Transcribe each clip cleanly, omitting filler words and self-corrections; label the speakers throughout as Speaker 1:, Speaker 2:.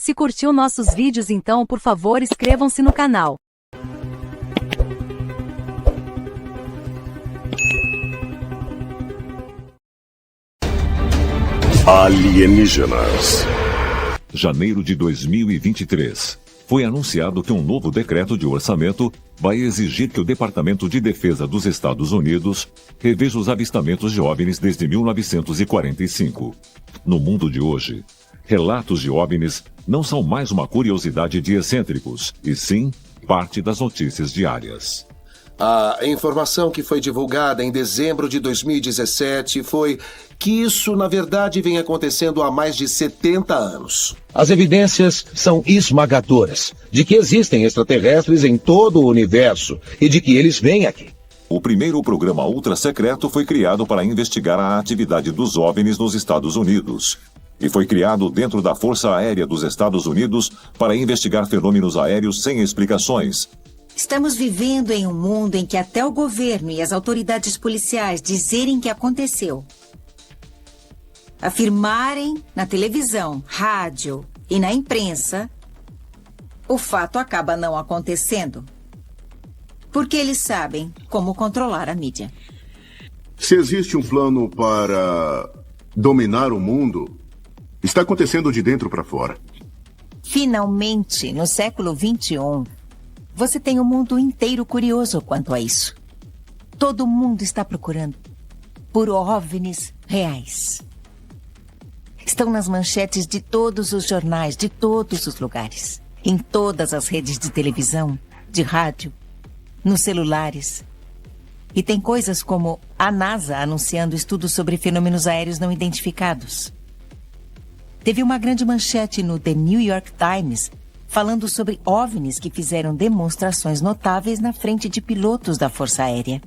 Speaker 1: Se curtiu nossos vídeos, então por favor inscrevam-se no canal.
Speaker 2: Alienígenas.
Speaker 3: Janeiro de 2023. Foi anunciado que um novo decreto de orçamento vai exigir que o Departamento de Defesa dos Estados Unidos reveja os avistamentos de OVNIs desde 1945. No mundo de hoje, relatos de OVNIs não são mais uma curiosidade de excêntricos, e sim parte das notícias diárias.
Speaker 4: A informação que foi divulgada em dezembro de 2017 foi que isso, na verdade, vem acontecendo há mais de 70 anos.
Speaker 5: As evidências são esmagadoras de que existem extraterrestres em todo o universo e de que eles vêm aqui.
Speaker 3: O primeiro programa ultra-secreto foi criado para investigar a atividade dos OVNIs nos Estados Unidos. E foi criado dentro da Força Aérea dos Estados Unidos para investigar fenômenos aéreos sem explicações.
Speaker 6: Estamos vivendo em um mundo em que até o governo e as autoridades policiais dizerem que aconteceu, afirmarem na televisão, rádio e na imprensa, o fato acaba não acontecendo. Porque eles sabem como controlar a mídia.
Speaker 2: Se existe um plano para dominar o mundo, está acontecendo de dentro para fora.
Speaker 6: Finalmente, no século XXI, você tem o mundo inteiro curioso quanto a isso. Todo mundo está procurando por OVNIs reais. Estão nas manchetes de todos os jornais, de todos os lugares. Em todas as redes de televisão, de rádio, nos celulares. E tem coisas como a NASA anunciando estudos sobre fenômenos aéreos não identificados. Teve uma grande manchete no The New York Times falando sobre OVNIs que fizeram demonstrações notáveis na frente de pilotos da Força Aérea.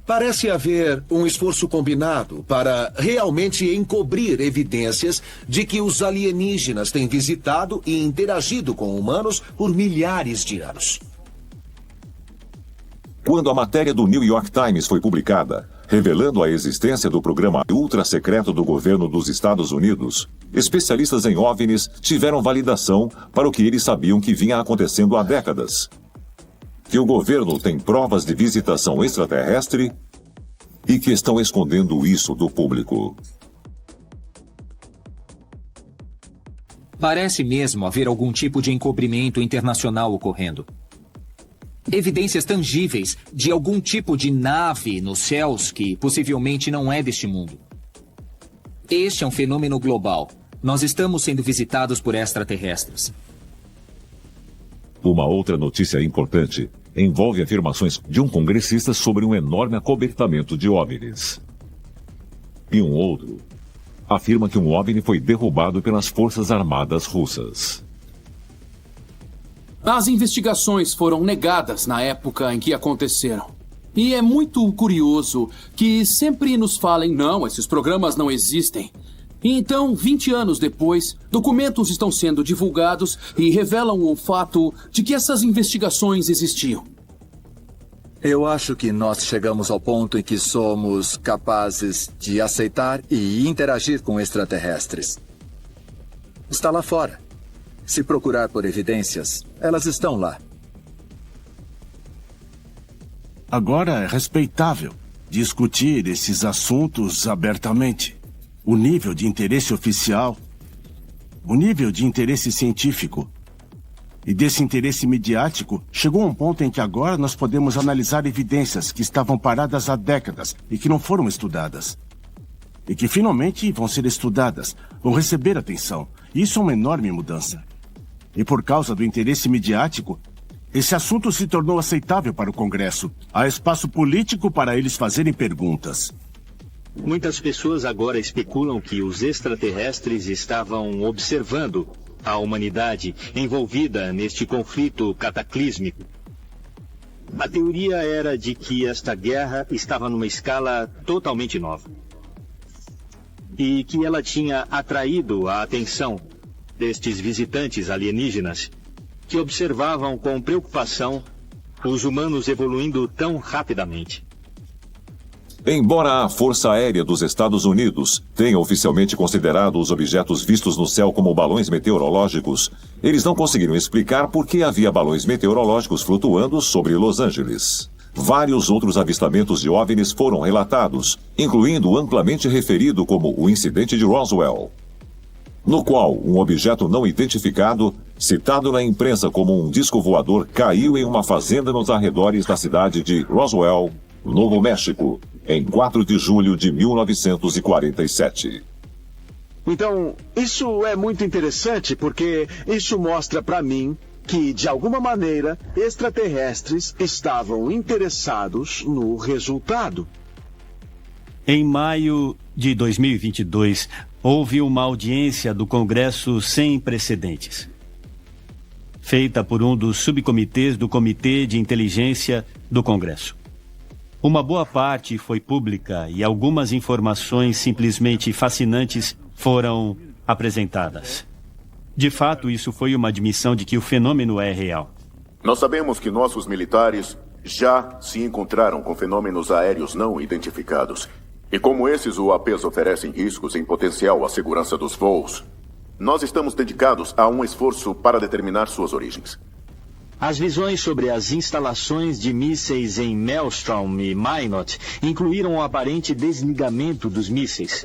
Speaker 4: Parece haver um esforço combinado para realmente encobrir evidências de que os alienígenas têm visitado e interagido com humanos por milhares de anos.
Speaker 3: Quando a matéria do New York Times foi publicada, revelando a existência do programa ultra-secreto do governo dos Estados Unidos, especialistas em OVNIs tiveram validação para o que eles sabiam que vinha acontecendo há décadas. Que o governo tem provas de visitação extraterrestre e que estão escondendo isso do público.
Speaker 7: Parece mesmo haver algum tipo de encobrimento internacional ocorrendo. Evidências tangíveis de algum tipo de nave nos céus que possivelmente não é deste mundo. Este é um fenômeno global. Nós estamos sendo visitados por extraterrestres.
Speaker 3: Uma outra notícia importante envolve afirmações de um congressista sobre um enorme acobertamento de OVNIs. E um outro afirma que um OVNI foi derrubado pelas Forças Armadas Russas.
Speaker 8: As investigações foram negadas na época em que aconteceram. E é muito curioso que sempre nos falem, não, esses programas não existem. E então, 20 anos depois, documentos estão sendo divulgados e revelam o fato de que essas investigações existiam.
Speaker 9: Eu acho que nós chegamos ao ponto em que somos capazes de aceitar e interagir com extraterrestres. Está lá fora. Se procurar por evidências, elas estão lá.
Speaker 10: Agora é respeitável discutir esses assuntos abertamente. O nível de interesse oficial, o nível de interesse científico e desse interesse midiático chegou a um ponto em que agora nós podemos analisar evidências que estavam paradas há décadas e que não foram estudadas. E que finalmente vão ser estudadas, vão receber atenção. Isso é uma enorme mudança. E por causa do interesse midiático, esse assunto se tornou aceitável para o Congresso. Há espaço político para eles fazerem perguntas.
Speaker 11: Muitas pessoas agora especulam que os extraterrestres estavam observando a humanidade envolvida neste conflito cataclísmico. A teoria era de que esta guerra estava numa escala totalmente nova. E que ela tinha atraído a atenção destes visitantes alienígenas que observavam com preocupação os humanos evoluindo tão rapidamente.
Speaker 3: Embora a Força Aérea dos Estados Unidos tenha oficialmente considerado os objetos vistos no céu como balões meteorológicos, eles não conseguiram explicar por que havia balões meteorológicos flutuando sobre Los Angeles. Vários outros avistamentos de OVNIs foram relatados, incluindo o amplamente referido como o incidente de Roswell, no qual um objeto não identificado, citado na imprensa como um disco voador, caiu em uma fazenda nos arredores da cidade de Roswell, Novo México, em 4 de julho de 1947.
Speaker 12: Então, isso é muito interessante porque isso mostra para mim que, de alguma maneira, extraterrestres estavam interessados no resultado.
Speaker 13: Em maio de 2022, houve uma audiência do Congresso sem precedentes, feita por um dos subcomitês do Comitê de Inteligência do Congresso. Uma boa parte foi pública e algumas informações simplesmente fascinantes foram apresentadas. De fato, isso foi uma admissão de que o fenômeno é real.
Speaker 2: Nós sabemos que nossos militares já se encontraram com fenômenos aéreos não identificados. E como esses UAPs oferecem riscos em potencial à segurança dos voos, nós estamos dedicados a um esforço para determinar suas origens.
Speaker 11: As visões sobre as instalações de mísseis em Maelstrom e Minot incluíram o aparente desligamento dos mísseis.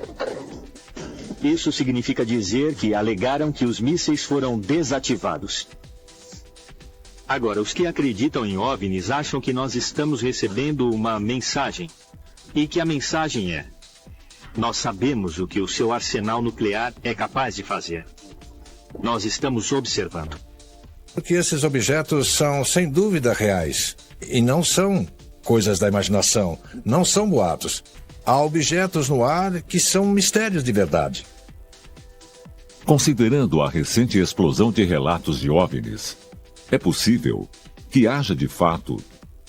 Speaker 11: Isso significa dizer que alegaram que os mísseis foram desativados. Agora, os que acreditam em OVNIs acham que nós estamos recebendo uma mensagem. E que a mensagem é: nós sabemos o que o seu arsenal nuclear é capaz de fazer. Nós estamos observando.
Speaker 14: Porque esses objetos são, sem dúvida, reais. E não são coisas da imaginação, não são boatos. Há objetos no ar que são mistérios de verdade.
Speaker 3: Considerando a recente explosão de relatos de OVNIs, é possível que haja, de fato,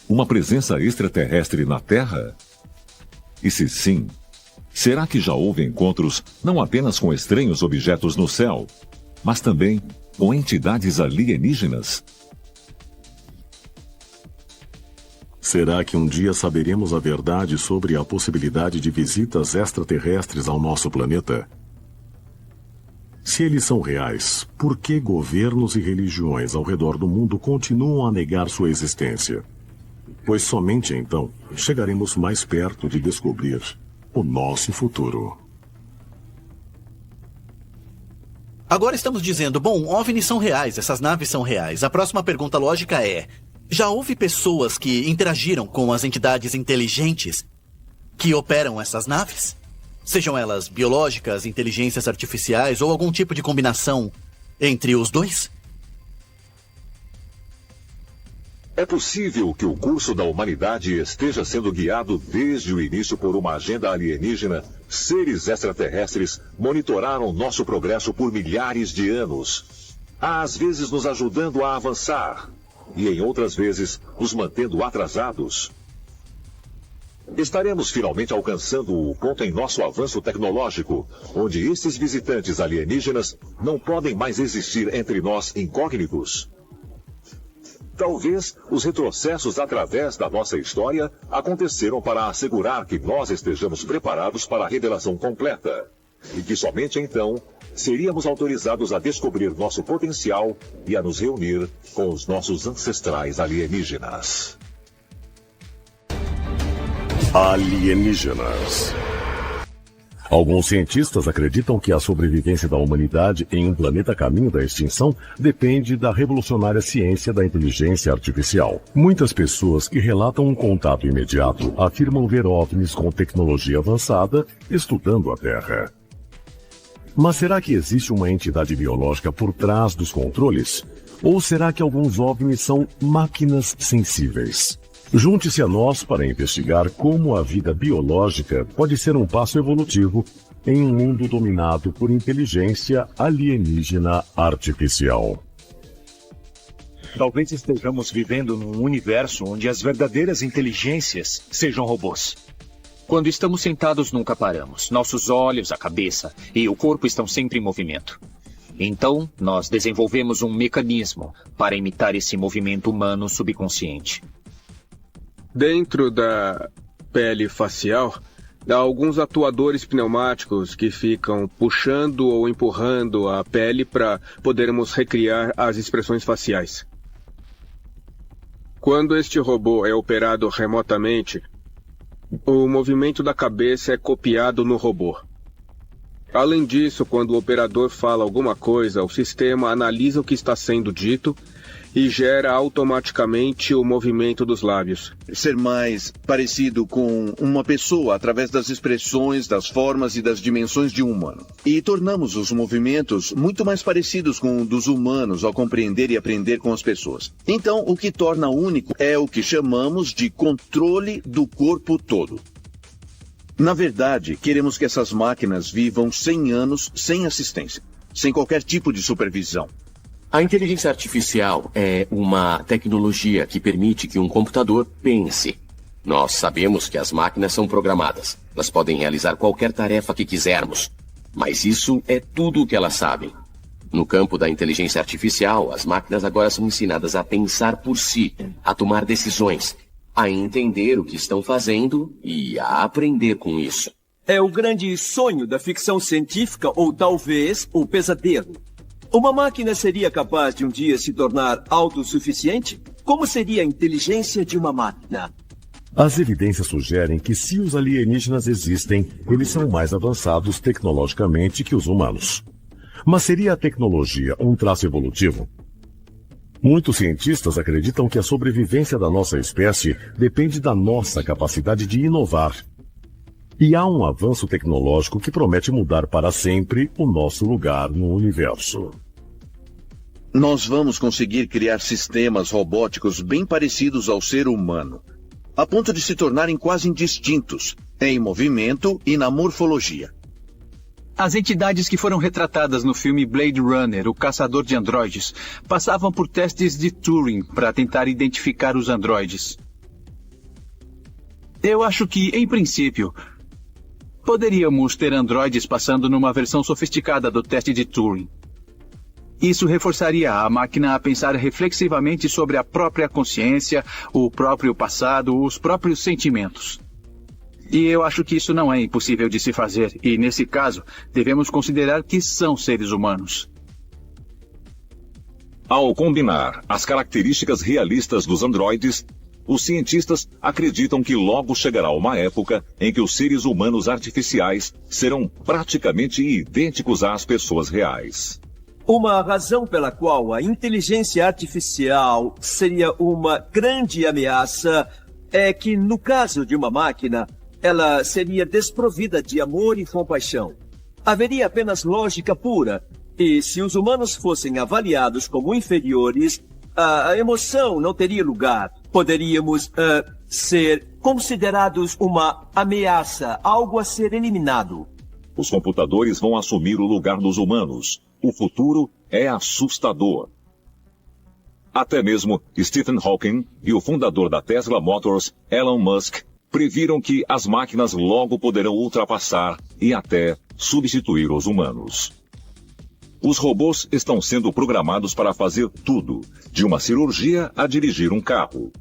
Speaker 3: uma presença extraterrestre na Terra? E se sim, será que já houve encontros não apenas com estranhos objetos no céu, mas também com entidades alienígenas?
Speaker 15: Será que um dia saberemos a verdade sobre a possibilidade de visitas extraterrestres ao nosso planeta? Se eles são reais, por que governos e religiões ao redor do mundo continuam a negar sua existência? Pois somente então chegaremos mais perto de descobrir o nosso futuro.
Speaker 16: Agora estamos dizendo, bom, OVNIs são reais, essas naves são reais. A próxima pergunta lógica é: já houve pessoas que interagiram com as entidades inteligentes que operam essas naves? Sejam elas biológicas, inteligências artificiais ou algum tipo de combinação entre os dois?
Speaker 3: É possível que o curso da humanidade esteja sendo guiado desde o início por uma agenda alienígena. Seres extraterrestres monitoraram nosso progresso por milhares de anos, às vezes nos ajudando a avançar e em outras vezes nos mantendo atrasados. Estaremos finalmente alcançando o ponto em nosso avanço tecnológico, onde esses visitantes alienígenas não podem mais existir entre nós incógnitos. Talvez os retrocessos através da nossa história aconteceram para assegurar que nós estejamos preparados para a revelação completa. E que somente então seríamos autorizados a descobrir nosso potencial e a nos reunir com os nossos ancestrais alienígenas.
Speaker 15: Alienígenas. Alguns cientistas acreditam que a sobrevivência da humanidade em um planeta a caminho da extinção depende da revolucionária ciência da inteligência artificial. Muitas pessoas que relatam um contato imediato afirmam ver OVNIs com tecnologia avançada estudando a Terra. Mas será que existe uma entidade biológica por trás dos controles? Ou será que alguns OVNIs são máquinas sensíveis? Junte-se a nós para investigar como a vida biológica pode ser um passo evolutivo em um mundo dominado por inteligência alienígena artificial.
Speaker 17: Talvez estejamos vivendo num universo onde as verdadeiras inteligências sejam robôs. Quando estamos sentados, nunca paramos. Nossos olhos, a cabeça e o corpo estão sempre em movimento. Então, nós desenvolvemos um mecanismo para imitar esse movimento humano subconsciente.
Speaker 18: Dentro da pele facial, há alguns atuadores pneumáticos que ficam puxando ou empurrando a pele para podermos recriar as expressões faciais. Quando este robô é operado remotamente, o movimento da cabeça é copiado no robô. Além disso, quando o operador fala alguma coisa, o sistema analisa o que está sendo dito e gera automaticamente o movimento dos lábios.
Speaker 19: Ser mais parecido com uma pessoa através das expressões, das formas e das dimensões de um humano. E tornamos os movimentos muito mais parecidos com os dos humanos ao compreender e aprender com as pessoas. Então, o que torna único é o que chamamos de controle do corpo todo. Na verdade, queremos que essas máquinas vivam 100 anos sem assistência, sem qualquer tipo de supervisão.
Speaker 20: A inteligência artificial é uma tecnologia que permite que um computador pense. Nós sabemos que as máquinas são programadas. Elas podem realizar qualquer tarefa que quisermos. Mas isso é tudo o que elas sabem. No campo da inteligência artificial, as máquinas agora são ensinadas a pensar por si, a tomar decisões, a entender o que estão fazendo e a aprender com isso.
Speaker 21: É o grande sonho da ficção científica ou talvez o pesadelo. Uma máquina seria capaz de um dia se tornar autossuficiente? Como seria a inteligência de uma máquina?
Speaker 15: As evidências sugerem que se os alienígenas existem, eles são mais avançados tecnologicamente que os humanos. Mas seria a tecnologia um traço evolutivo? Muitos cientistas acreditam que a sobrevivência da nossa espécie depende da nossa capacidade de inovar. E há um avanço tecnológico que promete mudar para sempre o nosso lugar no universo.
Speaker 19: Nós vamos conseguir criar sistemas robóticos bem parecidos ao ser humano, a ponto de se tornarem quase indistintos em movimento e na morfologia.
Speaker 22: As entidades que foram retratadas no filme Blade Runner, o caçador de androides, passavam por testes de Turing para tentar identificar os androides. Eu acho que, em princípio, poderíamos ter androides passando numa versão sofisticada do teste de Turing. Isso reforçaria a máquina a pensar reflexivamente sobre a própria consciência, o próprio passado, os próprios sentimentos. E eu acho que isso não é impossível de se fazer, e nesse caso, devemos considerar que são seres humanos.
Speaker 3: Ao combinar as características realistas dos androides, os cientistas acreditam que logo chegará uma época em que os seres humanos artificiais serão praticamente idênticos às pessoas reais.
Speaker 21: Uma razão pela qual a inteligência artificial seria uma grande ameaça é que, no caso de uma máquina, ela seria desprovida de amor e compaixão. Haveria apenas lógica pura, e se os humanos fossem avaliados como inferiores, a emoção não teria lugar. Poderíamos ser considerados uma ameaça, algo a ser eliminado.
Speaker 3: Os computadores vão assumir o lugar dos humanos. O futuro é assustador. Até mesmo Stephen Hawking e o fundador da Tesla Motors, Elon Musk, previram que as máquinas logo poderão ultrapassar e até substituir os humanos. Os robôs estão sendo programados para fazer tudo, de uma cirurgia a dirigir um carro.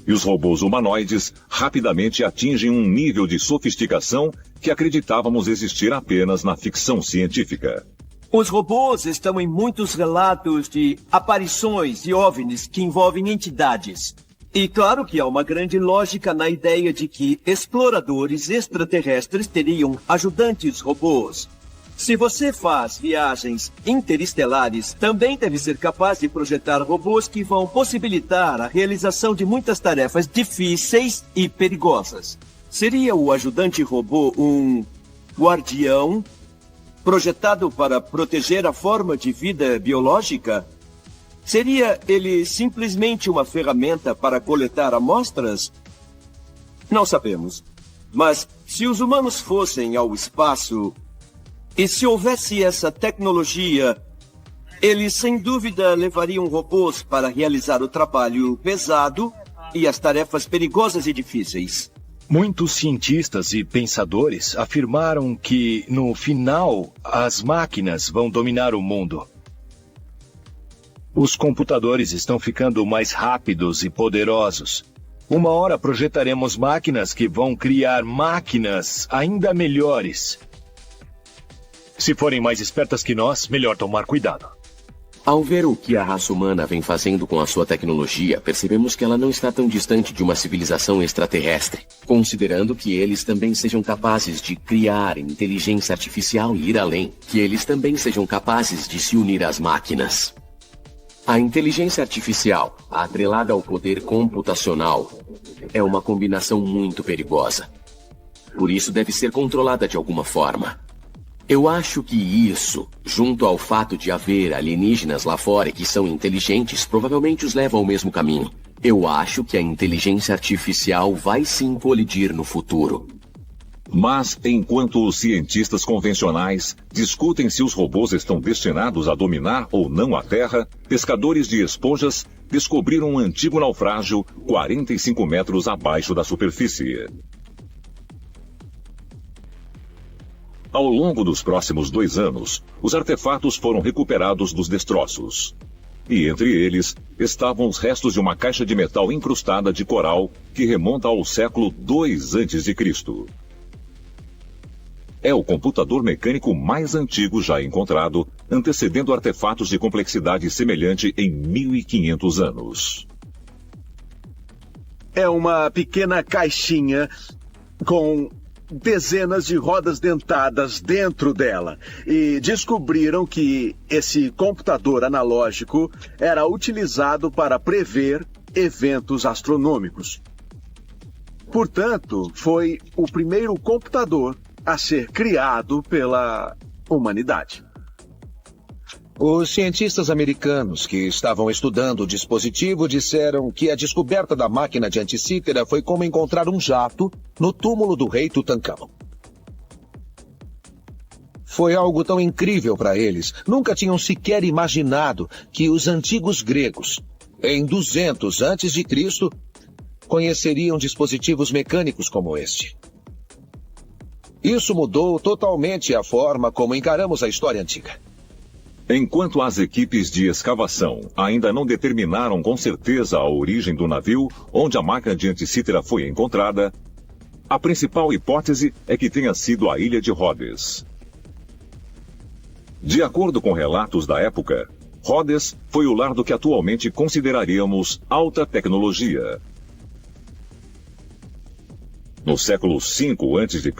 Speaker 3: E os robôs humanoides rapidamente atingem um nível de sofisticação que acreditávamos existir apenas na ficção científica.
Speaker 21: Os robôs estão em muitos relatos de aparições de OVNIs que envolvem entidades. E claro que há uma grande lógica na ideia de que exploradores extraterrestres teriam ajudantes robôs. Se você faz viagens interestelares, também deve ser capaz de projetar robôs que vão possibilitar a realização de muitas tarefas difíceis e perigosas. Seria o ajudante robô um guardião projetado para proteger a forma de vida biológica? Seria ele simplesmente uma ferramenta para coletar amostras? Não sabemos. Mas se os humanos fossem ao espaço, e se houvesse essa tecnologia, eles sem dúvida levariam robôs para realizar o trabalho pesado e as tarefas perigosas e difíceis.
Speaker 17: Muitos cientistas e pensadores afirmaram que, no final, as máquinas vão dominar o mundo. Os computadores estão ficando mais rápidos e poderosos.
Speaker 1: Uma hora projetaremos máquinas que vão criar máquinas ainda melhores. Se forem mais espertas que nós, melhor tomar cuidado.
Speaker 20: Ao ver o que a raça humana vem fazendo com a sua tecnologia, percebemos que ela não está tão distante de uma civilização extraterrestre, considerando que eles também sejam capazes de criar inteligência artificial e ir além, que eles também sejam capazes de se unir às máquinas. A inteligência artificial, atrelada ao poder computacional, é uma combinação muito perigosa. Por isso deve ser controlada de alguma forma. Eu acho que isso, junto ao fato de haver alienígenas lá fora que são inteligentes, provavelmente os leva ao mesmo caminho. Eu acho que a inteligência artificial vai sim colidir no futuro.
Speaker 3: Mas, enquanto os cientistas convencionais discutem se os robôs estão destinados a dominar ou não a Terra, pescadores de esponjas descobriram um antigo naufrágio 45 metros abaixo da superfície. Ao longo dos próximos 2 anos, os artefatos foram recuperados dos destroços. E entre eles estavam os restos de uma caixa de metal incrustada de coral que remonta ao século II a.C. É o computador mecânico mais antigo já encontrado, antecedendo artefatos de complexidade semelhante em 1500 anos.
Speaker 12: É uma pequena caixinha com dezenas de rodas dentadas dentro dela. E descobriram que esse computador analógico era utilizado para prever eventos astronômicos. Portanto, foi o primeiro computador a ser criado pela humanidade.
Speaker 4: Os cientistas americanos que estavam estudando o dispositivo disseram que a descoberta da máquina de Anticítera foi como encontrar um jato no túmulo do rei Tutancâmon. Foi algo tão incrível para eles. Nunca tinham sequer imaginado que os antigos gregos, em 200 a.C., conheceriam dispositivos mecânicos como este. Isso mudou totalmente a forma como encaramos a história antiga.
Speaker 3: Enquanto as equipes de escavação ainda não determinaram com certeza a origem do navio onde a máquina de Anticítera foi encontrada, a principal hipótese é que tenha sido a ilha de Rhodes. De acordo com relatos da época, Rhodes foi o lar do que atualmente consideraríamos alta tecnologia. No século V a.C.,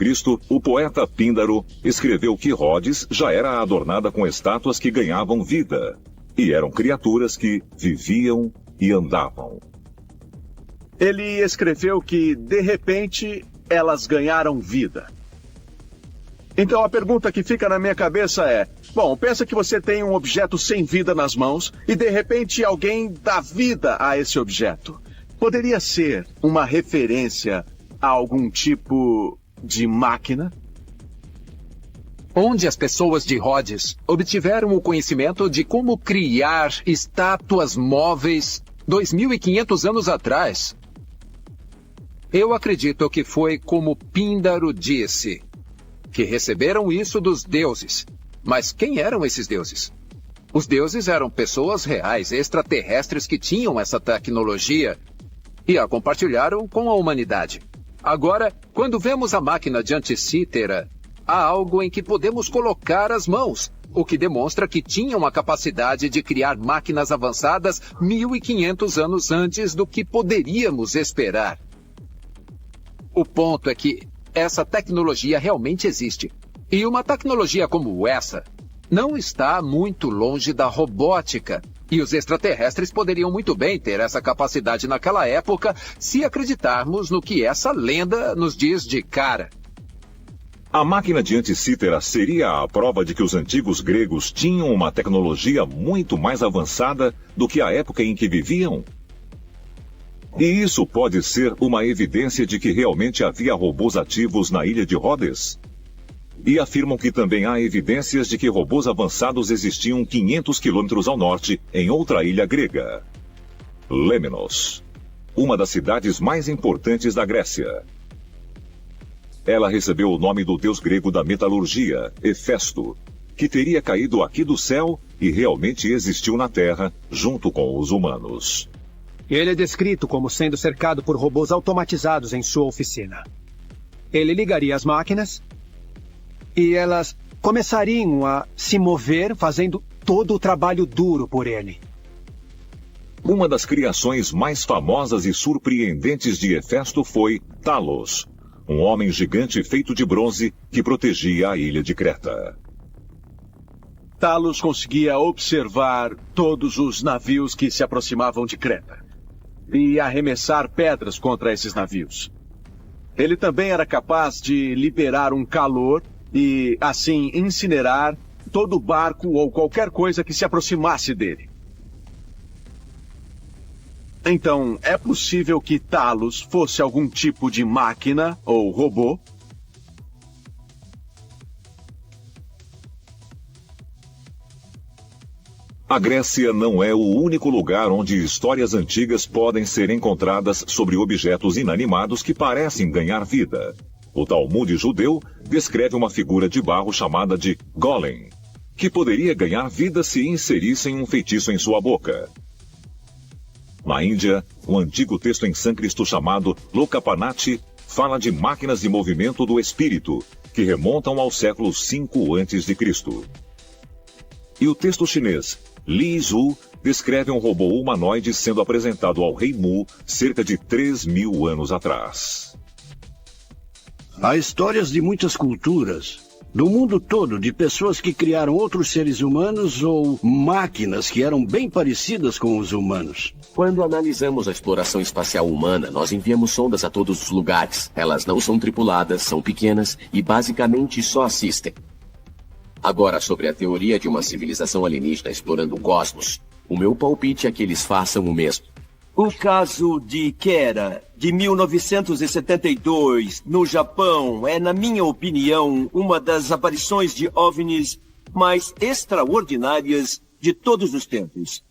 Speaker 3: o poeta Píndaro escreveu que Rhodes já era adornada com estátuas que ganhavam vida, e eram criaturas que viviam e andavam.
Speaker 12: Ele escreveu que, de repente, elas ganharam vida. Então a pergunta que fica na minha cabeça é, bom, pensa que você tem um objeto sem vida nas mãos e de repente alguém dá vida a esse objeto. Poderia ser uma referência a algum tipo de máquina?
Speaker 5: Onde as pessoas de Rhodes obtiveram o conhecimento de como criar estátuas móveis 2.500 anos atrás? Eu acredito que foi como Píndaro disse, que receberam isso dos deuses. Mas quem eram esses deuses? Os deuses eram pessoas reais, extraterrestres que tinham essa tecnologia e a compartilharam com a humanidade. Agora, quando vemos a máquina de Anticítera, há algo em que podemos colocar as mãos, o que demonstra que tinham a capacidade de criar máquinas avançadas 1.500 anos antes do que poderíamos esperar. O ponto é que essa tecnologia realmente existe. E uma tecnologia como essa não está muito longe da robótica. E os extraterrestres poderiam muito bem ter essa capacidade naquela época se acreditarmos no que essa lenda nos diz de cara.
Speaker 3: A máquina de Anticítera seria a prova de que os antigos gregos tinham uma tecnologia muito mais avançada do que a época em que viviam? E isso pode ser uma evidência de que realmente havia robôs ativos na ilha de Rhodes? E afirmam que também há evidências de que robôs avançados existiam 500 quilômetros ao norte, em outra ilha grega. Lemnos, uma das cidades mais importantes da Grécia. Ela recebeu o nome do deus grego da metalurgia, Hefesto, que teria caído aqui do céu e realmente existiu na Terra, junto com os humanos.
Speaker 6: Ele é descrito como sendo cercado por robôs automatizados em sua oficina. Ele ligaria as máquinas e elas começariam a se mover, fazendo todo o trabalho duro por ele.
Speaker 3: Uma das criações mais famosas e surpreendentes de Hefesto foi Talos, um homem gigante feito de bronze que protegia a ilha de Creta.
Speaker 7: Talos conseguia observar todos os navios que se aproximavam de Creta e arremessar pedras contra esses navios. Ele também era capaz de liberar um calor e, assim, incinerar todo barco ou qualquer coisa que se aproximasse dele. Então, é possível que Talos fosse algum tipo de máquina ou robô?
Speaker 3: A Grécia não é o único lugar onde histórias antigas podem ser encontradas sobre objetos inanimados que parecem ganhar vida. O Talmud judeu descreve uma figura de barro chamada de Golem, que poderia ganhar vida se inserissem um feitiço em sua boca. Na Índia, um antigo texto em sânscrito chamado Lokapanati fala de máquinas de movimento do espírito, que remontam ao século V a.C. E o texto chinês Li Zhu descreve um robô humanoide sendo apresentado ao rei Mu cerca de 3.000 anos atrás.
Speaker 23: Há histórias de muitas culturas, do mundo todo, de pessoas que criaram outros seres humanos ou máquinas que eram bem parecidas com os humanos.
Speaker 20: Quando analisamos a exploração espacial humana, nós enviamos sondas a todos os lugares. Elas não são tripuladas, são pequenas e basicamente só assistem. Agora, sobre a teoria de uma civilização alienígena explorando o cosmos, o meu palpite é que eles façam o mesmo.
Speaker 21: O caso de Kera, de 1972, no Japão, é, na minha opinião, uma das aparições de OVNIs mais extraordinárias de todos os tempos.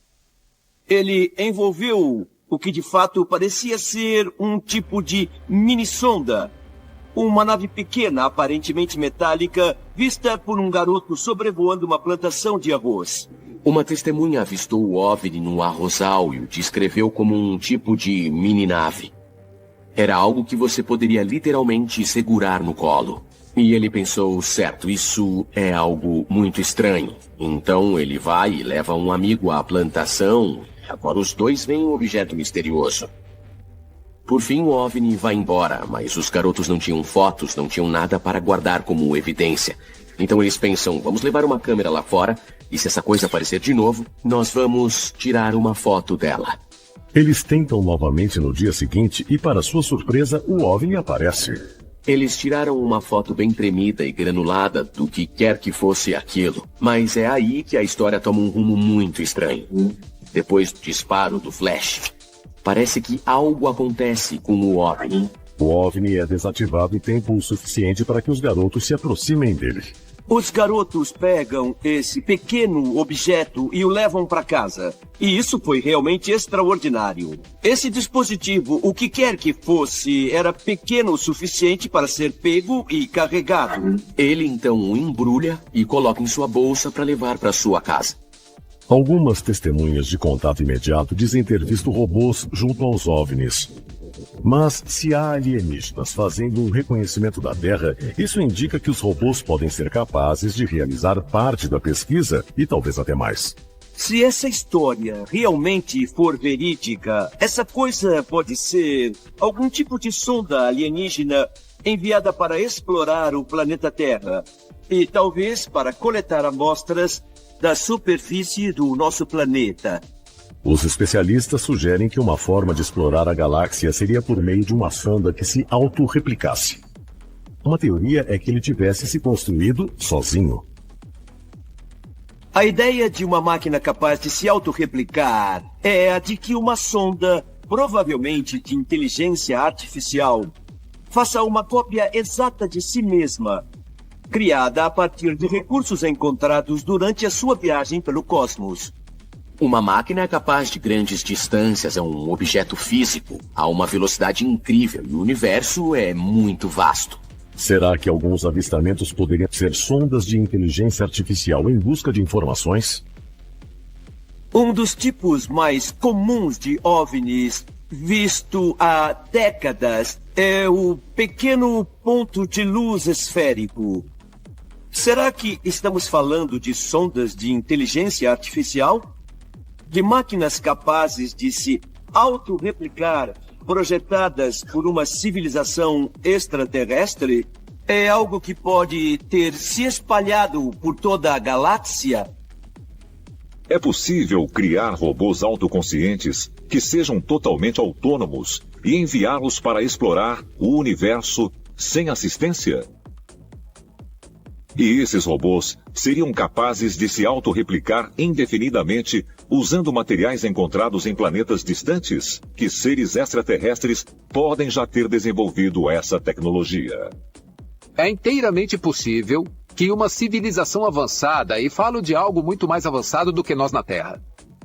Speaker 21: Ele envolveu o que de fato parecia ser um tipo de mini-sonda. Uma nave pequena, aparentemente metálica, vista por um garoto sobrevoando uma plantação de arroz.
Speaker 20: Uma testemunha avistou o OVNI num arrozal e o descreveu como um tipo de mini-nave. Era algo que você poderia literalmente segurar no colo. E ele pensou, certo, isso é algo muito estranho. Então ele vai e leva um amigo à plantação. Agora os dois veem um objeto misterioso. Por fim, o OVNI vai embora, mas os garotos não tinham fotos, não tinham nada para guardar como evidência. Então eles pensam, vamos levar uma câmera lá fora, e se essa coisa aparecer de novo, nós vamos tirar uma foto dela.
Speaker 15: Eles tentam novamente no dia seguinte e, para sua surpresa, o OVNI aparece.
Speaker 20: Eles tiraram uma foto bem tremida e granulada do que quer que fosse aquilo. Mas é aí que a história toma um rumo muito estranho. Depois do disparo do flash, parece que algo acontece com o OVNI.
Speaker 15: O OVNI é desativado em tempo suficiente para que os garotos se aproximem dele.
Speaker 21: Os garotos pegam esse pequeno objeto e o levam para casa. E isso foi realmente extraordinário. Esse dispositivo, o que quer que fosse, era pequeno o suficiente para ser pego e carregado.
Speaker 20: Ele então o embrulha e coloca em sua bolsa para levar para sua casa.
Speaker 15: Algumas testemunhas de contato imediato dizem ter visto robôs junto aos OVNIs. Mas se há alienígenas fazendo o reconhecimento da Terra, isso indica que os robôs podem ser capazes de realizar parte da pesquisa e talvez até mais.
Speaker 21: Se essa história realmente for verídica, essa coisa pode ser algum tipo de sonda alienígena enviada para explorar o planeta Terra e talvez para coletar amostras da superfície do nosso planeta.
Speaker 15: Os especialistas sugerem que uma forma de explorar a galáxia seria por meio de uma sonda que se autorreplicasse. Uma teoria é que ele tivesse se construído sozinho.
Speaker 21: A ideia de uma máquina capaz de se autorreplicar é a de que uma sonda, provavelmente de inteligência artificial, faça uma cópia exata de si mesma, criada a partir de recursos encontrados durante a sua viagem pelo cosmos.
Speaker 20: Uma máquina é capaz de grandes distâncias, é um objeto físico, a uma velocidade incrível e o universo é muito vasto.
Speaker 15: Será que alguns avistamentos poderiam ser sondas de inteligência artificial em busca de informações?
Speaker 21: Um dos tipos mais comuns de OVNIs visto há décadas é o pequeno ponto de luz esférico. Será que estamos falando de sondas de inteligência artificial? De máquinas capazes de se autorreplicar, projetadas por uma civilização extraterrestre? É algo que pode ter se espalhado por toda a galáxia?
Speaker 3: É possível criar robôs autoconscientes que sejam totalmente autônomos e enviá-los para explorar o universo sem assistência? E esses robôs seriam capazes de se autorreplicar indefinidamente usando materiais encontrados em planetas distantes? Que seres extraterrestres podem já ter desenvolvido essa tecnologia?
Speaker 5: É inteiramente possível que uma civilização avançada, e falo de algo muito mais avançado do que nós na Terra,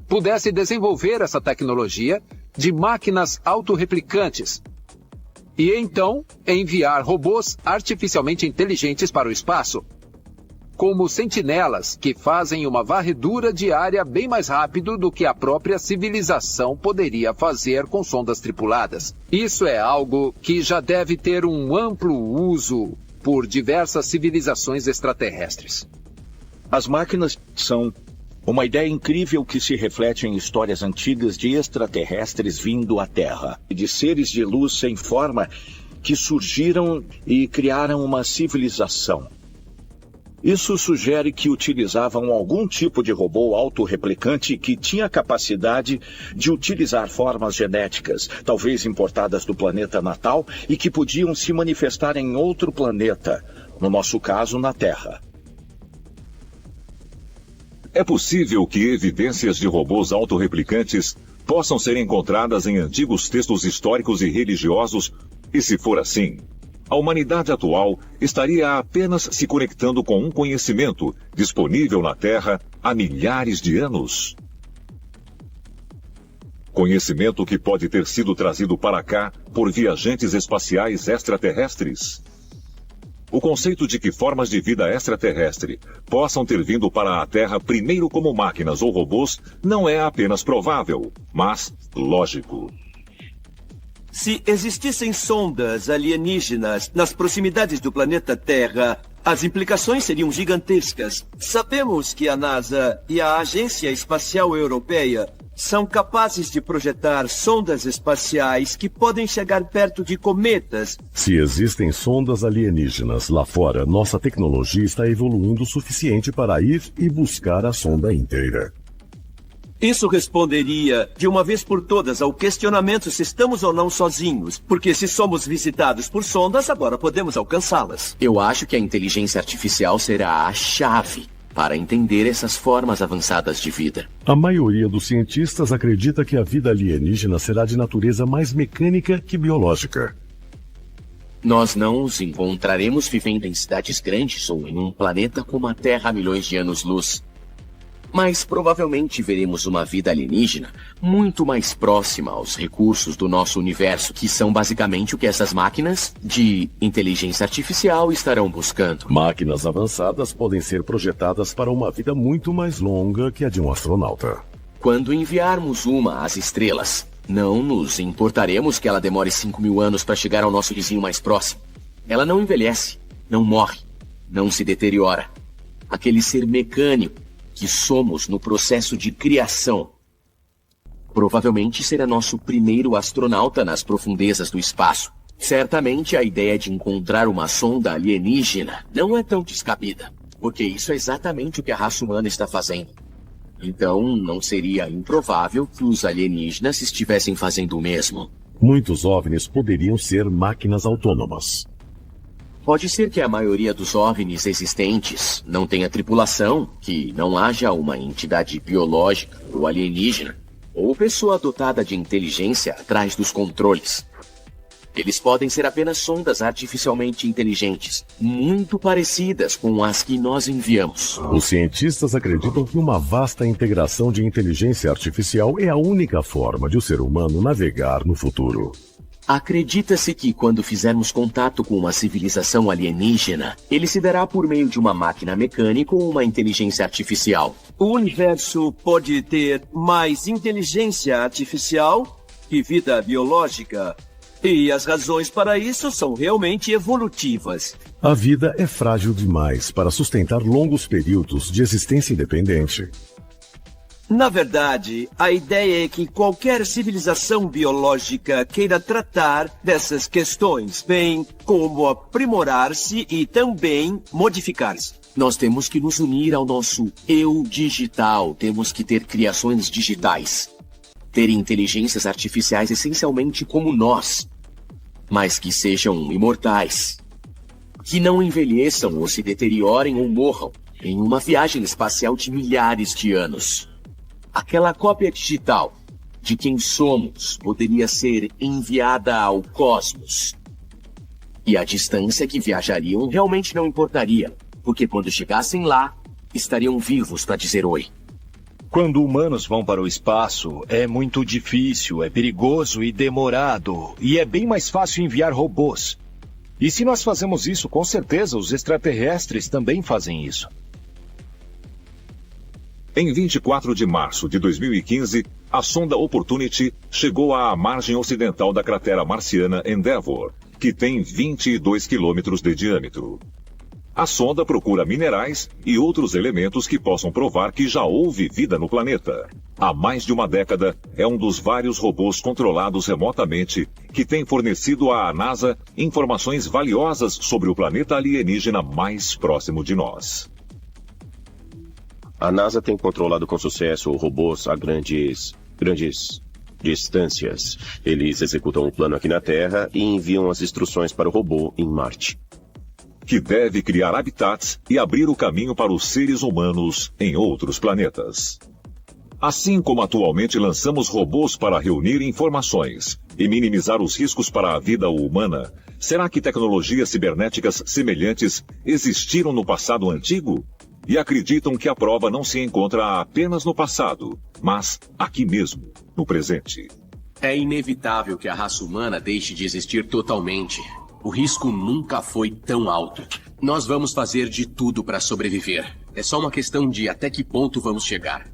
Speaker 5: pudesse desenvolver essa tecnologia de máquinas autorreplicantes e então enviar robôs artificialmente inteligentes para o espaço, como sentinelas que fazem uma varredura diária bem mais rápido do que a própria civilização poderia fazer com sondas tripuladas. Isso é algo que já deve ter um amplo uso por diversas civilizações extraterrestres.
Speaker 8: As máquinas são uma ideia incrível que se reflete em histórias antigas de extraterrestres vindo à Terra, de seres de luz sem forma que surgiram e criaram uma civilização. Isso sugere que utilizavam algum tipo de robô autorreplicante que tinha capacidade de utilizar formas genéticas, talvez importadas do planeta natal, e que podiam se manifestar em outro planeta, no nosso caso, na Terra.
Speaker 3: É possível que evidências de robôs autorreplicantes possam ser encontradas em antigos textos históricos e religiosos, e se for assim, a humanidade atual estaria apenas se conectando com um conhecimento disponível na Terra há milhares de anos. Conhecimento que pode ter sido trazido para cá por viajantes espaciais extraterrestres. O conceito de que formas de vida extraterrestre possam ter vindo para a Terra primeiro como máquinas ou robôs não é apenas provável, mas lógico.
Speaker 21: Se existissem sondas alienígenas nas proximidades do planeta Terra, as implicações seriam gigantescas. Sabemos que a NASA e a Agência Espacial Europeia são capazes de projetar sondas espaciais que podem chegar perto de cometas.
Speaker 15: Se existem sondas alienígenas lá fora, nossa tecnologia está evoluindo o suficiente para ir e buscar a sonda inteira.
Speaker 21: Isso responderia, de uma vez por todas, ao questionamento se estamos ou não sozinhos. Porque se somos visitados por sondas, agora podemos alcançá-las.
Speaker 20: Eu acho que a inteligência artificial será a chave para entender essas formas avançadas de vida.
Speaker 15: A maioria dos cientistas acredita que a vida alienígena será de natureza mais mecânica que biológica.
Speaker 20: Nós não os encontraremos vivendo em cidades grandes ou em um planeta como a Terra há milhões de anos-luz. Mas provavelmente veremos uma vida alienígena muito mais próxima aos recursos do nosso universo, que são basicamente o que essas máquinas de inteligência artificial estarão buscando.
Speaker 15: Máquinas avançadas podem ser projetadas para uma vida muito mais longa que a de um astronauta.
Speaker 20: Quando enviarmos uma às estrelas, não nos importaremos que ela demore 5.000 anos para chegar ao nosso vizinho mais próximo. Ela não envelhece, não morre, não se deteriora. Aquele ser mecânico que somos no processo de criação provavelmente será nosso primeiro astronauta nas profundezas do espaço. Certamente a ideia de encontrar uma sonda alienígena não é tão descabida, porque isso é exatamente o que a raça humana está fazendo. Então, não seria improvável que os alienígenas estivessem fazendo o mesmo.
Speaker 15: Muitos OVNIs poderiam ser máquinas autônomas.
Speaker 20: Pode ser que a maioria dos OVNIs existentes não tenha tripulação, que não haja uma entidade biológica ou alienígena, ou pessoa dotada de inteligência atrás dos controles. Eles podem ser apenas sondas artificialmente inteligentes, muito parecidas com as que nós enviamos.
Speaker 15: Os cientistas acreditam que uma vasta integração de inteligência artificial é a única forma de o ser humano navegar no futuro.
Speaker 20: Acredita-se que, quando fizermos contato com uma civilização alienígena, ele se dará por meio de uma máquina mecânica ou uma inteligência artificial.
Speaker 21: O universo pode ter mais inteligência artificial que vida biológica. E as razões para isso são realmente evolutivas.
Speaker 15: A vida é frágil demais para sustentar longos períodos de existência independente.
Speaker 21: Na verdade, a ideia é que qualquer civilização biológica queira tratar dessas questões, bem como aprimorar-se e também modificar-se.
Speaker 20: Nós temos que nos unir ao nosso eu digital, temos que ter criações digitais. Ter inteligências artificiais essencialmente como nós, mas que sejam imortais. Que não envelheçam ou se deteriorem ou morram em uma viagem espacial de milhares de anos. Aquela cópia digital de quem somos poderia ser enviada ao cosmos. E a distância que viajariam realmente não importaria, porque quando chegassem lá, estariam vivos para dizer oi.
Speaker 1: Quando humanos vão para o espaço, é muito difícil, é perigoso e demorado, e é bem mais fácil enviar robôs. E se nós fazemos isso, com certeza os extraterrestres também fazem isso.
Speaker 3: Em 24 de março de 2015, a sonda Opportunity chegou à margem ocidental da cratera marciana Endeavour, que tem 22 quilômetros de diâmetro. A sonda procura minerais e outros elementos que possam provar que já houve vida no planeta. Há mais de uma década, é um dos vários robôs controlados remotamente que tem fornecido à NASA informações valiosas sobre o planeta alienígena mais próximo de nós.
Speaker 9: A NASA tem controlado com sucesso robôs a grandes distâncias. Eles executam o plano aqui na Terra e enviam as instruções para o robô em Marte.
Speaker 3: Que deve criar habitats e abrir o caminho para os seres humanos em outros planetas. Assim como atualmente lançamos robôs para reunir informações e minimizar os riscos para a vida humana, será que tecnologias cibernéticas semelhantes existiram no passado antigo? E acreditam que a prova não se encontra apenas no passado, mas aqui mesmo, no presente.
Speaker 20: É inevitável que a raça humana deixe de existir totalmente. O risco nunca foi tão alto. Nós vamos fazer de tudo para sobreviver. É só uma questão de até que ponto vamos chegar.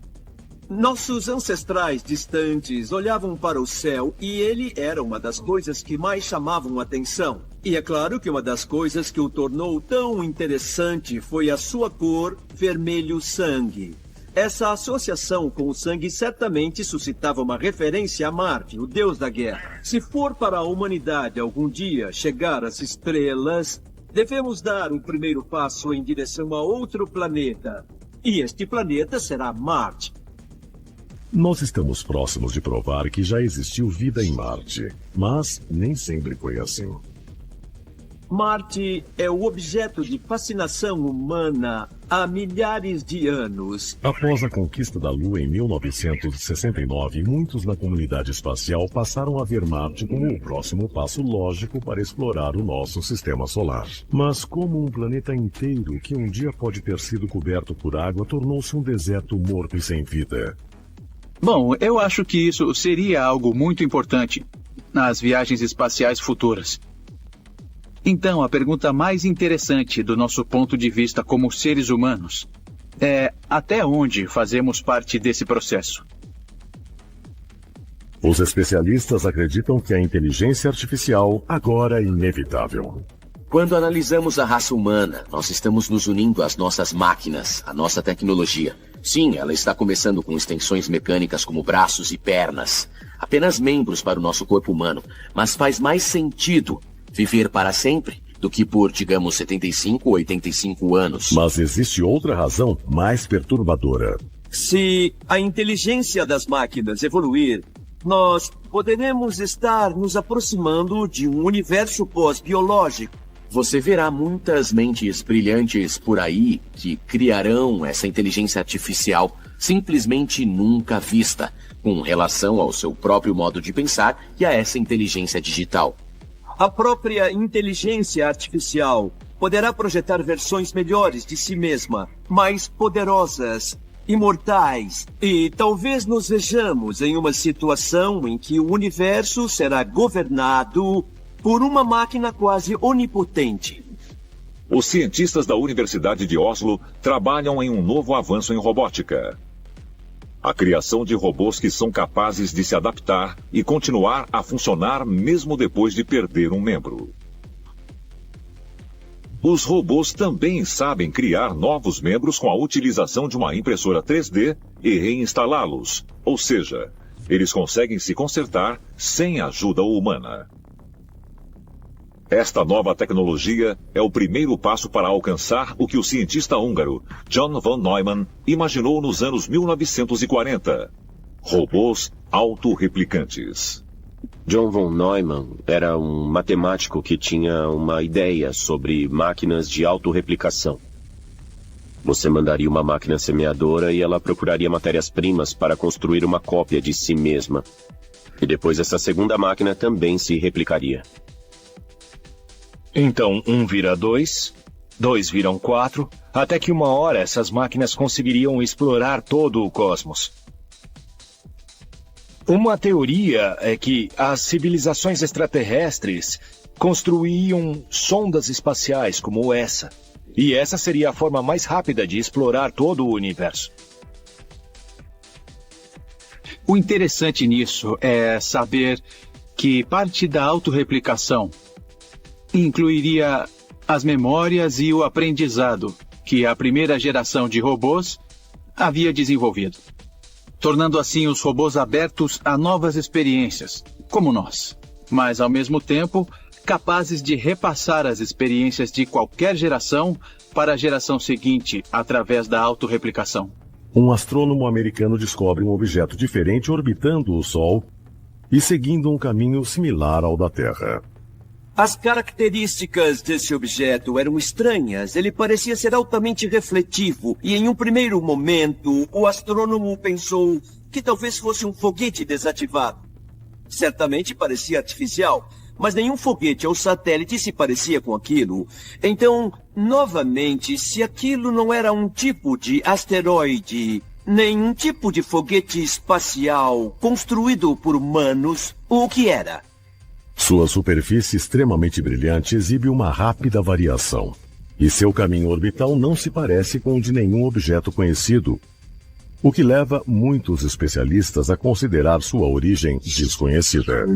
Speaker 21: Nossos ancestrais distantes olhavam para o céu e ele era uma das coisas que mais chamavam atenção. E é claro que uma das coisas que o tornou tão interessante foi a sua cor vermelho-sangue. Essa associação com o sangue certamente suscitava uma referência a Marte, o deus da guerra. Se for para a humanidade algum dia chegar às estrelas, devemos dar o primeiro passo em direção a outro planeta. E este planeta será Marte.
Speaker 15: Nós estamos próximos de provar que já existiu vida em Marte, mas nem sempre foi assim.
Speaker 21: Marte é o objeto de fascinação humana há milhares de anos.
Speaker 15: Após a conquista da Lua em 1969, muitos na comunidade espacial passaram a ver Marte como o próximo passo lógico para explorar o nosso sistema solar. Mas como um planeta inteiro que um dia pode ter sido coberto por água tornou-se um deserto morto e sem vida.
Speaker 22: Bom, eu acho que isso seria algo muito importante nas viagens espaciais futuras. Então, a pergunta mais interessante do nosso ponto de vista como seres humanos é até onde fazemos parte desse processo?
Speaker 15: Os especialistas acreditam que a inteligência artificial agora é inevitável.
Speaker 20: Quando analisamos a raça humana, nós estamos nos unindo às nossas máquinas, à nossa tecnologia. Sim, ela está começando com extensões mecânicas como braços e pernas, apenas membros para o nosso corpo humano, mas faz mais sentido viver para sempre do que por, digamos, 75 ou 85 anos.
Speaker 15: Mas existe outra razão mais perturbadora.
Speaker 21: Se a inteligência das máquinas evoluir, nós poderemos estar nos aproximando de um universo pós-biológico.
Speaker 20: Você verá muitas mentes brilhantes por aí que criarão essa inteligência artificial simplesmente nunca vista, com relação ao seu próprio modo de pensar e a essa inteligência digital.
Speaker 21: A própria inteligência artificial poderá projetar versões melhores de si mesma, mais poderosas imortais. E talvez nos vejamos em uma situação em que o universo será governado por uma máquina quase onipotente.
Speaker 3: Os cientistas da Universidade de Oslo trabalham em um novo avanço em robótica. A criação de robôs que são capazes de se adaptar e continuar a funcionar mesmo depois de perder um membro. Os robôs também sabem criar novos membros com a utilização de uma impressora 3D e reinstalá-los, ou seja, eles conseguem se consertar sem ajuda humana. Esta nova tecnologia é o primeiro passo para alcançar o que o cientista húngaro John von Neumann imaginou nos anos 1940. Robôs autorreplicantes.
Speaker 9: John von Neumann era um matemático que tinha uma ideia sobre máquinas de autorreplicação. Você mandaria uma máquina semeadora e ela procuraria matérias-primas para construir uma cópia de si mesma. E depois essa segunda máquina também se replicaria.
Speaker 1: Então, 1 vira 2, 2 viram 4, até que uma hora essas máquinas conseguiriam explorar todo o cosmos. Uma teoria é que as civilizações extraterrestres construíam sondas espaciais como essa. E essa seria a forma mais rápida de explorar todo o universo.
Speaker 22: O interessante nisso é saber que parte da autorreplicação incluiria as memórias e o aprendizado que a primeira geração de robôs havia desenvolvido, tornando assim os robôs abertos a novas experiências, como nós, mas ao mesmo tempo capazes de repassar as experiências de qualquer geração para a geração seguinte através da autorreplicação.
Speaker 15: Um astrônomo americano descobre um objeto diferente orbitando o Sol e seguindo um caminho similar ao da Terra.
Speaker 21: As características desse objeto eram estranhas. Ele parecia ser altamente refletivo e, em um primeiro momento, o astrônomo pensou que talvez fosse um foguete desativado. Certamente parecia artificial, mas nenhum foguete ou satélite se parecia com aquilo. Então, novamente, se aquilo não era um tipo de asteroide, nem um tipo de foguete espacial construído por humanos, o que era?
Speaker 15: Sua superfície extremamente brilhante exibe uma rápida variação, e seu caminho orbital não se parece com o de nenhum objeto conhecido, o que leva muitos especialistas a considerar sua origem desconhecida.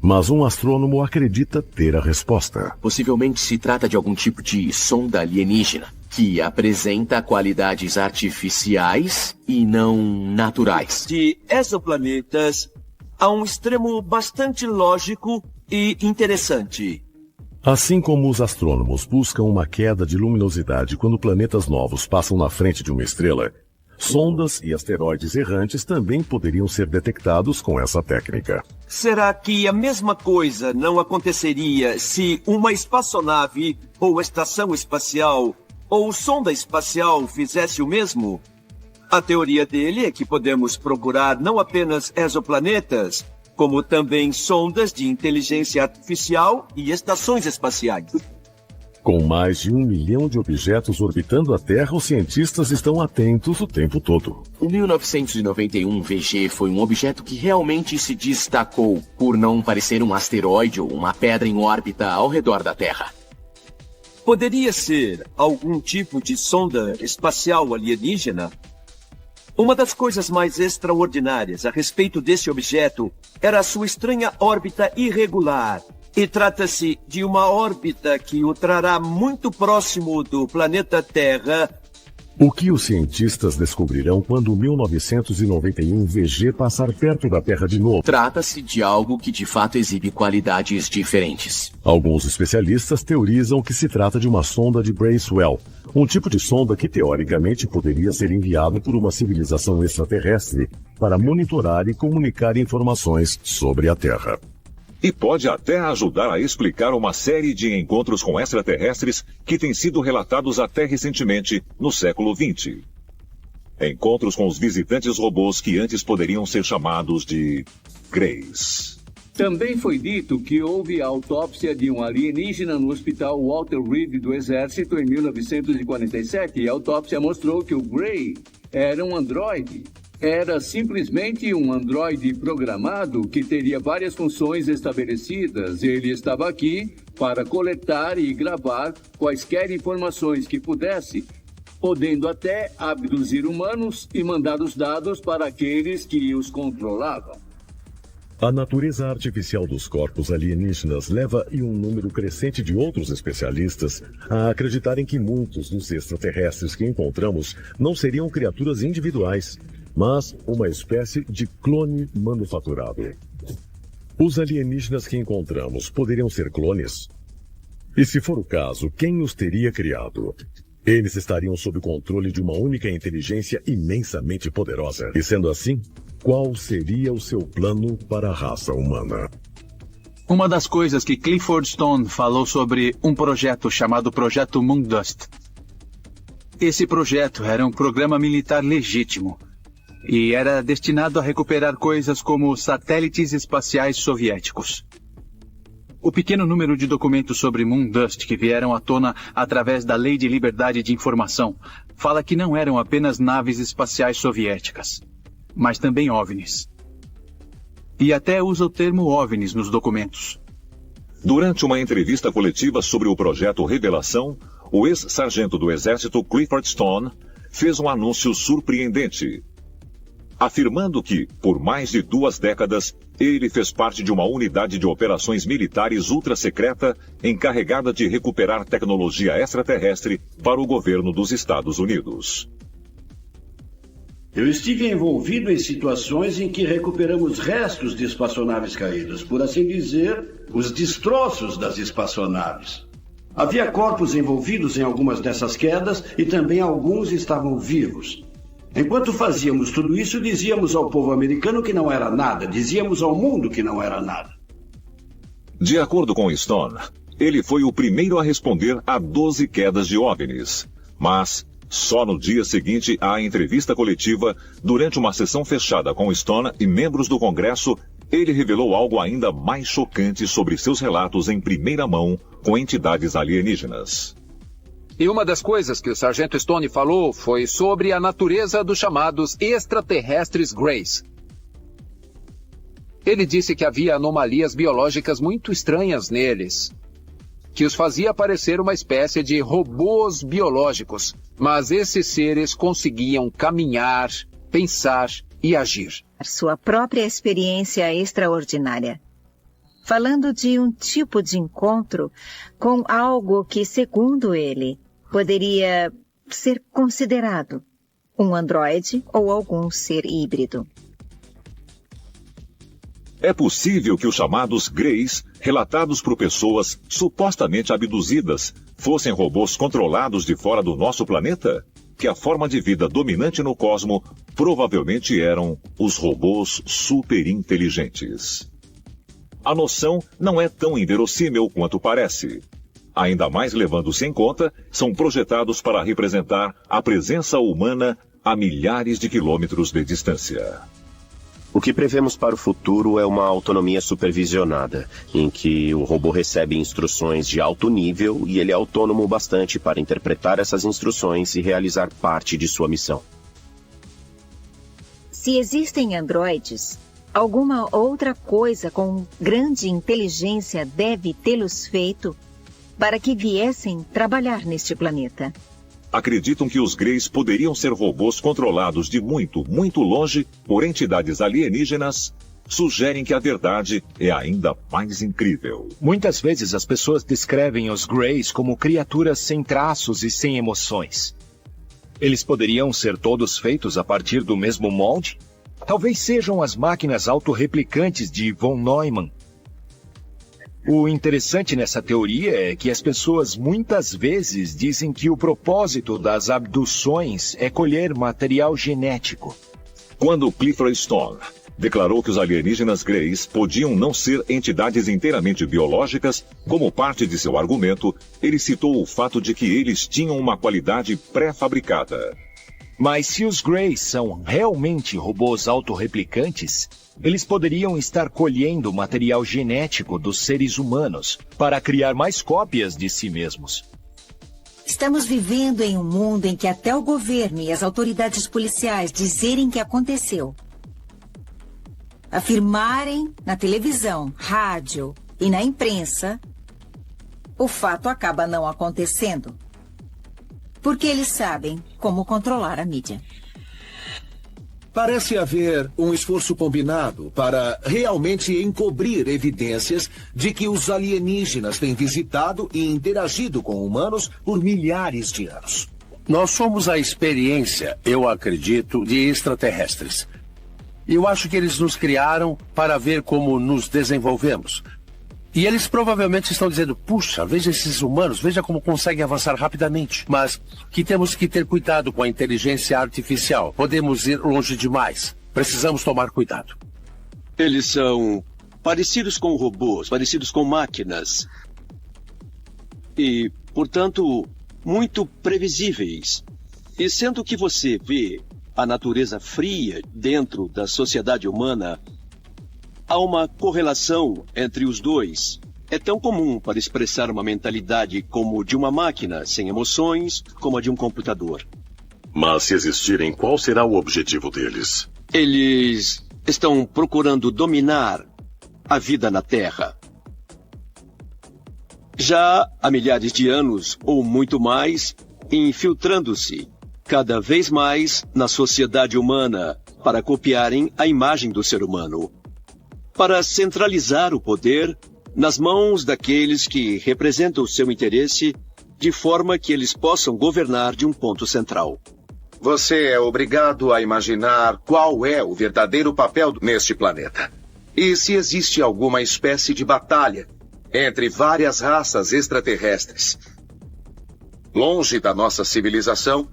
Speaker 15: Mas um astrônomo acredita ter a resposta.
Speaker 20: Possivelmente se trata de algum tipo de sonda alienígena, que apresenta qualidades artificiais e não naturais.
Speaker 21: De exoplanetas a um extremo bastante lógico e interessante.
Speaker 15: Assim como os astrônomos buscam uma queda de luminosidade quando planetas novos passam na frente de uma estrela, sondas e asteroides errantes também poderiam ser detectados com essa técnica.
Speaker 21: Será que a mesma coisa não aconteceria se uma espaçonave, ou estação espacial, ou sonda espacial fizesse o mesmo? A teoria dele é que podemos procurar não apenas exoplanetas, como também sondas de inteligência artificial e estações espaciais.
Speaker 15: Com mais de 1 milhão de objetos orbitando a Terra, os cientistas estão atentos o tempo todo.
Speaker 20: O 1991 VG foi um objeto que realmente se destacou por não parecer um asteroide ou uma pedra em órbita ao redor da Terra.
Speaker 21: Poderia ser algum tipo de sonda espacial alienígena? Uma das coisas mais extraordinárias a respeito desse objeto era a sua estranha órbita irregular. E trata-se de uma órbita que o trará muito próximo do planeta Terra.
Speaker 15: O que os cientistas descobrirão quando o 1991 VG passar perto da Terra de novo?
Speaker 20: Trata-se de algo que de fato exibe qualidades diferentes.
Speaker 15: Alguns especialistas teorizam que se trata de uma sonda de Bracewell, um tipo de sonda que teoricamente poderia ser enviado por uma civilização extraterrestre para monitorar e comunicar informações sobre a Terra.
Speaker 3: E pode até ajudar a explicar uma série de encontros com extraterrestres que têm sido relatados até recentemente, no século XX. Encontros com os visitantes robôs que antes poderiam ser chamados de Greys.
Speaker 2: Também foi dito que houve a autópsia de um alienígena no Hospital Walter Reed do Exército em 1947 e a autópsia mostrou que o Grey era um androide. Era simplesmente um androide programado que teria várias funções estabelecidas. Ele estava aqui para coletar e gravar quaisquer informações que pudesse, podendo até abduzir humanos e mandar os dados para aqueles que os controlavam.
Speaker 15: A natureza artificial dos corpos alienígenas leva e um número crescente de outros especialistas a acreditarem que muitos dos extraterrestres que encontramos não seriam criaturas individuais, mas uma espécie de clone manufaturado. Os alienígenas que encontramos poderiam ser clones? E se for o caso, quem os teria criado? Eles estariam sob o controle de uma única inteligência imensamente poderosa. E sendo assim, qual seria o seu plano para a raça humana?
Speaker 22: Uma das coisas que Clifford Stone falou sobre um projeto chamado Projeto Moondust. Esse projeto era um programa militar legítimo e era destinado a recuperar coisas como satélites espaciais soviéticos. O pequeno número de documentos sobre Moondust que vieram à tona através da Lei de Liberdade de Informação fala que não eram apenas naves espaciais soviéticas, mas também OVNIs. E até usa o termo OVNIs nos documentos.
Speaker 3: Durante uma entrevista coletiva sobre o projeto Revelação, o ex-sargento do Exército Clifford Stone fez um anúncio surpreendente, afirmando que, por mais de 2 décadas, ele fez parte de uma unidade de operações militares ultra-secreta encarregada de recuperar tecnologia extraterrestre para o governo dos Estados Unidos.
Speaker 23: Eu estive envolvido em situações em que recuperamos restos de espaçonaves caídas, por assim dizer, os destroços das espaçonaves. Havia corpos envolvidos em algumas dessas quedas e também alguns estavam vivos. Enquanto fazíamos tudo isso, dizíamos ao povo americano que não era nada, dizíamos ao mundo que não era nada.
Speaker 3: De acordo com Stone, ele foi o primeiro a responder a 12 quedas de OVNIs, mas só no dia seguinte à entrevista coletiva, durante uma sessão fechada com Stone e membros do Congresso, ele revelou algo ainda mais chocante sobre seus relatos em primeira mão com entidades alienígenas.
Speaker 5: E uma das coisas que o Sargento Stone falou foi sobre a natureza dos chamados extraterrestres Greys. Ele disse que havia anomalias biológicas muito estranhas neles, que os fazia parecer uma espécie de robôs biológicos, mas esses seres conseguiam caminhar, pensar e agir.
Speaker 10: Sua própria experiência extraordinária. Falando de um tipo de encontro com algo que, segundo ele, poderia ser considerado um androide ou algum ser híbrido.
Speaker 3: É possível que os chamados Greys, relatados por pessoas supostamente abduzidas, fossem robôs controlados de fora do nosso planeta? Que a forma de vida dominante no cosmo provavelmente eram os robôs superinteligentes. A noção não é tão inverossímil quanto parece. Ainda mais levando-se em conta, são projetados para representar a presença humana a milhares de quilômetros de distância.
Speaker 9: O que prevemos para o futuro é uma autonomia supervisionada, em que o robô recebe instruções de alto nível e ele é autônomo bastante para interpretar essas instruções e realizar parte de sua missão.
Speaker 10: Se existem androides, alguma outra coisa com grande inteligência deve tê-los feito para que viessem trabalhar neste planeta.
Speaker 3: Acreditam que os Greys poderiam ser robôs controlados de muito, muito longe por entidades alienígenas, sugerem que a verdade é ainda mais incrível.
Speaker 1: Muitas vezes as pessoas descrevem os Greys como criaturas sem traços e sem emoções. Eles poderiam ser todos feitos a partir do mesmo molde? Talvez sejam as máquinas autorreplicantes de von Neumann. O interessante nessa teoria é que as pessoas muitas vezes dizem que o propósito das abduções é colher material genético.
Speaker 3: Quando Clifford Stone declarou que os alienígenas Greys podiam não ser entidades inteiramente biológicas, como parte de seu argumento, ele citou o fato de que eles tinham uma qualidade pré-fabricada.
Speaker 1: Mas se os Greys são realmente robôs autorreplicantes, eles poderiam estar colhendo material genético dos seres humanos para criar mais cópias de si mesmos.
Speaker 10: Estamos vivendo em um mundo em que até o governo e as autoridades policiais dizerem que aconteceu, afirmarem na televisão, rádio e na imprensa, o fato acaba não acontecendo. Porque eles sabem como controlar a mídia.
Speaker 4: Parece haver um esforço combinado para realmente encobrir evidências de que os alienígenas têm visitado e interagido com humanos por milhares de anos.
Speaker 11: Nós somos a experiência, eu acredito, de extraterrestres. E eu acho que eles nos criaram para ver como nos desenvolvemos. E eles provavelmente estão dizendo, puxa, veja esses humanos, veja como conseguem avançar rapidamente. Mas que temos que ter cuidado com a inteligência artificial. Podemos ir longe demais. Precisamos tomar cuidado.
Speaker 21: Eles são parecidos com robôs, parecidos com máquinas. E, portanto, muito previsíveis. E sendo que você vê a natureza fria dentro da sociedade humana, há uma correlação entre os dois. É tão comum para expressar uma mentalidade como de uma máquina, sem emoções, como a de um computador.
Speaker 15: Mas se existirem, qual será o objetivo deles?
Speaker 21: Eles estão procurando dominar a vida na Terra. Já há milhares de anos, ou muito mais, infiltrando-se cada vez mais na sociedade humana para copiarem a imagem do ser humano, para centralizar o poder nas mãos daqueles que representam o seu interesse, de forma que eles possam governar de um ponto central.
Speaker 13: Você é obrigado a imaginar qual é o verdadeiro papel neste planeta. E se existe alguma espécie de batalha entre várias raças extraterrestres, longe da nossa civilização,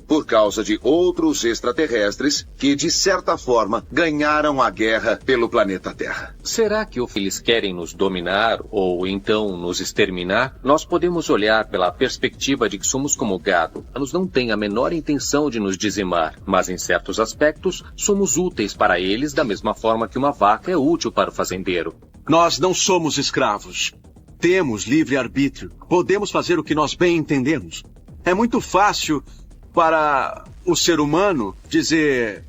Speaker 13: por causa de outros extraterrestres que, de certa forma, ganharam a guerra pelo planeta Terra.
Speaker 14: Será que eles querem nos dominar ou então nos exterminar? Nós podemos olhar pela perspectiva de que somos como gado. Eles não têm a menor intenção de nos dizimar, mas em certos aspectos somos úteis para eles da mesma forma que uma vaca é útil para o fazendeiro.
Speaker 7: Nós não somos escravos. Temos livre-arbítrio. Podemos fazer o que nós bem entendemos. É muito fácil para o ser humano dizer,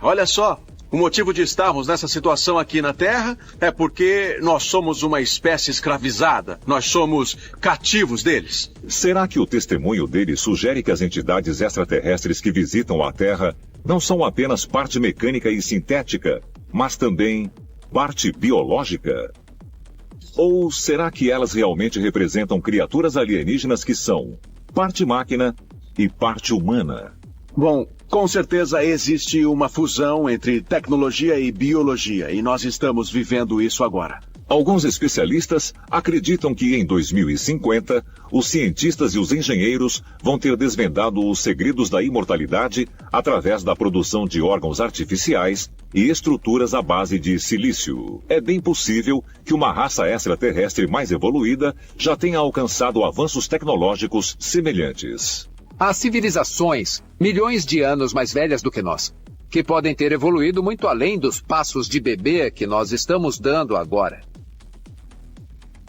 Speaker 7: olha só, o motivo de estarmos nessa situação aqui na Terra é porque nós somos uma espécie escravizada, nós somos cativos deles.
Speaker 3: Será que o testemunho deles sugere que as entidades extraterrestres que visitam a Terra não são apenas parte mecânica e sintética, mas também parte biológica? Ou será que elas realmente representam criaturas alienígenas que são parte máquina e parte humana?
Speaker 7: Bom, com certeza existe uma fusão entre tecnologia e biologia, e nós estamos vivendo isso agora.
Speaker 3: Alguns especialistas acreditam que em 2050, os cientistas e os engenheiros vão ter desvendado os segredos da imortalidade através da produção de órgãos artificiais e estruturas à base de silício. É bem possível que uma raça extraterrestre mais evoluída já tenha alcançado avanços tecnológicos semelhantes.
Speaker 5: Há civilizações milhões de anos mais velhas do que nós, que podem ter evoluído muito além dos passos de bebê que nós estamos dando agora.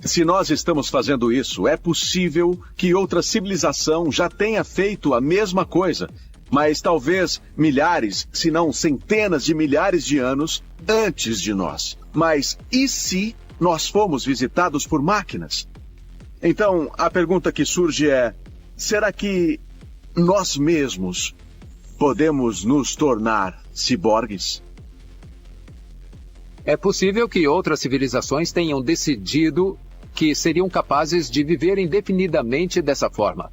Speaker 7: Se nós estamos fazendo isso, é possível que outra civilização já tenha feito a mesma coisa, mas talvez milhares, se não centenas de milhares de anos antes de nós. Mas e se nós fomos visitados por máquinas? Então, a pergunta que surge é, será que nós mesmos podemos nos tornar ciborgues?
Speaker 5: É possível que outras civilizações tenham decidido que seriam capazes de viver indefinidamente dessa forma.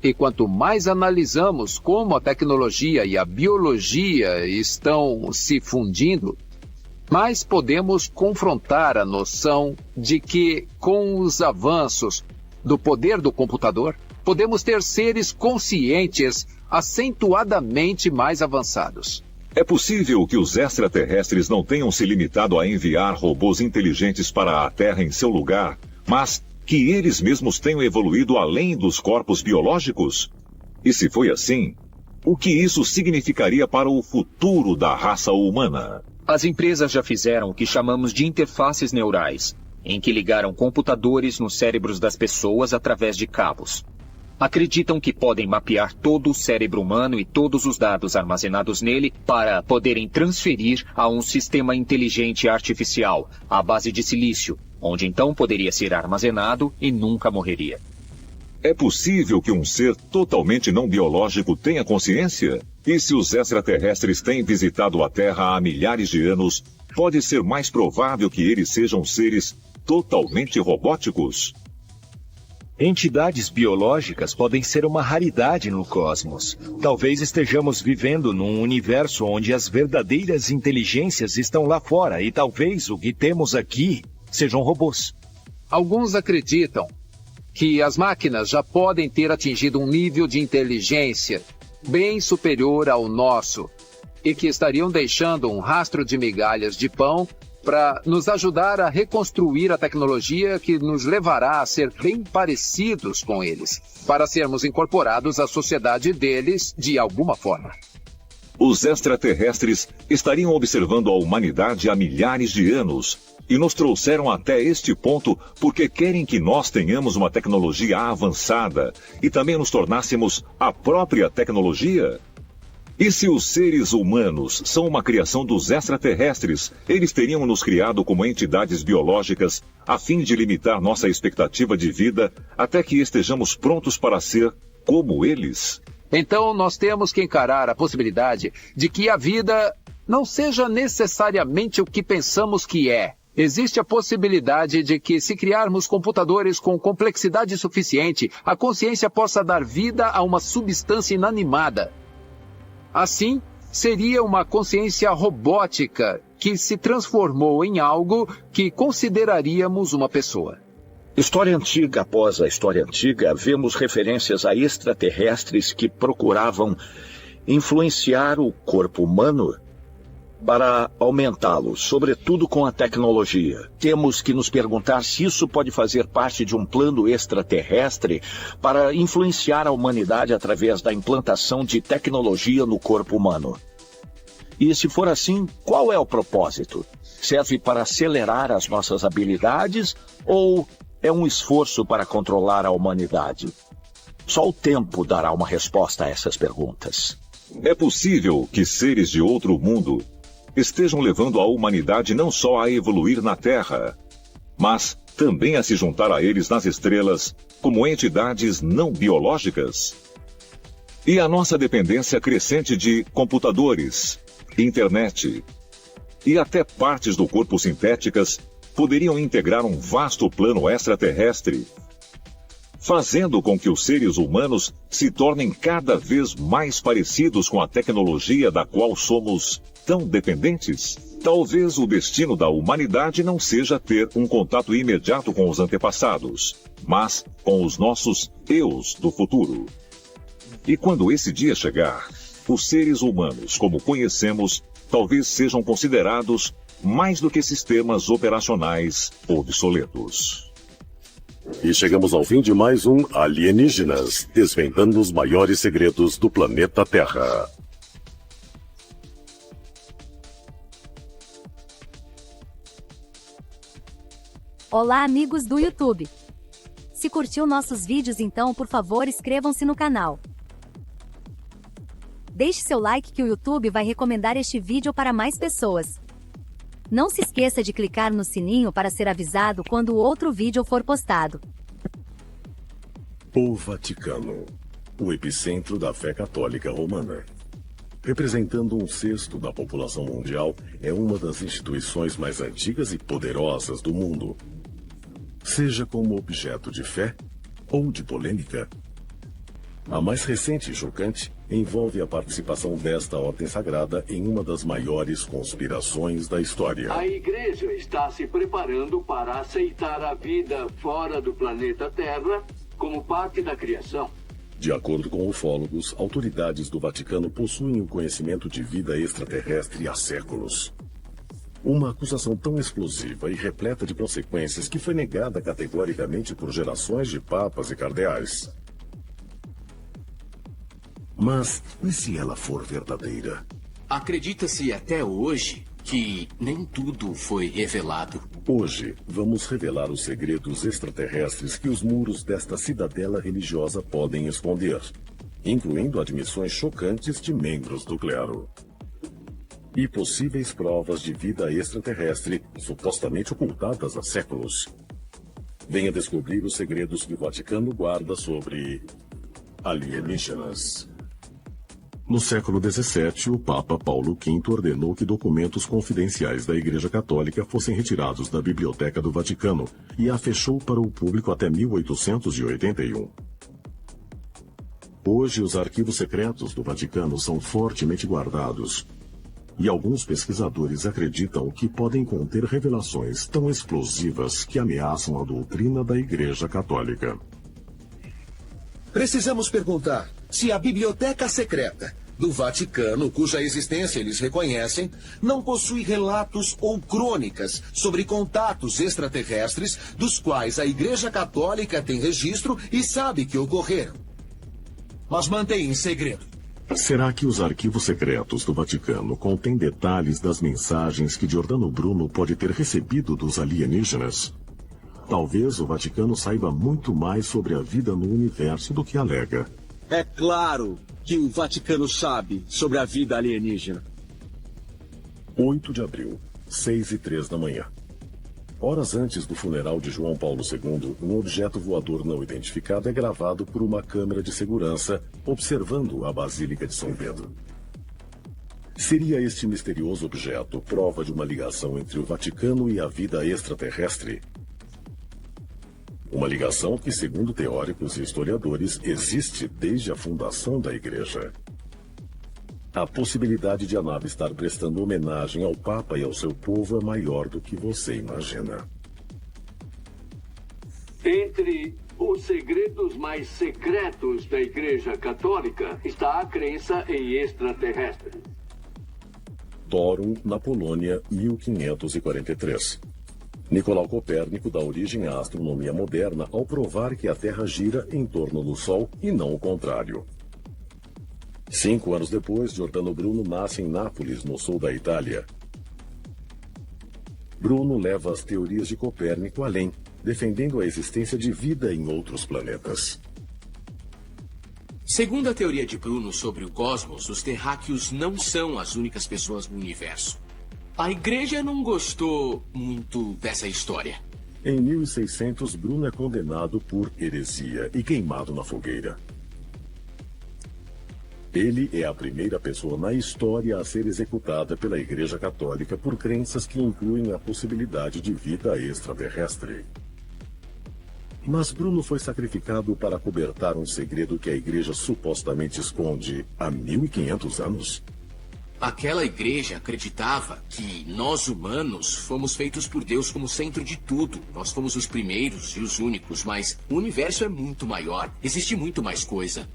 Speaker 5: E quanto mais analisamos como a tecnologia e a biologia estão se fundindo, mais podemos confrontar a noção de que, com os avanços do poder do computador, podemos ter seres conscientes acentuadamente mais avançados.
Speaker 3: É possível que os extraterrestres não tenham se limitado a enviar robôs inteligentes para a Terra em seu lugar, mas que eles mesmos tenham evoluído além dos corpos biológicos? E se foi assim, o que isso significaria para o futuro da raça humana?
Speaker 17: As empresas já fizeram o que chamamos de interfaces neurais, em que ligaram computadores nos cérebros das pessoas através de cabos. acreditam que podem mapear todo o cérebro humano e todos os dados armazenados nele para poderem transferir a um sistema inteligente artificial à base de silício, onde então poderia ser armazenado e nunca morreria.
Speaker 3: É possível que um ser totalmente não biológico tenha consciência? E se os extraterrestres têm visitado a Terra há milhares de anos, pode ser mais provável que eles sejam seres totalmente robóticos?
Speaker 1: Entidades biológicas podem ser uma raridade no cosmos. Talvez estejamos vivendo num universo onde as verdadeiras inteligências estão lá fora e talvez o que temos aqui sejam robôs.
Speaker 5: Alguns acreditam que as máquinas já podem ter atingido um nível de inteligência bem superior ao nosso e que estariam deixando um rastro de migalhas de pão para nos ajudar a reconstruir a tecnologia que nos levará a ser bem parecidos com eles, para sermos incorporados à sociedade deles de alguma forma.
Speaker 3: Os extraterrestres estariam observando a humanidade há milhares de anos e nos trouxeram até este ponto porque querem que nós tenhamos uma tecnologia avançada e também nos tornássemos a própria tecnologia? E se os seres humanos são uma criação dos extraterrestres, eles teriam nos criado como entidades biológicas a fim de limitar nossa expectativa de vida até que estejamos prontos para ser como eles?
Speaker 5: Então nós temos que encarar a possibilidade de que a vida não seja necessariamente o que pensamos que é. Existe a possibilidade de que, se criarmos computadores com complexidade suficiente, a consciência possa dar vida a uma substância inanimada. Assim, seria uma consciência robótica que se transformou em algo que consideraríamos uma pessoa.
Speaker 8: História antiga após a história antiga, vemos referências a extraterrestres que procuravam influenciar o corpo humano para aumentá-lo, sobretudo com a tecnologia. Temos que nos perguntar se isso pode fazer parte de um plano extraterrestre para influenciar a humanidade através da implantação de tecnologia no corpo humano. E se for assim, qual é o propósito? Serve para acelerar as nossas habilidades ou é um esforço para controlar a humanidade? Só o tempo dará uma resposta a essas perguntas.
Speaker 3: É possível que seres de outro mundo estejam levando a humanidade não só a evoluir na Terra, mas também a se juntar a eles nas estrelas como entidades não biológicas? E a nossa dependência crescente de computadores, internet e até partes do corpo sintéticas poderiam integrar um vasto plano extraterrestre, fazendo com que os seres humanos se tornem cada vez mais parecidos com a tecnologia da qual somos tão dependentes? Talvez o destino da humanidade não seja ter um contato imediato com os antepassados, mas com os nossos eus do futuro. E quando esse dia chegar, os seres humanos, como conhecemos, talvez sejam considerados mais do que sistemas operacionais obsoletos.
Speaker 15: E chegamos ao fim de mais um Alienígenas, desvendando os maiores segredos do planeta Terra.
Speaker 16: Olá, amigos do YouTube! Se curtiu nossos vídeos, então, por favor, inscrevam-se no canal. Deixe seu like que o YouTube vai recomendar este vídeo para mais pessoas. Não se esqueça de clicar no sininho para ser avisado quando o outro vídeo for postado.
Speaker 15: O Vaticano, o epicentro da fé católica romana. Representando 1/6 da população mundial, é uma das instituições mais antigas e poderosas do mundo. Seja como objeto de fé ou de polêmica. A mais recente e chocante envolve a participação desta ordem sagrada em uma das maiores conspirações da história.
Speaker 2: A igreja está se preparando para aceitar a vida fora do planeta Terra como parte da criação.
Speaker 15: De acordo com ufólogos, autoridades do Vaticano possuem o conhecimento de vida extraterrestre há séculos. Uma acusação tão explosiva e repleta de consequências que foi negada categoricamente por gerações de papas e cardeais. Mas e se ela for verdadeira?
Speaker 20: Acredita-se até hoje que nem tudo foi revelado.
Speaker 15: Hoje, vamos revelar os segredos extraterrestres que os muros desta cidadela religiosa podem esconder, incluindo admissões chocantes de membros do clero. E possíveis provas de vida extraterrestre supostamente ocultadas há séculos. Venha descobrir os segredos que o Vaticano guarda sobre alienígenas. No século XVII, o Papa Paulo V ordenou que documentos confidenciais da Igreja Católica fossem retirados da Biblioteca do Vaticano e a fechou para o público até 1881. Hoje, os arquivos secretos do Vaticano são fortemente guardados, e alguns pesquisadores acreditam que podem conter revelações tão explosivas que ameaçam a doutrina da Igreja Católica.
Speaker 4: Precisamos perguntar se a biblioteca secreta do Vaticano, cuja existência eles reconhecem, não possui relatos ou crônicas sobre contatos extraterrestres dos quais a Igreja Católica tem registro e sabe que ocorreram, mas mantém em segredo.
Speaker 15: Será que os arquivos secretos do Vaticano contêm detalhes das mensagens que Giordano Bruno pode ter recebido dos alienígenas? Talvez o Vaticano saiba muito mais sobre a vida no universo do que alega.
Speaker 21: É claro que o Vaticano sabe sobre a vida alienígena.
Speaker 15: 8 de abril, 6h03 da manhã. Horas antes do funeral de João Paulo II, um objeto voador não identificado é gravado por uma câmera de segurança observando a Basílica de São Pedro. Seria este misterioso objeto prova de uma ligação entre o Vaticano e a vida extraterrestre? Uma ligação que, segundo teóricos e historiadores, existe desde a fundação da Igreja. A possibilidade de a nave estar prestando homenagem ao Papa e ao seu povo é maior do que você imagina.
Speaker 2: Entre os segredos mais secretos da Igreja Católica está a crença em extraterrestres.
Speaker 15: Torum, na Polônia, 1543. Nicolau Copérnico dá origem à astronomia moderna ao provar que a Terra gira em torno do Sol e não o contrário. 5 anos depois, Giordano Bruno nasce em Nápoles, no sul da Itália. Bruno leva as teorias de Copérnico além, defendendo a existência de vida em outros planetas.
Speaker 20: Segundo a teoria de Bruno sobre o cosmos, os terráqueos não são as únicas pessoas no universo. A Igreja não gostou muito dessa história.
Speaker 15: Em 1600, Bruno é condenado por heresia e queimado na fogueira. Ele é a primeira pessoa na história a ser executada pela Igreja Católica por crenças que incluem a possibilidade de vida extraterrestre. Mas Bruno foi sacrificado para cobertar um segredo que a Igreja supostamente esconde há 1500 anos?
Speaker 20: Aquela igreja acreditava que nós humanos fomos feitos por Deus como centro de tudo. Nós fomos os primeiros e os únicos, mas o universo é muito maior. Existe muito mais coisa.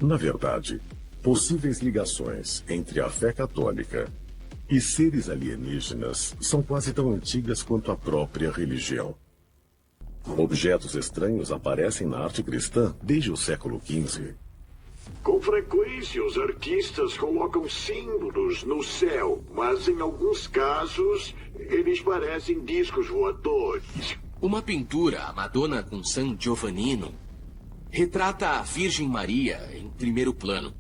Speaker 15: Na verdade, possíveis ligações entre a fé católica e seres alienígenas são quase tão antigas quanto a própria religião. Objetos estranhos aparecem na arte cristã desde o século XV.
Speaker 12: Com frequência, os artistas colocam símbolos no céu, mas em alguns casos, eles parecem discos voadores.
Speaker 20: Uma pintura, a Madonna com San Giovannino, retrata a Virgem Maria em primeiro plano.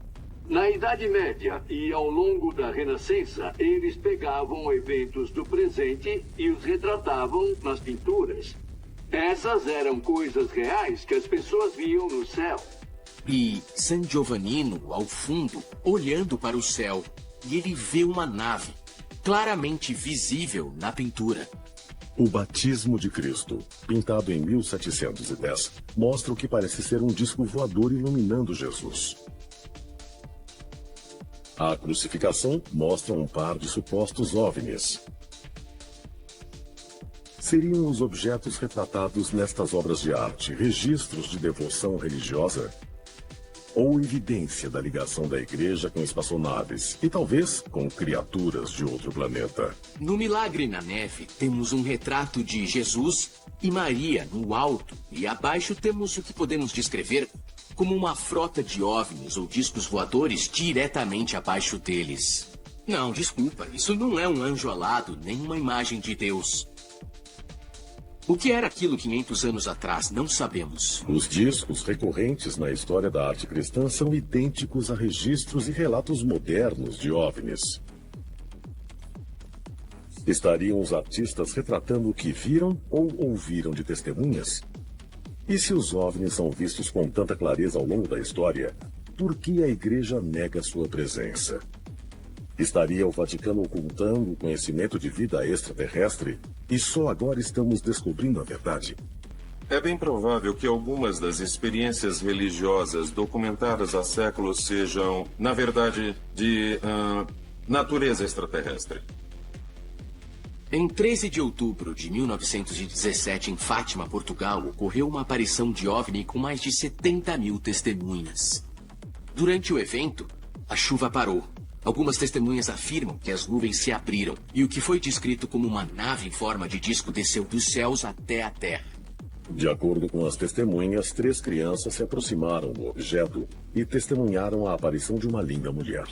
Speaker 2: Na Idade Média e ao longo da Renascença, eles pegavam eventos do presente e os retratavam nas pinturas. Essas eram coisas reais que as pessoas viam no céu.
Speaker 20: E San Giovannino, ao fundo, olhando para o céu, e ele vê uma nave, claramente visível na pintura.
Speaker 15: O Batismo de Cristo, pintado em 1710, mostra o que parece ser um disco voador iluminando Jesus. A crucificação mostra um par de supostos OVNIs. Seriam os objetos retratados nestas obras de arte registros de devoção religiosa? Ou evidência da ligação da igreja com espaçonaves e talvez com criaturas de outro planeta?
Speaker 20: No Milagre na Neve, temos um retrato de Jesus e Maria no alto, e abaixo temos o que podemos descrever como uma frota de OVNIs ou discos voadores diretamente abaixo deles. Não, desculpa. Isso não é um anjo alado, nem uma imagem de Deus. O que era aquilo 500 anos atrás? Não sabemos.
Speaker 15: Os discos recorrentes na história da arte cristã são idênticos a registros e relatos modernos de OVNIs. Estariam os artistas retratando o que viram ou ouviram de testemunhas? E se os OVNIs são vistos com tanta clareza ao longo da história, por que a Igreja nega sua presença? Estaria o Vaticano ocultando o conhecimento de vida extraterrestre e só agora estamos descobrindo a verdade?
Speaker 6: É bem provável que algumas das experiências religiosas documentadas há séculos sejam, na verdade, de natureza extraterrestre.
Speaker 20: Em 13 de outubro de 1917, em Fátima, Portugal, ocorreu uma aparição de OVNI com mais de 70 mil testemunhas. Durante o evento, a chuva parou. Algumas testemunhas afirmam que as nuvens se abriram e o que foi descrito como uma nave em forma de disco desceu dos céus até a terra.
Speaker 15: De acordo com as testemunhas, 3 crianças se aproximaram do objeto e testemunharam a aparição de uma linda mulher.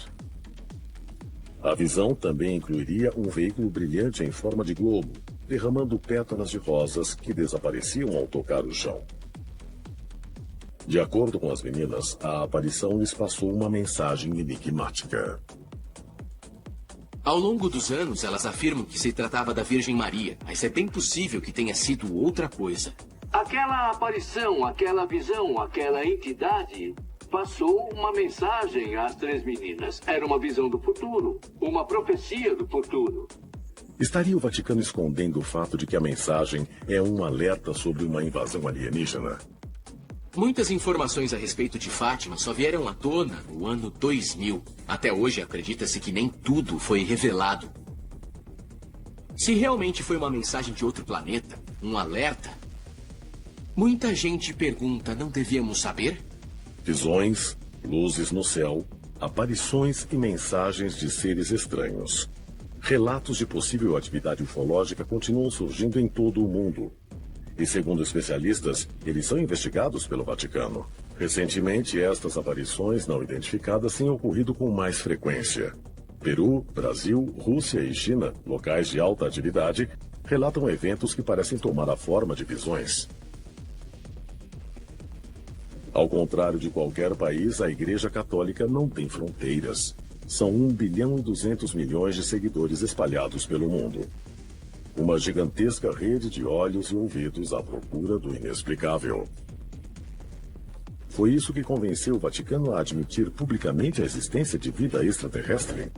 Speaker 15: A visão também incluiria um veículo brilhante em forma de globo, derramando pétalas de rosas que desapareciam ao tocar o chão. De acordo com as meninas, a aparição lhes passou uma mensagem enigmática.
Speaker 20: Ao longo dos anos, elas afirmam que se tratava da Virgem Maria, mas é bem possível que tenha sido outra coisa.
Speaker 2: Aquela aparição, aquela visão, aquela entidade passou uma mensagem às 3 meninas. Era uma visão do futuro, uma profecia do futuro.
Speaker 15: Estaria o Vaticano escondendo o fato de que a mensagem é um alerta sobre uma invasão alienígena?
Speaker 20: Muitas informações a respeito de Fátima só vieram à tona no ano 2000. Até hoje acredita-se que nem tudo foi revelado. Se realmente foi uma mensagem de outro planeta, um alerta, muita gente pergunta, não devíamos saber?
Speaker 15: Visões, luzes no céu, aparições e mensagens de seres estranhos. Relatos de possível atividade ufológica continuam surgindo em todo o mundo. E segundo especialistas, eles são investigados pelo Vaticano. Recentemente, estas aparições não identificadas têm ocorrido com mais frequência. Peru, Brasil, Rússia e China, locais de alta atividade, relatam eventos que parecem tomar a forma de visões. Ao contrário de qualquer país, a Igreja Católica não tem fronteiras. São 1 bilhão e 200 milhões de seguidores espalhados pelo mundo. Uma gigantesca rede de olhos e ouvidos à procura do inexplicável. Foi isso que convenceu o Vaticano a admitir publicamente a existência de vida extraterrestre?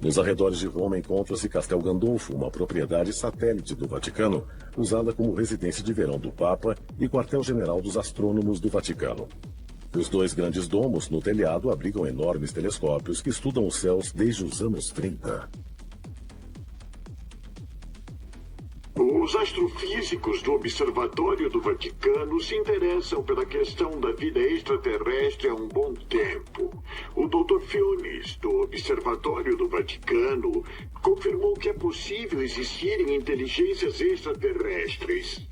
Speaker 15: Nos arredores de Roma encontra-se Castel Gandolfo, uma propriedade satélite do Vaticano, usada como residência de verão do Papa e quartel-general dos astrônomos do Vaticano. Os 2 grandes domos no telhado abrigam enormes telescópios que estudam os céus desde os anos 30.
Speaker 12: Os astrofísicos do Observatório do Vaticano se interessam pela questão da vida extraterrestre há um bom tempo. O Dr. Fionis, do Observatório do Vaticano, confirmou que é possível existirem inteligências extraterrestres.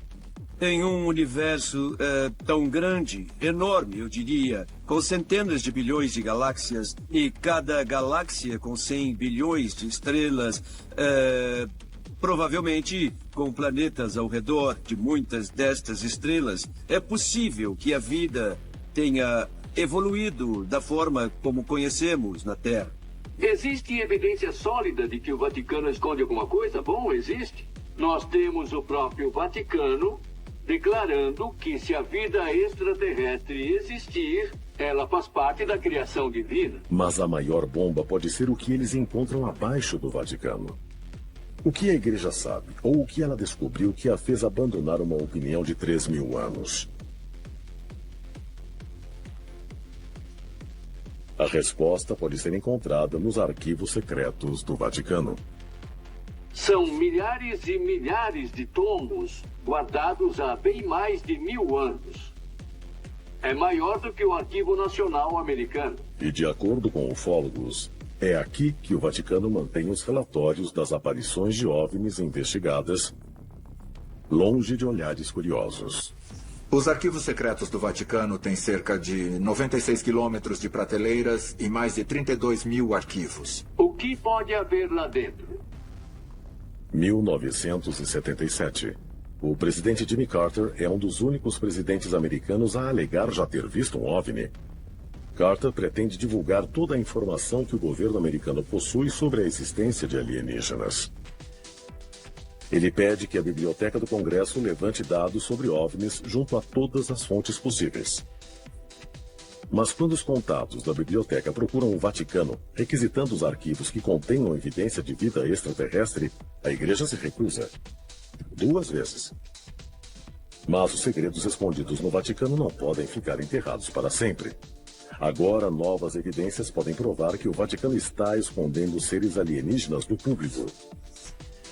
Speaker 21: Em um universo tão grande, enorme, eu diria, com centenas de bilhões de galáxias, e cada galáxia com 100 bilhões de estrelas, provavelmente com planetas ao redor de muitas destas estrelas, é possível que a vida tenha evoluído da forma como conhecemos na Terra.
Speaker 2: Existe evidência sólida de que o Vaticano esconde alguma coisa? Bom, existe. Nós temos o próprio Vaticano declarando que se a vida extraterrestre existir, ela faz parte da criação divina.
Speaker 15: Mas a maior bomba pode ser o que eles encontram abaixo do Vaticano. O que a Igreja sabe, ou o que ela descobriu que a fez abandonar uma opinião de 3.000 anos? A resposta pode ser encontrada nos arquivos secretos do Vaticano.
Speaker 2: São milhares e milhares de tomos guardados há bem mais de 1000 anos. É maior do que o Arquivo Nacional Americano.
Speaker 15: E de acordo com ufólogos, é aqui que o Vaticano mantém os relatórios das aparições de OVNIs investigadas, longe de olhares curiosos.
Speaker 18: Os arquivos secretos do Vaticano têm cerca de 96 quilômetros de prateleiras e mais de 32 mil arquivos.
Speaker 2: O que pode haver lá dentro?
Speaker 15: 1977. O presidente Jimmy Carter é um dos únicos presidentes americanos a alegar já ter visto um OVNI. Carter pretende divulgar toda a informação que o governo americano possui sobre a existência de alienígenas. Ele pede que a Biblioteca do Congresso levante dados sobre OVNIs junto a todas as fontes possíveis. Mas quando os contatos da biblioteca procuram o Vaticano, requisitando os arquivos que contenham evidência de vida extraterrestre, a igreja se recusa. 2 vezes. Mas os segredos escondidos no Vaticano não podem ficar enterrados para sempre. Agora, novas evidências podem provar que o Vaticano está escondendo seres alienígenas do público.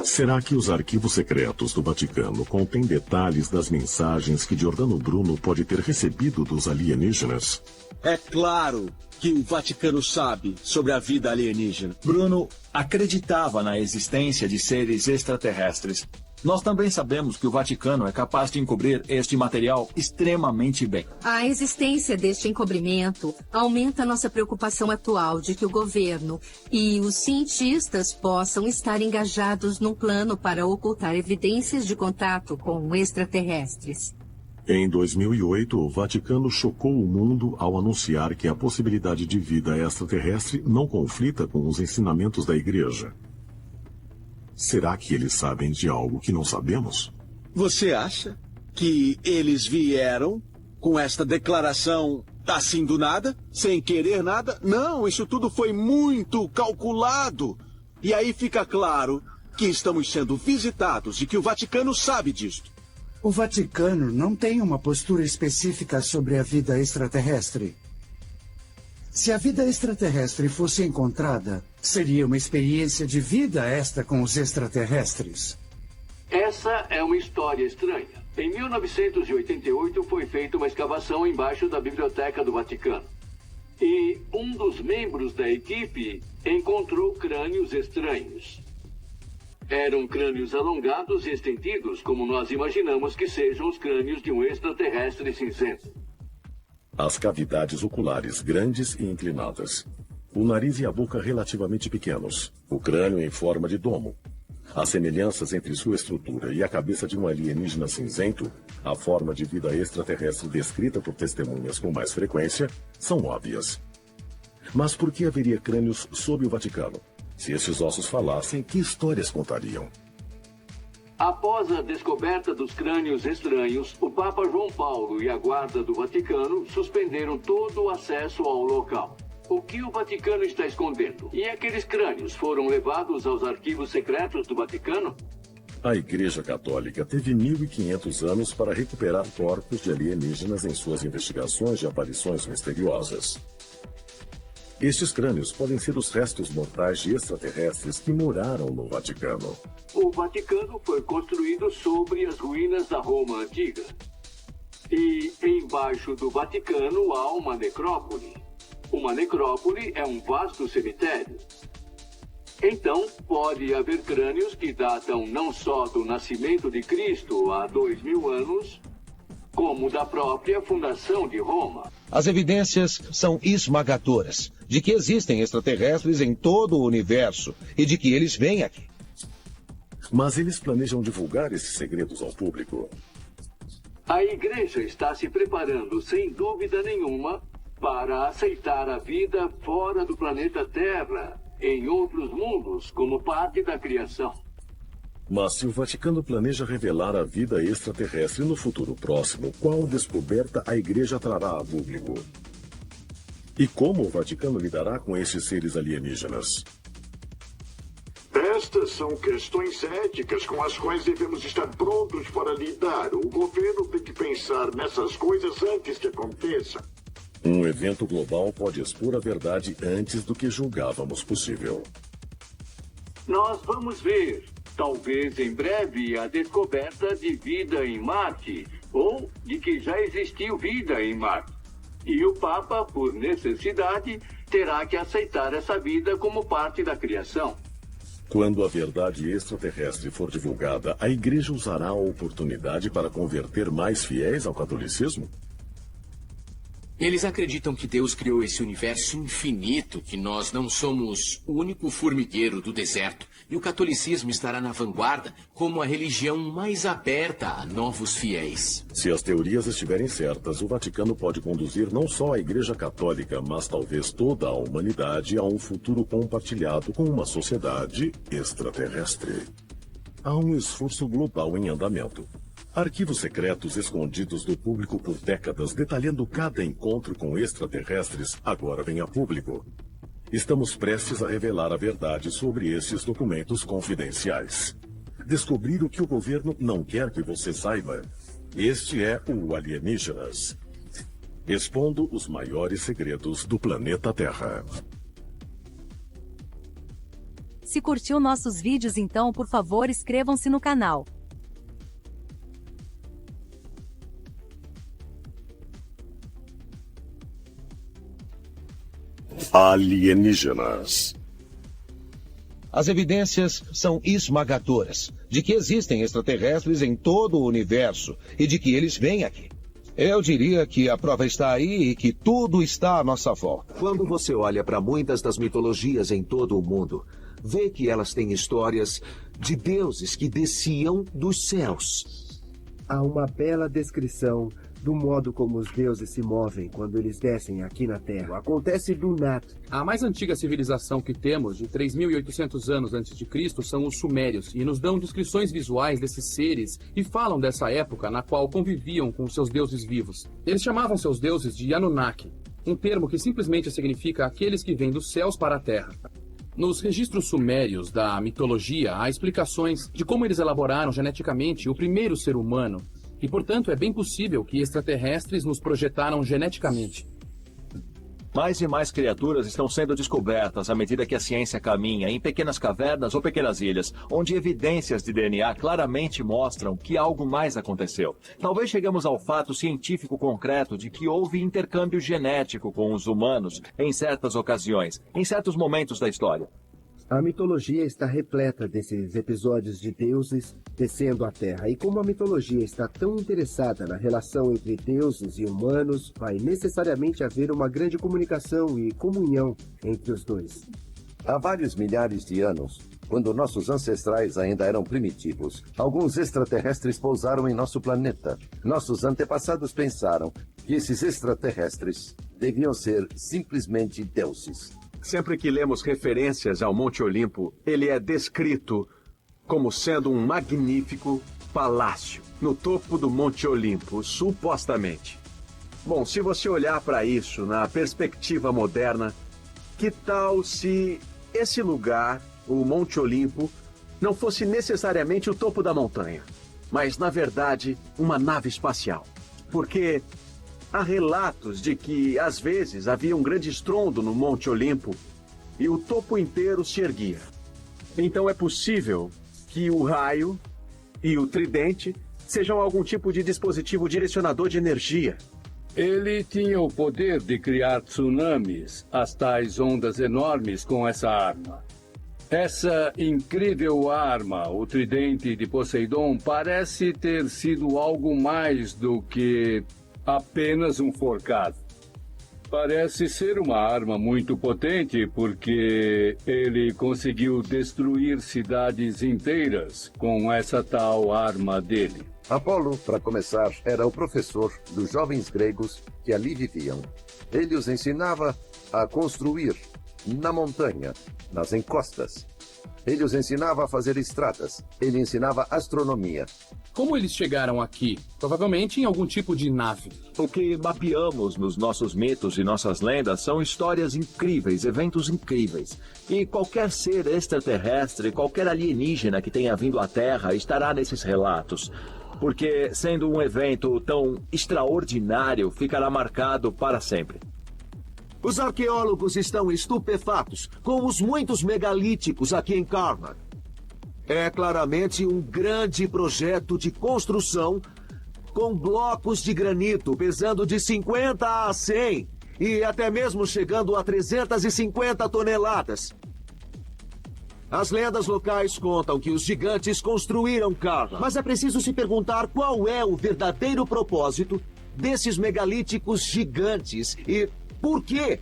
Speaker 15: Será que os arquivos secretos do Vaticano contêm detalhes das mensagens que Giordano Bruno pode ter recebido dos alienígenas?
Speaker 19: É claro que o Vaticano sabe sobre a vida alienígena. Bruno acreditava na existência de seres extraterrestres. Nós também sabemos que o Vaticano é capaz de encobrir este material extremamente bem.
Speaker 22: A existência deste encobrimento aumenta nossa preocupação atual de que o governo e os cientistas possam estar engajados num plano para ocultar evidências de contato com extraterrestres.
Speaker 15: Em 2008, o Vaticano chocou o mundo ao anunciar que a possibilidade de vida extraterrestre não conflita com os ensinamentos da Igreja. Será que eles sabem de algo que não sabemos?
Speaker 19: Você acha que eles vieram com esta declaração assim do nada, sem querer nada? Não, isso tudo foi muito calculado. E aí fica claro que estamos sendo visitados e que o Vaticano sabe disto.
Speaker 24: O Vaticano não tem uma postura específica sobre a vida extraterrestre. Se a vida extraterrestre fosse encontrada, seria uma experiência de vida esta com os extraterrestres.
Speaker 2: Essa é uma história estranha. Em 1988 foi feita uma escavação embaixo da Biblioteca do Vaticano. E um dos membros da equipe encontrou crânios estranhos. Eram crânios alongados e estendidos, como nós imaginamos que sejam os crânios de um extraterrestre cinzento.
Speaker 15: As cavidades oculares grandes e inclinadas. O nariz e a boca relativamente pequenos. O crânio em forma de domo. As semelhanças entre sua estrutura e a cabeça de um alienígena cinzento, a forma de vida extraterrestre descrita por testemunhas com mais frequência, são óbvias. Mas por que haveria crânios sob o Vaticano? Se esses ossos falassem, que histórias contariam?
Speaker 2: Após a descoberta dos crânios estranhos, o Papa João Paulo e a Guarda do Vaticano suspenderam todo o acesso ao local. O que o Vaticano está escondendo? E aqueles crânios foram levados aos arquivos secretos do Vaticano?
Speaker 15: A Igreja Católica teve 1.500 anos para recuperar corpos de alienígenas em suas investigações de aparições misteriosas. Estes crânios podem ser os restos mortais de extraterrestres que moraram no Vaticano.
Speaker 2: O Vaticano foi construído sobre as ruínas da Roma Antiga. E embaixo do Vaticano há uma necrópole. Uma necrópole é um vasto cemitério. Então, pode haver crânios que datam não só do nascimento de Cristo há 2000 anos, como da própria fundação de Roma.
Speaker 1: As evidências são esmagadoras de que existem extraterrestres em todo o universo e de que eles vêm aqui.
Speaker 15: Mas eles planejam divulgar esses segredos ao público.
Speaker 2: A Igreja está se preparando, sem dúvida nenhuma, para aceitar a vida fora do planeta Terra, em outros mundos, como parte da criação.
Speaker 15: Mas se o Vaticano planeja revelar a vida extraterrestre no futuro próximo, qual descoberta a Igreja trará a público? E como o Vaticano lidará com esses seres alienígenas?
Speaker 12: Estas são questões éticas com as quais devemos estar prontos para lidar. O governo tem que pensar nessas coisas antes que aconteçam.
Speaker 15: Um evento global pode expor a verdade antes do que julgávamos possível.
Speaker 2: Nós vamos ver, talvez em breve, a descoberta de vida em Marte, ou de que já existiu vida em Marte. E o Papa, por necessidade, terá que aceitar essa vida como parte da criação.
Speaker 15: Quando a verdade extraterrestre for divulgada, a igreja usará a oportunidade para converter mais fiéis ao catolicismo?
Speaker 20: Eles acreditam que Deus criou esse universo infinito, que nós não somos o único formigueiro do deserto, e o catolicismo estará na vanguarda como a religião mais aberta a novos fiéis.
Speaker 15: Se as teorias estiverem certas, o Vaticano pode conduzir não só a Igreja Católica, mas talvez toda a humanidade a um futuro compartilhado com uma sociedade extraterrestre. Há um esforço global em andamento. Arquivos secretos escondidos do público por décadas, detalhando cada encontro com extraterrestres, agora vêm a público. Estamos prestes a revelar a verdade sobre esses documentos confidenciais. Descobrir o que o governo não quer que você saiba. Este é o Alienígenas. Expondo os maiores segredos do planeta Terra.
Speaker 16: Se curtiu nossos vídeos, então, por favor, inscrevam-se no canal.
Speaker 15: Alienígenas.
Speaker 1: As evidências são esmagadoras de que existem extraterrestres em todo o universo e de que eles vêm aqui. Eu diria que a prova está aí e que tudo está à nossa volta.
Speaker 4: Quando você olha para muitas das mitologias em todo o mundo, vê que elas têm histórias de deuses que desciam dos céus.
Speaker 9: Há uma bela descrição do modo como os deuses se movem quando eles descem aqui na Terra. Acontece do nada.
Speaker 10: A mais antiga civilização que temos, de 3.800 anos antes de Cristo, são os sumérios, e nos dão descrições visuais desses seres e falam dessa época na qual conviviam com seus deuses vivos. Eles chamavam seus deuses de Anunnaki, um termo que simplesmente significa aqueles que vêm dos céus para a Terra. Nos registros sumérios da mitologia, há explicações de como eles elaboraram geneticamente o primeiro ser humano, e, portanto, é bem possível que extraterrestres nos projetaram geneticamente.
Speaker 17: Mais e mais criaturas estão sendo descobertas à medida que a ciência caminha em pequenas cavernas ou pequenas ilhas, onde evidências de DNA claramente mostram que algo mais aconteceu. Talvez cheguemos ao fato científico concreto de que houve intercâmbio genético com os humanos em certas ocasiões, em certos momentos da história.
Speaker 9: A mitologia está repleta desses episódios de deuses descendo à Terra. E como a mitologia está tão interessada na relação entre deuses e humanos, vai necessariamente haver uma grande comunicação e comunhão entre os dois.
Speaker 11: Há vários milhares de anos, quando nossos ancestrais ainda eram primitivos, alguns extraterrestres pousaram em nosso planeta. Nossos antepassados pensaram que esses extraterrestres deviam ser simplesmente deuses.
Speaker 7: Sempre que lemos referências ao Monte Olimpo, ele é descrito como sendo um magnífico palácio no topo do Monte Olimpo, supostamente. Bom, se você olhar para isso na perspectiva moderna, que tal se esse lugar, o Monte Olimpo, não fosse necessariamente o topo da montanha, mas, na verdade, uma nave espacial? Porque há relatos de que, às vezes, havia um grande estrondo no Monte Olimpo e o topo inteiro se erguia. Então é possível que o raio e o tridente sejam algum tipo de dispositivo direcionador de energia.
Speaker 2: Ele tinha o poder de criar tsunamis, as tais ondas enormes com essa arma. Essa incrível arma, o tridente de Poseidon, parece ter sido algo mais do que apenas um forcado. Parece ser uma arma muito potente porque ele conseguiu destruir cidades inteiras com essa tal arma dele.
Speaker 11: Apolo, para começar, era o professor dos jovens gregos que ali viviam. Ele os ensinava a construir na montanha, nas encostas. Ele os ensinava a fazer estradas. Ele ensinava astronomia.
Speaker 10: Como eles chegaram aqui? Provavelmente em algum tipo de nave.
Speaker 17: O que mapeamos nos nossos mitos e nossas lendas são histórias incríveis, eventos incríveis. E qualquer ser extraterrestre, qualquer alienígena que tenha vindo à Terra estará nesses relatos. Porque, sendo um evento tão extraordinário, ficará marcado para sempre.
Speaker 4: Os arqueólogos estão estupefatos com os muitos megalíticos aqui em Karnak. É claramente um grande projeto de construção com blocos de granito pesando de 50 a 100 e até mesmo chegando a 350 toneladas. As lendas locais contam que os gigantes construíram Karnak. Mas é preciso se perguntar qual é o verdadeiro propósito desses megalíticos gigantes e por que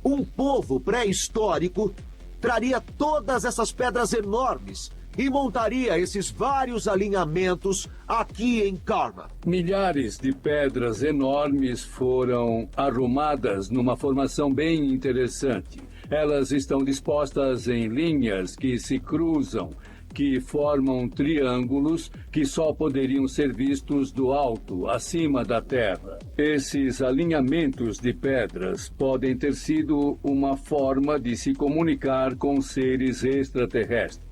Speaker 4: um povo pré-histórico traria todas essas pedras enormes e montaria esses vários alinhamentos aqui em Karnak.
Speaker 2: Milhares de pedras enormes foram arrumadas numa formação bem interessante. Elas estão dispostas em linhas que se cruzam, que formam triângulos que só poderiam ser vistos do alto, acima da terra. Esses alinhamentos de pedras podem ter sido uma forma de se comunicar com seres extraterrestres.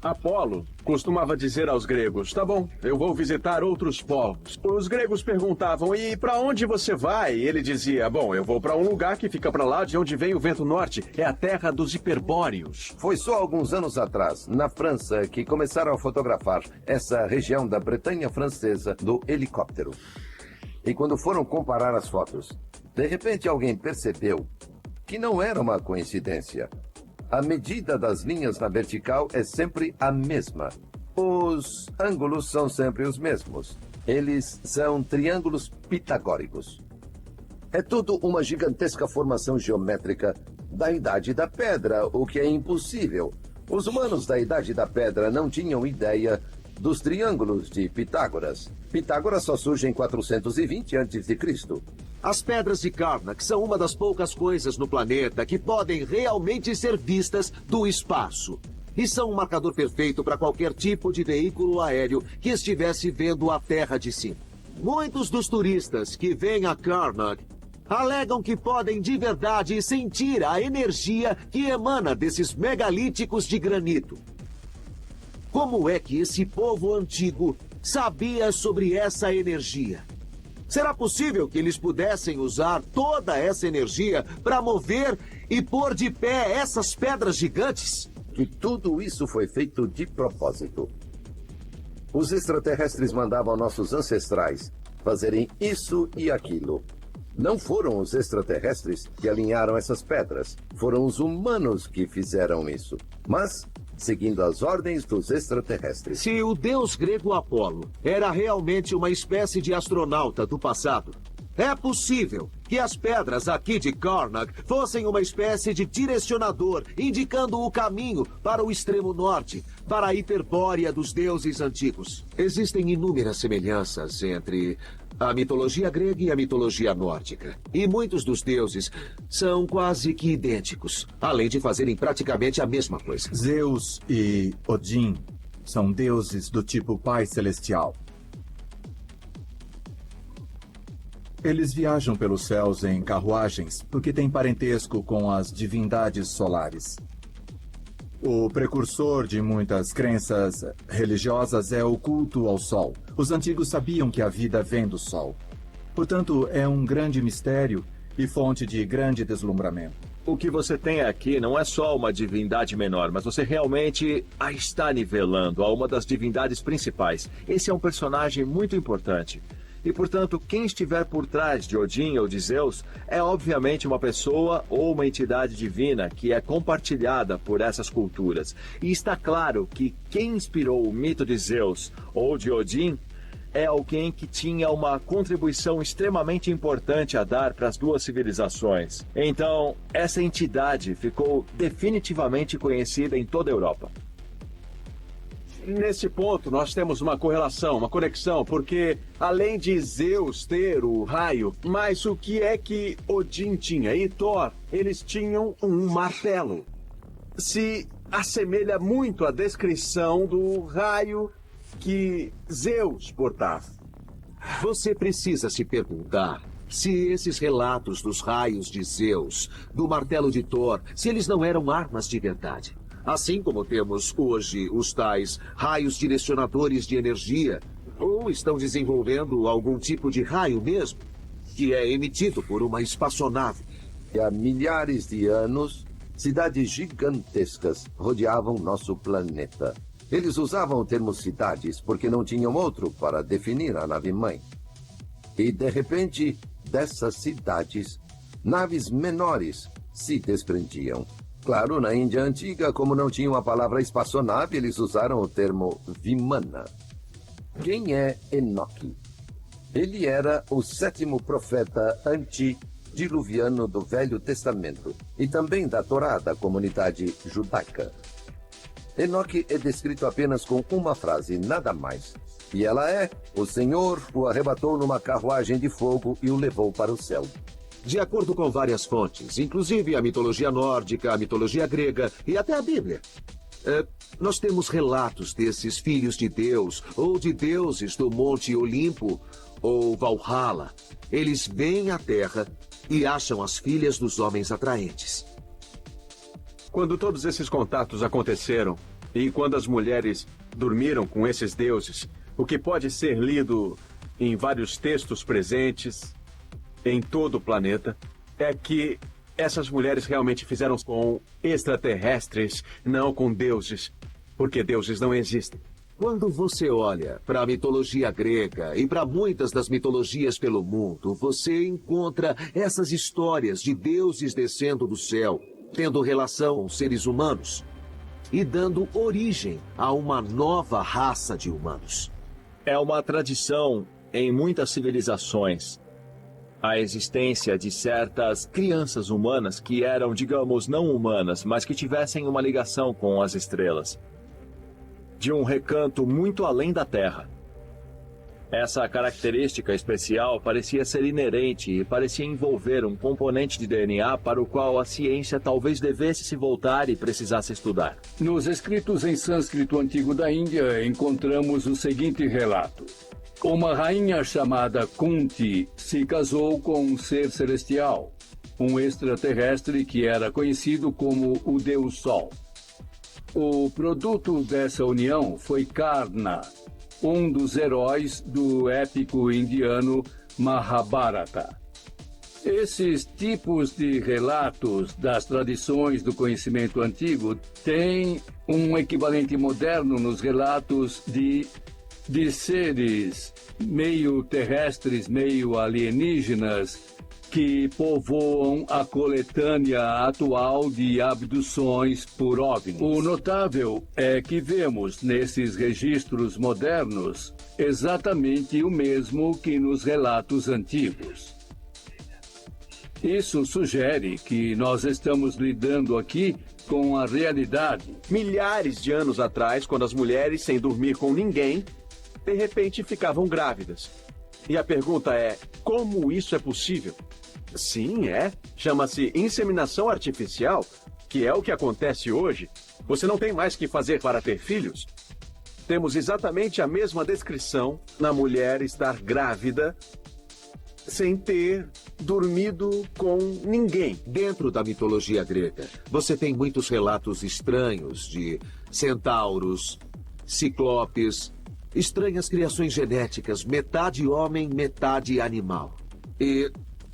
Speaker 7: Apolo costumava dizer aos gregos: tá bom, eu vou visitar outros povos. Os gregos perguntavam: e para onde você vai? E ele dizia: bom, eu vou para um lugar que fica para lá de onde vem o vento norte. É a terra dos hiperbóreos.
Speaker 11: Foi só alguns anos atrás, na França, que começaram a fotografar essa região da Bretanha francesa do helicóptero. E quando foram comparar as fotos, de repente alguém percebeu que não era uma coincidência. A medida das linhas na vertical é sempre a mesma. Os ângulos são sempre os mesmos. Eles são triângulos pitagóricos. É tudo uma gigantesca formação geométrica da Idade da Pedra, o que é impossível. Os humanos da Idade da Pedra não tinham ideia dos triângulos de Pitágoras. Pitágoras só surge em 420 a.C.
Speaker 4: As pedras de Karnak são uma das poucas coisas no planeta que podem realmente ser vistas do espaço. E são um marcador perfeito para qualquer tipo de veículo aéreo que estivesse vendo a Terra de cima. Muitos dos turistas que vêm a Karnak alegam que podem de verdade sentir a energia que emana desses megalíticos de granito. Como é que esse povo antigo sabia sobre essa energia? Será possível que eles pudessem usar toda essa energia para mover e pôr de pé essas pedras gigantes?
Speaker 11: E tudo isso foi feito de propósito. Os extraterrestres mandavam nossos ancestrais fazerem isso e aquilo. Não foram os extraterrestres que alinharam essas pedras. Foram os humanos que fizeram isso. Mas seguindo as ordens dos extraterrestres.
Speaker 4: Se o deus grego Apolo era realmente uma espécie de astronauta do passado, é possível que as pedras aqui de Karnak fossem uma espécie de direcionador, indicando o caminho para o extremo norte, para a Hiperbórea dos deuses antigos. Existem inúmeras semelhanças entre a mitologia grega e a mitologia nórdica. E muitos dos deuses são quase que idênticos, além de fazerem praticamente a mesma coisa.
Speaker 5: Zeus e Odin são deuses do tipo Pai Celestial. Eles viajam pelos céus em carruagens porque têm parentesco com as divindades solares. O precursor de muitas crenças religiosas é o culto ao Sol. Os antigos sabiam que a vida vem do Sol. Portanto, é um grande mistério e fonte de grande deslumbramento.
Speaker 7: O que você tem aqui não é só uma divindade menor, mas você realmente a está nivelando a uma das divindades principais. Esse é um personagem muito importante. E, portanto, quem estiver por trás de Odin ou de Zeus é obviamente uma pessoa ou uma entidade divina que é compartilhada por essas culturas. E está claro que quem inspirou o mito de Zeus ou de Odin é alguém que tinha uma contribuição extremamente importante a dar para as duas civilizações. Então, essa entidade ficou definitivamente conhecida em toda a Europa. Nesse ponto, nós temos uma correlação, uma conexão, porque além de Zeus ter o raio, mas o que é que Odin tinha e Thor? Eles tinham um martelo. Se assemelha muito à descrição do raio que Zeus portava.
Speaker 4: Você precisa se perguntar se esses relatos dos raios de Zeus, do martelo de Thor, se eles não eram armas de verdade. Assim como temos hoje os tais raios direcionadores de energia, ou estão desenvolvendo algum tipo de raio mesmo, que é emitido por uma espaçonave.
Speaker 11: E há milhares de anos, cidades gigantescas rodeavam nosso planeta. Eles usavam o termo cidades porque não tinham outro para definir a nave-mãe. E, de repente, dessas cidades, naves menores se desprendiam. Claro, na Índia Antiga, como não tinham a palavra espaçonave, eles usaram o termo Vimana. Quem é Enoque? Ele era o 7º profeta antediluviano do Velho Testamento e também da Torá da comunidade judaica. Enoque é descrito apenas com uma frase, nada mais. E ela é: o Senhor o arrebatou numa carruagem de fogo e o levou para o céu.
Speaker 4: De acordo com várias fontes, inclusive a mitologia nórdica, a mitologia grega e até a Bíblia, nós temos relatos desses filhos de Deus ou de deuses do Monte Olimpo ou Valhalla. Eles vêm à Terra e acham as filhas dos homens atraentes.
Speaker 7: Quando todos esses contatos aconteceram e quando as mulheres dormiram com esses deuses, o que pode ser lido em vários textos presentes em todo o planeta é que essas mulheres realmente fizeram com extraterrestres, não com deuses, porque deuses não existem.
Speaker 4: Quando você olha para a mitologia grega e para muitas das mitologias pelo mundo, você encontra essas histórias de deuses descendo do céu, tendo relação com seres humanos e dando origem a uma nova raça de humanos.
Speaker 8: É uma tradição em muitas civilizações a existência de certas crianças humanas que eram, digamos, não humanas, mas que tivessem uma ligação com as estrelas, de um recanto muito além da Terra. Essa característica especial parecia ser inerente e parecia envolver um componente de DNA para o qual a ciência talvez devesse se voltar e precisasse estudar.
Speaker 2: Nos escritos em sânscrito antigo da Índia, encontramos o seguinte relato. Uma rainha chamada Kunti se casou com um ser celestial, um extraterrestre que era conhecido como o Deus Sol. O produto dessa união foi Karna, um dos heróis do épico indiano Mahabharata. Esses tipos de relatos das tradições do conhecimento antigo têm um equivalente moderno nos relatos de seres meio terrestres, meio alienígenas, que povoam a coletânea atual de abduções por OVNIs. O notável é que vemos nesses registros modernos exatamente o mesmo que nos relatos antigos. Isso sugere que nós estamos lidando aqui com a realidade.
Speaker 7: Milhares de anos atrás, quando as mulheres, sem dormir com ninguém, de repente ficavam grávidas. E a pergunta é, como isso é possível? Sim, é. Chama-se inseminação artificial, que é o que acontece hoje. Você não tem mais que fazer para ter filhos. Temos exatamente a mesma descrição na mulher estar grávida sem ter dormido com ninguém.
Speaker 4: Dentro da mitologia grega, você tem muitos relatos estranhos de centauros, ciclopes, estranhas criações genéticas, metade homem, metade animal. E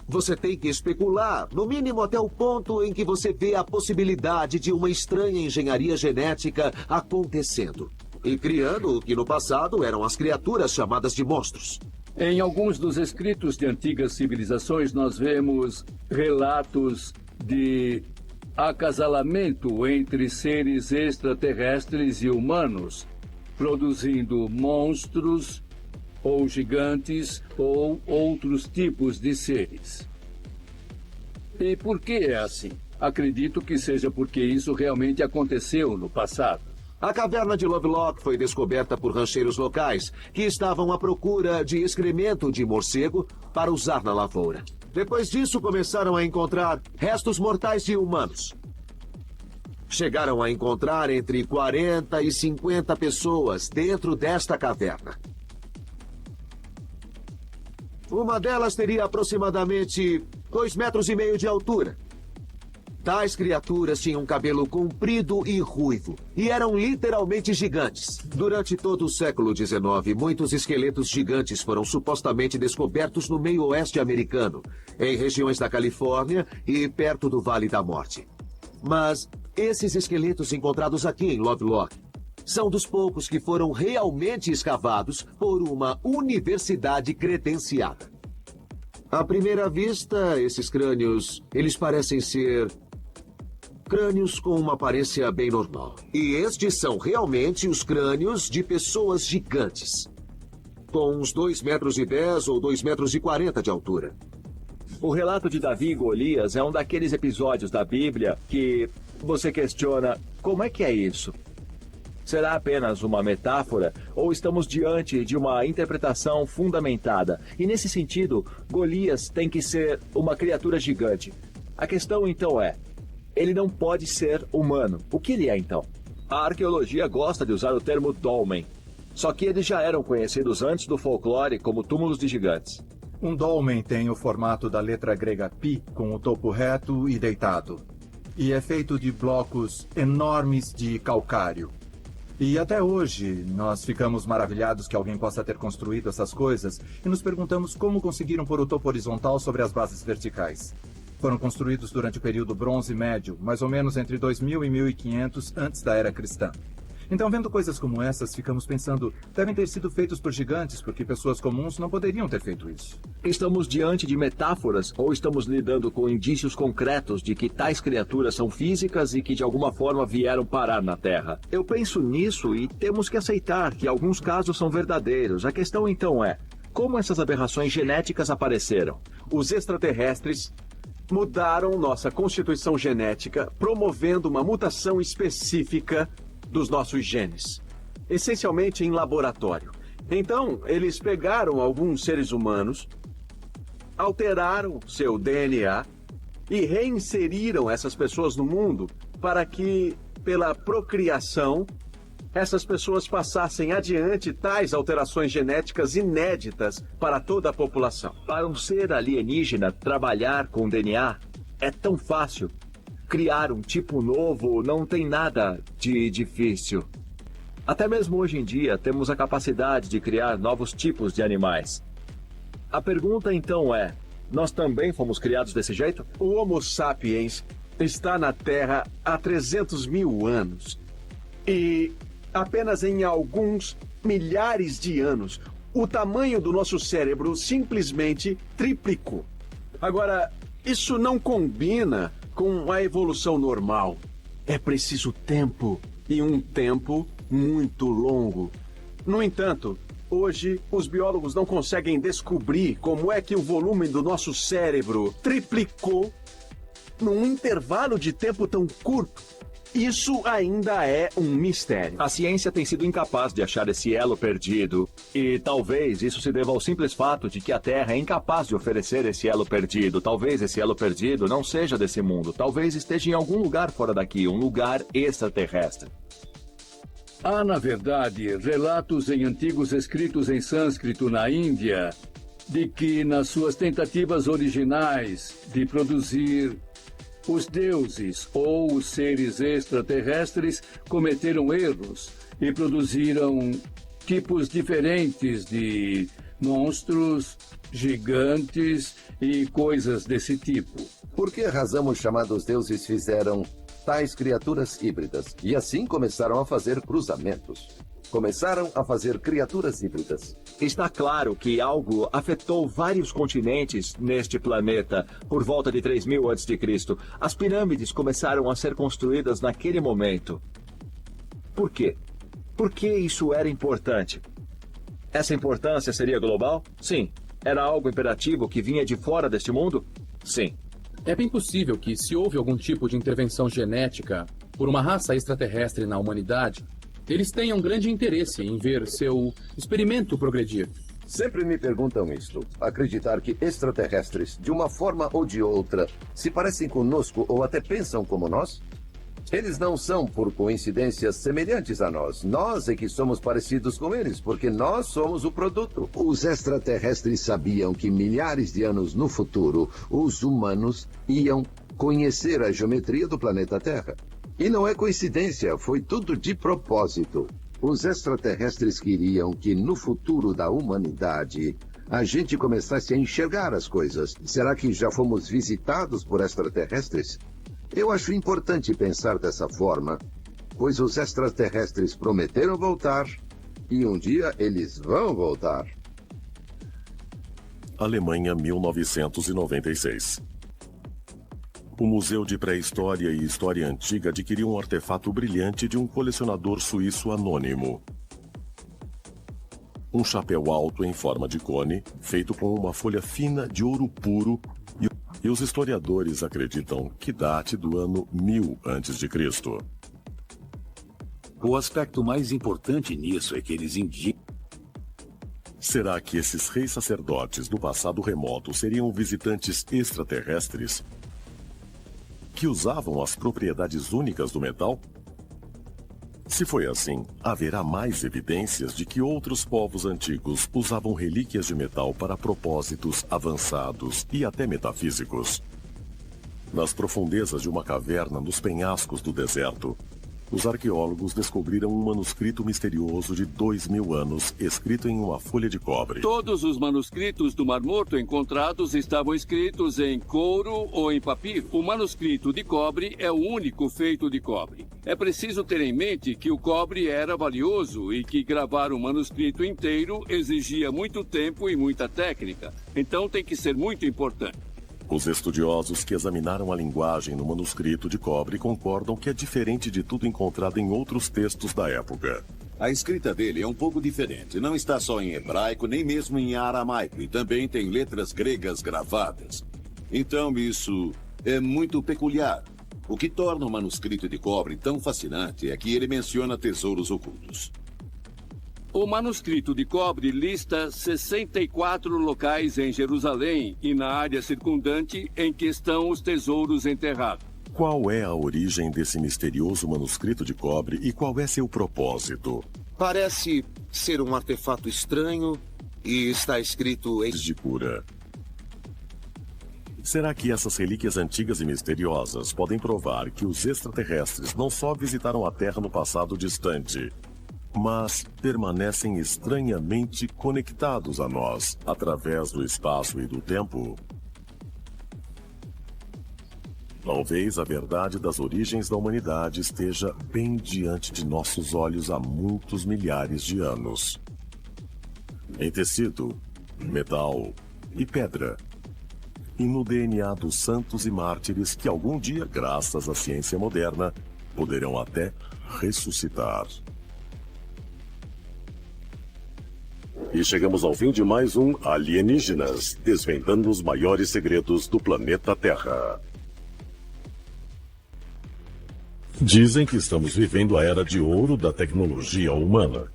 Speaker 4: você tem que especular, no mínimo até o ponto em que você vê a possibilidade de uma estranha engenharia genética acontecendo e criando o que no passado eram as criaturas chamadas de monstros.
Speaker 2: Em alguns dos escritos de antigas civilizações, nós vemos relatos de acasalamento entre seres extraterrestres e humanos, produzindo monstros ou gigantes ou outros tipos de seres. E por que é assim? Acredito que seja porque isso realmente aconteceu no passado.
Speaker 4: A caverna de Lovelock foi descoberta por rancheiros locais que estavam à procura de excremento de morcego para usar na lavoura. Depois disso, começaram a encontrar restos mortais de humanos. Chegaram a encontrar entre 40 e 50 pessoas dentro desta caverna. Uma delas teria aproximadamente 2,5 metros de altura. Tais criaturas tinham cabelo comprido e ruivo, e eram literalmente gigantes. Durante todo o século XIX, muitos esqueletos gigantes foram supostamente descobertos no meio oeste americano, em regiões da Califórnia e perto do Vale da Morte. Mas esses esqueletos encontrados aqui em Lovelock são dos poucos que foram realmente escavados por uma universidade credenciada. À primeira vista, esses crânios, eles parecem ser crânios com uma aparência bem normal. E estes são realmente os crânios de pessoas gigantes, com uns 2,10 metros ou 2,40 metros de altura.
Speaker 8: O relato de Davi e Golias é um daqueles episódios da Bíblia que você questiona: como é que é isso? Será apenas uma metáfora ou estamos diante de uma interpretação fundamentada? E nesse sentido, Golias tem que ser uma criatura gigante. A questão então é, ele não pode ser humano. O que ele é então? A arqueologia gosta de usar o termo dolmen, só que eles já eram conhecidos antes do folclore como túmulos de gigantes.
Speaker 5: Um dolmen tem o formato da letra grega π, com o topo reto e deitado. E é feito de blocos enormes de calcário. E até hoje, nós ficamos maravilhados que alguém possa ter construído essas coisas e nos perguntamos como conseguiram pôr o topo horizontal sobre as bases verticais. Foram construídos durante o período Bronze Médio, mais ou menos entre 2000 e 1500 antes da Era Cristã. Então, vendo coisas como essas, ficamos pensando, devem ter sido feitos por gigantes, porque pessoas comuns não poderiam ter feito isso.
Speaker 8: Estamos diante de metáforas ou estamos lidando com indícios concretos de que tais criaturas são físicas e que de alguma forma vieram parar na Terra? Eu penso nisso e temos que aceitar que alguns casos são verdadeiros. A questão então é, como essas aberrações genéticas apareceram?
Speaker 3: Os extraterrestres mudaram nossa constituição genética, promovendo uma mutação específica dos nossos genes, essencialmente em laboratório. Então, eles pegaram alguns seres humanos, alteraram seu DNA e reinseriram essas pessoas no mundo para que, pela procriação, essas pessoas passassem adiante tais alterações genéticas inéditas para toda a população.
Speaker 8: Para um ser alienígena trabalhar com DNA é tão fácil. Criar um tipo novo não tem nada de difícil. Até mesmo hoje em dia temos a capacidade de criar novos tipos de animais. A pergunta então é, nós também fomos criados desse jeito?
Speaker 3: O Homo sapiens está na Terra há 300 mil anos. E apenas em alguns milhares de anos, o tamanho do nosso cérebro simplesmente triplicou. Agora, isso não combina com a evolução normal. É preciso tempo, e um tempo muito longo. No entanto, hoje os biólogos não conseguem descobrir como é que o volume do nosso cérebro triplicou num intervalo de tempo tão curto. Isso ainda é um mistério.
Speaker 8: A ciência tem sido incapaz de achar esse elo perdido. E talvez isso se deva ao simples fato de que a Terra é incapaz de oferecer esse elo perdido. Talvez esse elo perdido não seja desse mundo. Talvez esteja em algum lugar fora daqui, um lugar extraterrestre.
Speaker 2: Há, na verdade, relatos em antigos escritos em sânscrito na Índia de que, nas suas tentativas originais de produzir os deuses ou os seres extraterrestres cometeram erros e produziram tipos diferentes de monstros, gigantes e coisas desse tipo.
Speaker 11: Por que razão os chamados deuses fizeram tais criaturas híbridas e assim começaram a fazer cruzamentos? Começaram a fazer criaturas híbridas.
Speaker 8: Está claro que algo afetou vários continentes neste planeta por volta de 3000 a.C. As pirâmides começaram a ser construídas naquele momento. Por quê? Por que isso era importante? Essa importância seria global? Sim. Era algo imperativo que vinha de fora deste mundo? Sim.
Speaker 10: É bem possível que, se houve algum tipo de intervenção genética por uma raça extraterrestre na humanidade, eles tenham grande interesse em ver seu experimento progredir.
Speaker 11: Sempre me perguntam isto. Acreditar que extraterrestres, de uma forma ou de outra, se parecem conosco ou até pensam como nós? Eles não são, por coincidência, semelhantes a nós. Nós é que somos parecidos com eles, porque nós somos o produto. Os extraterrestres sabiam que milhares de anos no futuro, os humanos iam conhecer a geometria do planeta Terra. E não é coincidência, foi tudo de propósito. Os extraterrestres queriam que no futuro da humanidade a gente começasse a enxergar as coisas. Será que já fomos visitados por extraterrestres? Eu acho importante pensar dessa forma, pois os extraterrestres prometeram voltar e um dia eles vão voltar.
Speaker 15: Alemanha, 1996. O Museu de Pré-História e História Antiga adquiriu um artefato brilhante de um colecionador suíço anônimo. Um chapéu alto em forma de cone, feito com uma folha fina de ouro puro, e os historiadores acreditam que date do ano 1000 a.C.
Speaker 6: O aspecto mais importante nisso é que eles indicam.
Speaker 15: Será que esses reis sacerdotes do passado remoto seriam visitantes extraterrestres que usavam as propriedades únicas do metal? Se foi assim, haverá mais evidências de que outros povos antigos usavam relíquias de metal para propósitos avançados e até metafísicos. Nas profundezas de uma caverna nos penhascos do deserto, os arqueólogos descobriram um manuscrito misterioso de 2000 anos, escrito em uma folha de cobre.
Speaker 2: Todos os manuscritos do Mar Morto encontrados estavam escritos em couro ou em papiro. O manuscrito de cobre é o único feito de cobre. É preciso ter em mente que o cobre era valioso e que gravar um manuscrito inteiro exigia muito tempo e muita técnica. Então tem que ser muito importante.
Speaker 15: Os estudiosos que examinaram a linguagem no manuscrito de cobre concordam que é diferente de tudo encontrado em outros textos da época.
Speaker 6: A escrita dele é um pouco diferente. Não está só em hebraico, nem mesmo em aramaico. E também tem letras gregas gravadas. Então isso é muito peculiar. O que torna o manuscrito de cobre tão fascinante é que ele menciona tesouros ocultos.
Speaker 2: O manuscrito de cobre lista 64 locais em Jerusalém e na área circundante em que estão os tesouros enterrados.
Speaker 15: Qual é a origem desse misterioso manuscrito de cobre e qual é seu propósito?
Speaker 6: Parece ser um artefato estranho e está escrito em
Speaker 15: de cura. Será que essas relíquias antigas e misteriosas podem provar que os extraterrestres não só visitaram a Terra no passado distante, mas permanecem estranhamente conectados a nós através do espaço e do tempo? Talvez a verdade das origens da humanidade esteja bem diante de nossos olhos há muitos milhares de anos. Em tecido, metal e pedra. E no DNA dos santos e mártires que algum dia, graças à ciência moderna, poderão até ressuscitar. E chegamos ao fim de mais um Alienígenas, desvendando os maiores segredos do planeta Terra. Dizem que estamos vivendo a era de ouro da tecnologia humana.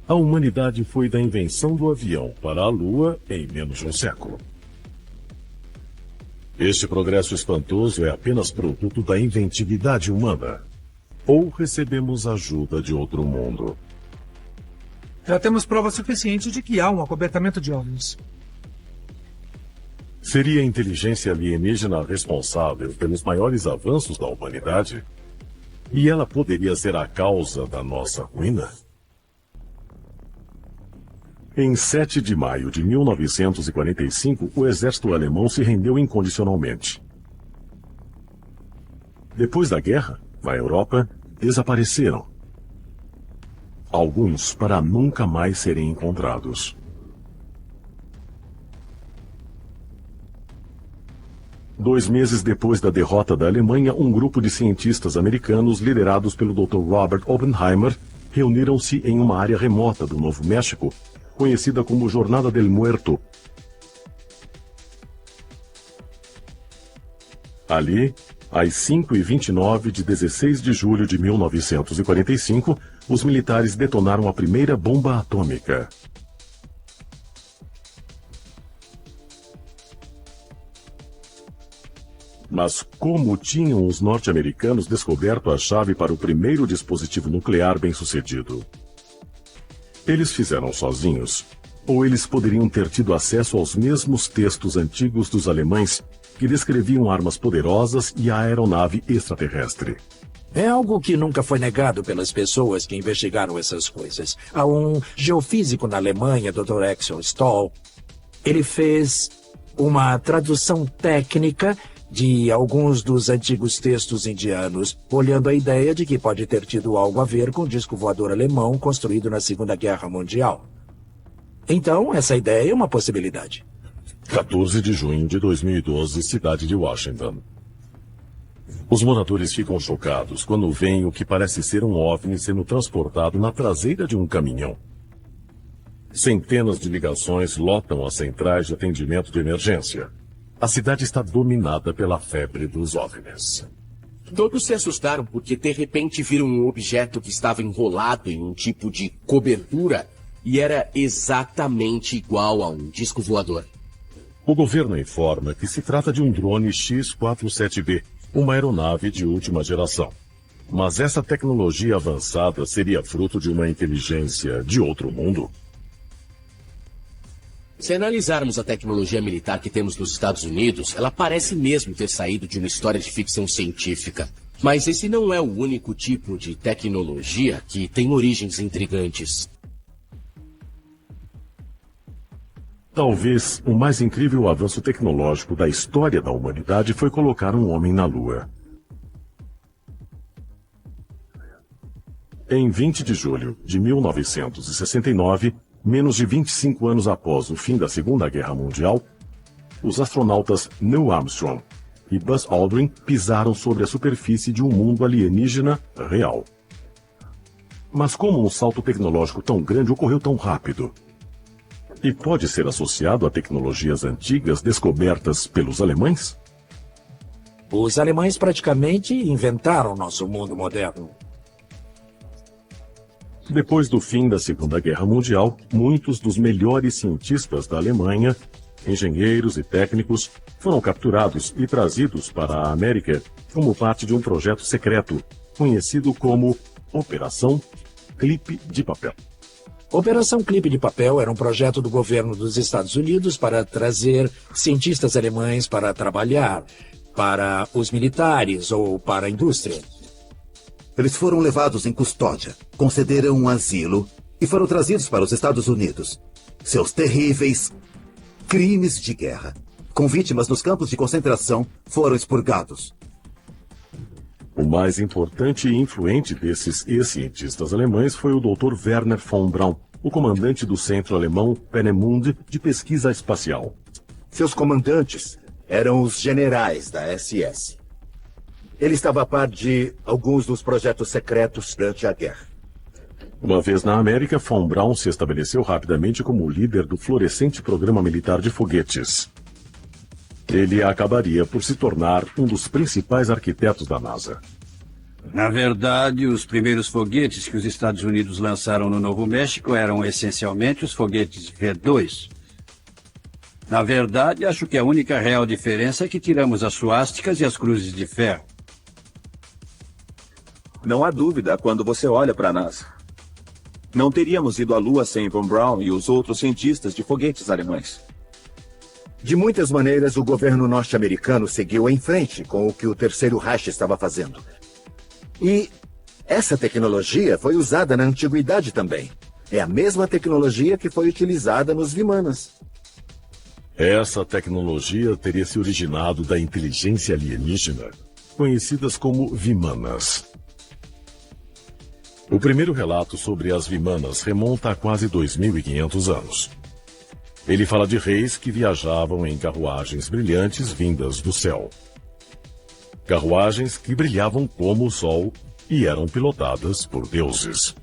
Speaker 15: A humanidade foi da invenção do avião para a Lua em menos de um século. Este progresso espantoso é apenas produto da inventividade humana? Ou recebemos ajuda de outro mundo?
Speaker 13: Já temos prova suficiente de que há um acobertamento de OVNIs.
Speaker 15: Seria a inteligência alienígena responsável pelos maiores avanços da humanidade? E ela poderia ser a causa da nossa ruína? Em 7 de maio de 1945, o exército alemão se rendeu incondicionalmente. Depois da guerra, na Europa, desapareceram. Alguns para nunca mais serem encontrados. Dois meses depois da derrota da Alemanha, um grupo de cientistas americanos, liderados pelo Dr. Robert Oppenheimer, reuniram-se em uma área remota do Novo México, conhecida como Jornada del Muerto. Ali, às 5h29 de 16 de julho de 1945, os militares detonaram a primeira bomba atômica. Mas como tinham os norte-americanos descoberto a chave para o primeiro dispositivo nuclear bem-sucedido? Eles fizeram sozinhos? Ou eles poderiam ter tido acesso aos mesmos textos antigos dos alemães que descreviam armas poderosas e a aeronave extraterrestre?
Speaker 14: É algo que nunca foi negado pelas pessoas que investigaram essas coisas. Há um geofísico na Alemanha, Dr. Axel Stoll. Ele fez uma tradução técnica de alguns dos antigos textos indianos, olhando a ideia de que pode ter tido algo a ver com o disco voador alemão construído na Segunda Guerra Mundial. Então, essa ideia é uma possibilidade.
Speaker 15: 14 de junho de 2012, cidade de Washington. Os moradores ficam chocados quando veem o que parece ser um OVNI sendo transportado na traseira de um caminhão. Centenas de ligações lotam as centrais de atendimento de emergência. A cidade está dominada pela febre dos OVNIs.
Speaker 20: Todos se assustaram porque de repente viram um objeto que estava enrolado em um tipo de cobertura e era exatamente igual a um disco voador.
Speaker 15: O governo informa que se trata de um drone X-47B, uma aeronave de última geração. Mas essa tecnologia avançada seria fruto de uma inteligência de outro mundo?
Speaker 20: Se analisarmos a tecnologia militar que temos nos Estados Unidos, ela parece mesmo ter saído de uma história de ficção científica. Mas esse não é o único tipo de tecnologia que tem origens intrigantes.
Speaker 15: Talvez o mais incrível avanço tecnológico da história da humanidade foi colocar um homem na Lua. Em 20 de julho de 1969, menos de 25 anos após o fim da Segunda Guerra Mundial, os astronautas Neil Armstrong e Buzz Aldrin pisaram sobre a superfície de um mundo alienígena real. Mas como um salto tecnológico tão grande ocorreu tão rápido? E pode ser associado a tecnologias antigas descobertas pelos alemães?
Speaker 14: Os alemães praticamente inventaram nosso mundo moderno.
Speaker 15: Depois do fim da Segunda Guerra Mundial, muitos dos melhores cientistas da Alemanha, engenheiros e técnicos, foram capturados e trazidos para a América como parte de um projeto secreto, conhecido como Operação Clipe de Papel.
Speaker 14: Operação Clipe de Papel era um projeto do governo dos Estados Unidos para trazer cientistas alemães para trabalhar, para os militares ou para a indústria.
Speaker 18: Eles foram levados em custódia, concederam um asilo e foram trazidos para os Estados Unidos. Seus terríveis crimes de guerra, com vítimas nos campos de concentração, foram expurgados.
Speaker 15: O mais importante e influente desses ex-cientistas alemães foi o Dr. Werner von Braun, o comandante do Centro Alemão Peenemünde de Pesquisa Espacial.
Speaker 21: Seus comandantes eram os generais da SS. Ele estava a par de alguns dos projetos secretos durante a guerra.
Speaker 15: Uma vez na América, von Braun se estabeleceu rapidamente como líder do florescente programa militar de foguetes. Ele acabaria por se tornar um dos principais arquitetos da NASA.
Speaker 22: Na verdade, os primeiros foguetes que os Estados Unidos lançaram no Novo México eram essencialmente os foguetes V2. Na verdade, acho que a única real diferença é que tiramos as suásticas e as cruzes de ferro.
Speaker 23: Não há dúvida quando você olha para a NASA. Não teríamos ido à Lua sem von Braun e os outros cientistas de foguetes alemães.
Speaker 21: De muitas maneiras, o governo norte-americano seguiu em frente com o que o Terceiro Reich estava fazendo. E essa tecnologia foi usada na antiguidade também. É a mesma tecnologia que foi utilizada nos Vimanas.
Speaker 15: Essa tecnologia teria se originado da inteligência alienígena, conhecidas como Vimanas. O primeiro relato sobre as Vimanas remonta a quase 2.500 anos. Ele fala de reis que viajavam em carruagens brilhantes vindas do céu. Carruagens que brilhavam como o sol e eram pilotadas por deuses.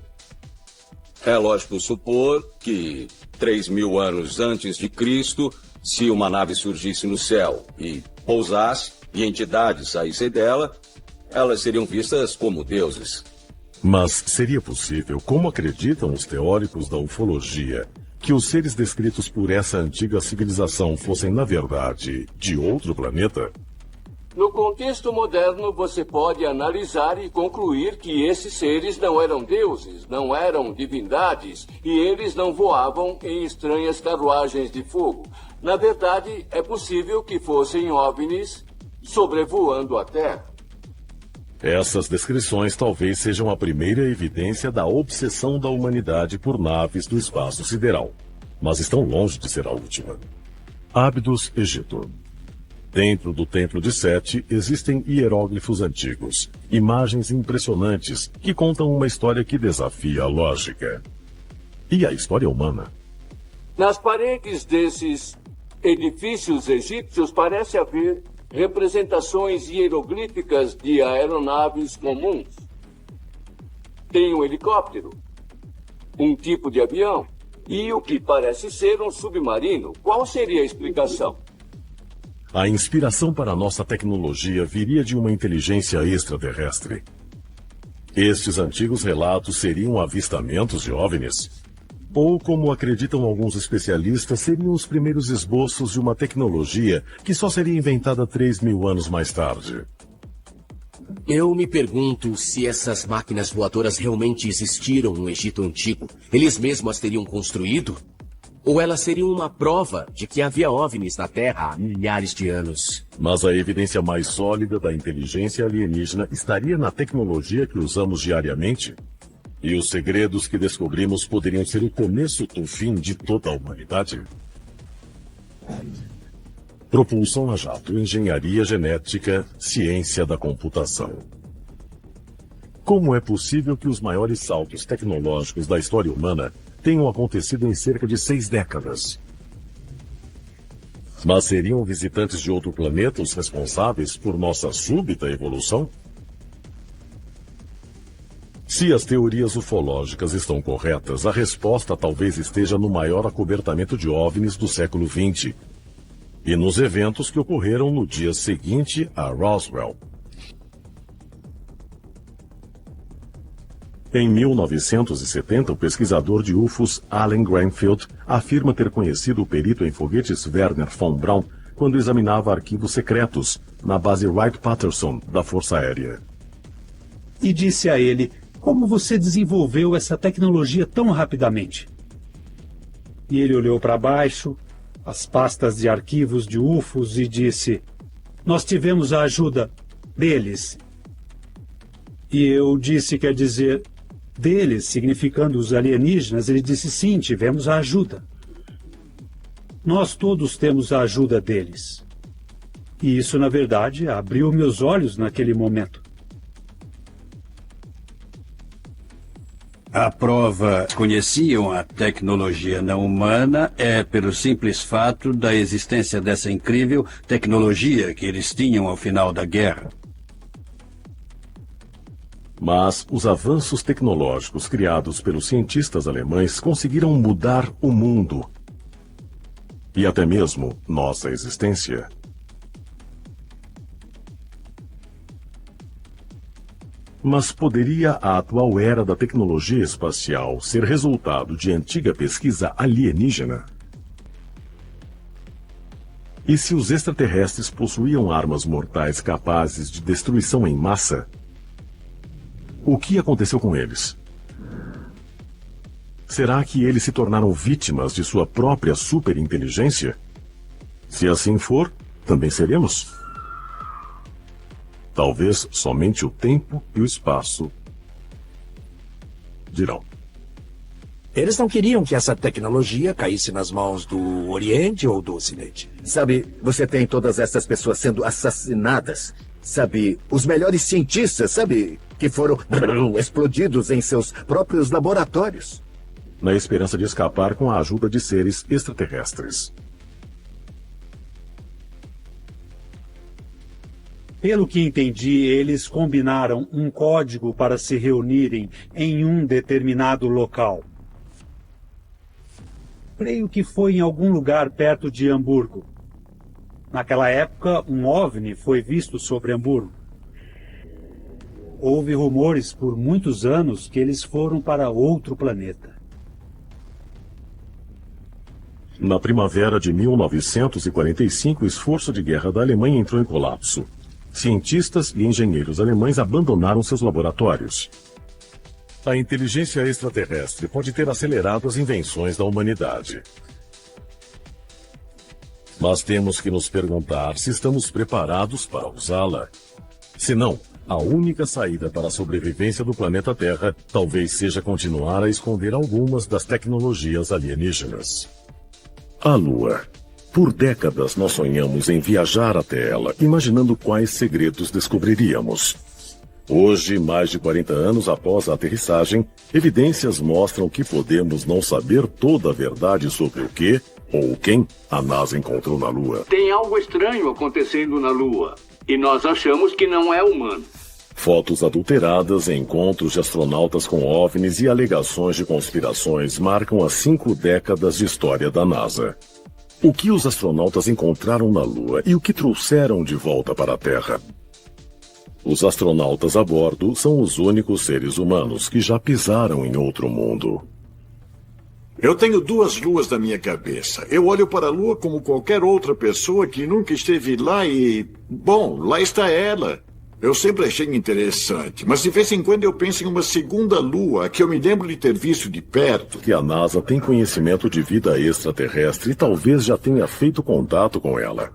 Speaker 25: É lógico supor que 3.000 anos antes de Cristo, se uma nave surgisse no céu e pousasse e entidades saíssem dela, elas seriam vistas como deuses.
Speaker 15: Mas seria possível, como acreditam os teóricos da ufologia, que os seres descritos por essa antiga civilização fossem, na verdade, de outro planeta?
Speaker 2: No contexto moderno, você pode analisar e concluir que esses seres não eram deuses, não eram divindades, e eles não voavam em estranhas carruagens de fogo. Na verdade, é possível que fossem OVNIs sobrevoando a Terra.
Speaker 15: Essas descrições talvez sejam a primeira evidência da obsessão da humanidade por naves do espaço sideral, mas estão longe de ser a última. Abydos, Egito. Dentro do Templo de Sete existem hieróglifos antigos, imagens impressionantes que contam uma história que desafia a lógica. E a história humana?
Speaker 2: Nas paredes desses edifícios egípcios parece haver representações hieroglíficas de aeronaves comuns. Tem um helicóptero, um tipo de avião e o que parece ser um submarino. Qual seria a explicação?
Speaker 15: A inspiração para nossa tecnologia viria de uma inteligência extraterrestre. Estes antigos relatos seriam avistamentos de OVNIs? Ou, como acreditam alguns especialistas, seriam os primeiros esboços de uma tecnologia que só seria inventada 3.000 anos mais tarde?
Speaker 20: Eu me pergunto se essas máquinas voadoras realmente existiram no Egito Antigo. Eles mesmos as teriam construído? Ou elas seriam uma prova de que havia OVNIs na Terra há milhares de anos?
Speaker 15: Mas a evidência mais sólida da inteligência alienígena estaria na tecnologia que usamos diariamente? E os segredos que descobrimos poderiam ser o começo do fim de toda a humanidade? Propulsão a jato, engenharia genética, ciência da computação. Como é possível que os maiores saltos tecnológicos da história humana tenham acontecido em cerca de 6 décadas? Mas seriam visitantes de outro planeta os responsáveis por nossa súbita evolução? Se as teorias ufológicas estão corretas, a resposta talvez esteja no maior acobertamento de OVNIs do século XX e nos eventos que ocorreram no dia seguinte a Roswell. Em 1970, o pesquisador de UFOs Allen Granfield afirma ter conhecido o perito em foguetes Werner von Braun quando examinava arquivos secretos na base Wright-Patterson da Força Aérea.
Speaker 13: E disse a ele: como você desenvolveu essa tecnologia tão rapidamente? E ele olhou para baixo, as pastas de arquivos de UFOs, e disse: nós tivemos a ajuda deles. E eu disse: quer dizer, deles, significando os alienígenas? Ele disse: sim, tivemos a ajuda. Nós todos temos a ajuda deles. E isso, na verdade, abriu meus olhos naquele momento.
Speaker 22: A prova conheciam a tecnologia não humana é pelo simples fato da existência dessa incrível tecnologia que eles tinham ao final da guerra.
Speaker 15: Mas os avanços tecnológicos criados pelos cientistas alemães conseguiram mudar o mundo e até mesmo nossa existência. Mas poderia a atual era da tecnologia espacial ser resultado de antiga pesquisa alienígena? E se os extraterrestres possuíam armas mortais capazes de destruição em massa? O que aconteceu com eles? Será que eles se tornaram vítimas de sua própria superinteligência? Se assim for, também seremos? Talvez somente o tempo e o espaço dirão.
Speaker 14: Eles não queriam que essa tecnologia caísse nas mãos do Oriente ou do Ocidente.
Speaker 21: Sabe, você tem todas essas pessoas sendo assassinadas. Sabe, os melhores cientistas, sabe, que foram explodidos em seus próprios laboratórios.
Speaker 15: Na esperança de escapar com a ajuda de seres extraterrestres.
Speaker 13: Pelo que entendi, eles combinaram um código para se reunirem em um determinado local. Creio que foi em algum lugar perto de Hamburgo. Naquela época, um OVNI foi visto sobre Hamburgo. Houve rumores por muitos anos que eles foram para outro planeta.
Speaker 15: Na primavera de 1945, o esforço de guerra da Alemanha entrou em colapso. Cientistas e engenheiros alemães abandonaram seus laboratórios. A inteligência extraterrestre pode ter acelerado as invenções da humanidade. Mas temos que nos perguntar se estamos preparados para usá-la. Se não, a única saída para a sobrevivência do planeta Terra talvez seja continuar a esconder algumas das tecnologias alienígenas. A Lua. Por décadas nós sonhamos em viajar até ela, imaginando quais segredos descobriríamos. Hoje, mais de 40 anos após a aterrissagem, evidências mostram que podemos não saber toda a verdade sobre o que ou quem a NASA encontrou na Lua.
Speaker 2: Tem algo estranho acontecendo na Lua. E nós achamos que não é humano.
Speaker 15: Fotos adulteradas, encontros de astronautas com OVNIs e alegações de conspirações marcam as 5 décadas de história da NASA. O que os astronautas encontraram na Lua e o que trouxeram de volta para a Terra? Os astronautas a bordo são os únicos seres humanos que já pisaram em outro mundo.
Speaker 1: Eu tenho 2 luas na minha cabeça. Eu olho para a Lua como qualquer outra pessoa que nunca esteve lá e... Bom, lá está ela. Eu sempre achei interessante, mas de vez em quando eu penso em uma segunda Lua que eu me lembro de ter visto de perto.
Speaker 15: Que a NASA tem conhecimento de vida extraterrestre e talvez já tenha feito contato com ela.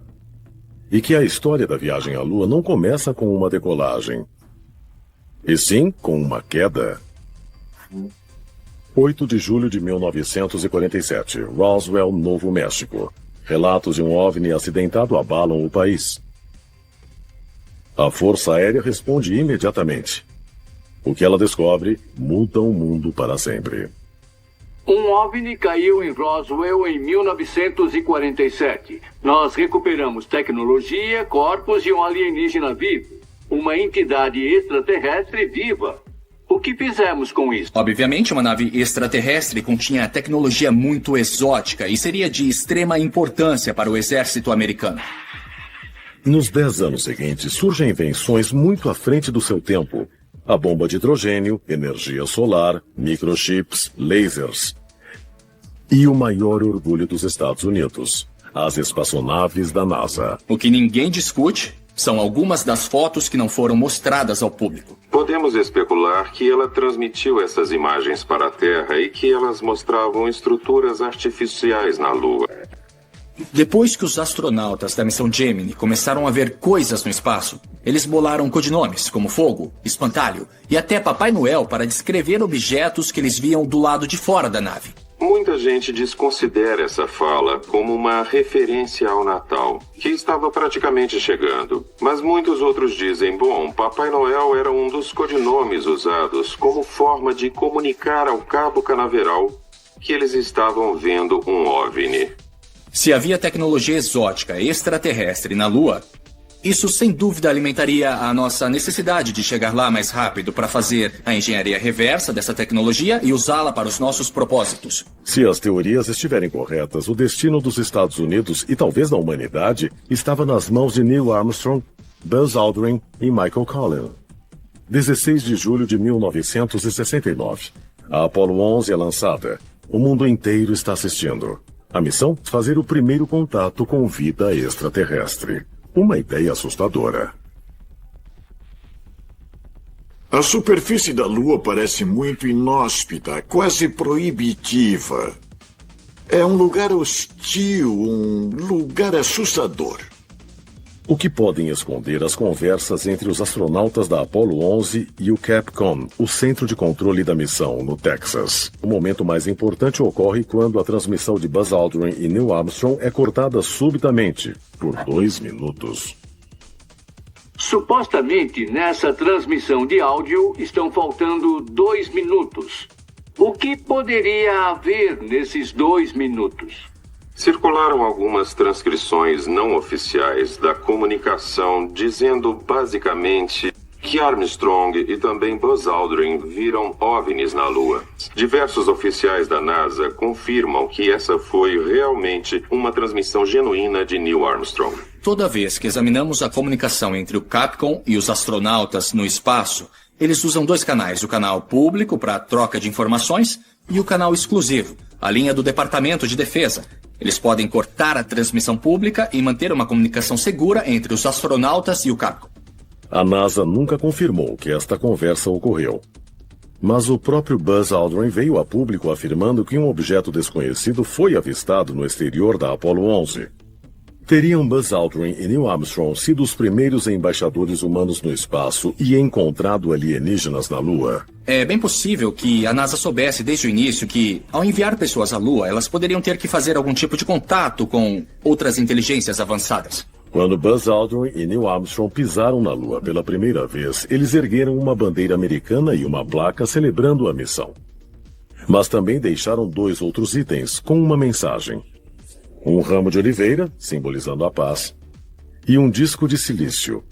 Speaker 15: E que a história da viagem à Lua não começa com uma decolagem, e sim com uma queda. 8 de julho de 1947, Roswell, Novo México. Relatos de um OVNI acidentado abalam o país. A Força Aérea responde imediatamente. O que ela descobre muda o mundo para sempre.
Speaker 2: Um OVNI caiu em Roswell em 1947. Nós recuperamos tecnologia, corpos e um alienígena vivo. Uma entidade extraterrestre viva. O que fizemos com isso?
Speaker 12: Obviamente, uma nave extraterrestre continha tecnologia muito exótica e seria de extrema importância para o exército americano.
Speaker 15: Nos 10 anos seguintes, surgem invenções muito à frente do seu tempo. A bomba de hidrogênio, energia solar, microchips, lasers. E o maior orgulho dos Estados Unidos, as espaçonaves da NASA.
Speaker 12: O que ninguém discute são algumas das fotos que não foram mostradas ao público.
Speaker 16: Podemos especular que ela transmitiu essas imagens para a Terra e que elas mostravam estruturas artificiais na Lua.
Speaker 12: Depois que os astronautas da missão Gemini começaram a ver coisas no espaço, eles bolaram codinomes como Fogo, Espantalho e até Papai Noel para descrever objetos que eles viam do lado de fora da nave.
Speaker 16: Muita gente desconsidera essa fala como uma referência ao Natal, que estava praticamente chegando. Mas muitos outros dizem, bom, Papai Noel era um dos codinomes usados como forma de comunicar ao Cabo Canaveral que eles estavam vendo um OVNI.
Speaker 12: Se havia tecnologia exótica extraterrestre na Lua, isso sem dúvida alimentaria a nossa necessidade de chegar lá mais rápido para fazer a engenharia reversa dessa tecnologia e usá-la para os nossos propósitos.
Speaker 15: Se as teorias estiverem corretas, o destino dos Estados Unidos e talvez da humanidade estava nas mãos de Neil Armstrong, Buzz Aldrin e Michael Collins. 16 de julho de 1969. A Apollo 11 é lançada. O mundo inteiro está assistindo. A missão? Fazer o primeiro contato com vida extraterrestre. Uma ideia assustadora.
Speaker 1: A superfície da Lua parece muito inóspita, quase proibitiva. É um lugar hostil, um lugar assustador.
Speaker 15: O que podem esconder as conversas entre os astronautas da Apollo 11 e o Capcom, o centro de controle da missão, no Texas. O momento mais importante ocorre quando a transmissão de Buzz Aldrin e Neil Armstrong é cortada subitamente, por 2 minutos.
Speaker 2: Supostamente, nessa transmissão de áudio, estão faltando 2 minutos. O que poderia haver nesses 2 minutos?
Speaker 16: Circularam algumas transcrições não oficiais da comunicação dizendo basicamente que Armstrong e também Buzz Aldrin viram OVNIs na Lua. Diversos oficiais da NASA confirmam que essa foi realmente uma transmissão genuína de Neil Armstrong.
Speaker 12: Toda vez que examinamos a comunicação entre o Capcom e os astronautas no espaço, eles usam 2 canais, o canal público para troca de informações e o canal exclusivo, a linha do Departamento de Defesa. Eles podem cortar a transmissão pública e manter uma comunicação segura entre os astronautas e o Capcom.
Speaker 15: A NASA nunca confirmou que esta conversa ocorreu. Mas o próprio Buzz Aldrin veio a público afirmando que um objeto desconhecido foi avistado no exterior da Apollo 11. Teriam Buzz Aldrin e Neil Armstrong sido os primeiros embaixadores humanos no espaço e encontrado alienígenas na Lua?
Speaker 12: É bem possível que a NASA soubesse desde o início que, ao enviar pessoas à Lua, elas poderiam ter que fazer algum tipo de contato com outras inteligências avançadas.
Speaker 15: Quando Buzz Aldrin e Neil Armstrong pisaram na Lua pela primeira vez, eles ergueram uma bandeira americana e uma placa celebrando a missão. Mas também deixaram 2 outros itens com uma mensagem. um ramo de oliveira, simbolizando a paz, e um disco de silício.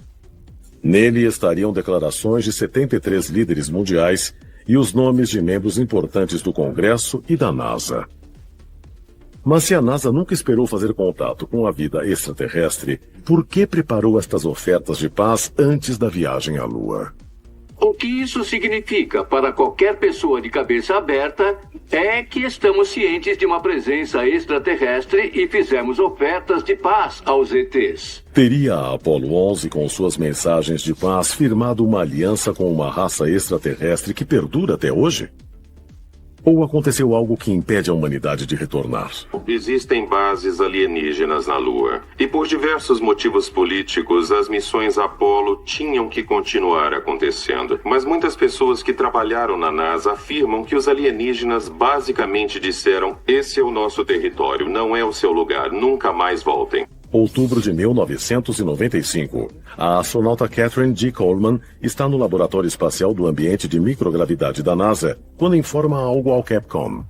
Speaker 15: Nele estariam declarações de 73 líderes mundiais e os nomes de membros importantes do Congresso e da NASA. Mas se a NASA nunca esperou fazer contato com a vida extraterrestre, por que preparou estas ofertas de paz antes da viagem à Lua?
Speaker 2: O que isso significa para qualquer pessoa de cabeça aberta é que estamos cientes de uma presença extraterrestre e fizemos ofertas de paz aos ETs.
Speaker 15: Teria a Apollo 11, com suas mensagens de paz, firmado uma aliança com uma raça extraterrestre que perdura até hoje? Ou aconteceu algo que impede a humanidade de retornar?
Speaker 16: Existem bases alienígenas na Lua. E por diversos motivos políticos, as missões Apollo tinham que continuar acontecendo. Mas muitas pessoas que trabalharam na NASA afirmam que os alienígenas basicamente disseram: esse é o nosso território, não é o seu lugar, nunca mais voltem.
Speaker 15: Outubro de 1995. A astronauta Catherine D. Coleman está no Laboratório Espacial do Ambiente de Microgravidade da NASA, quando informa algo ao Capcom.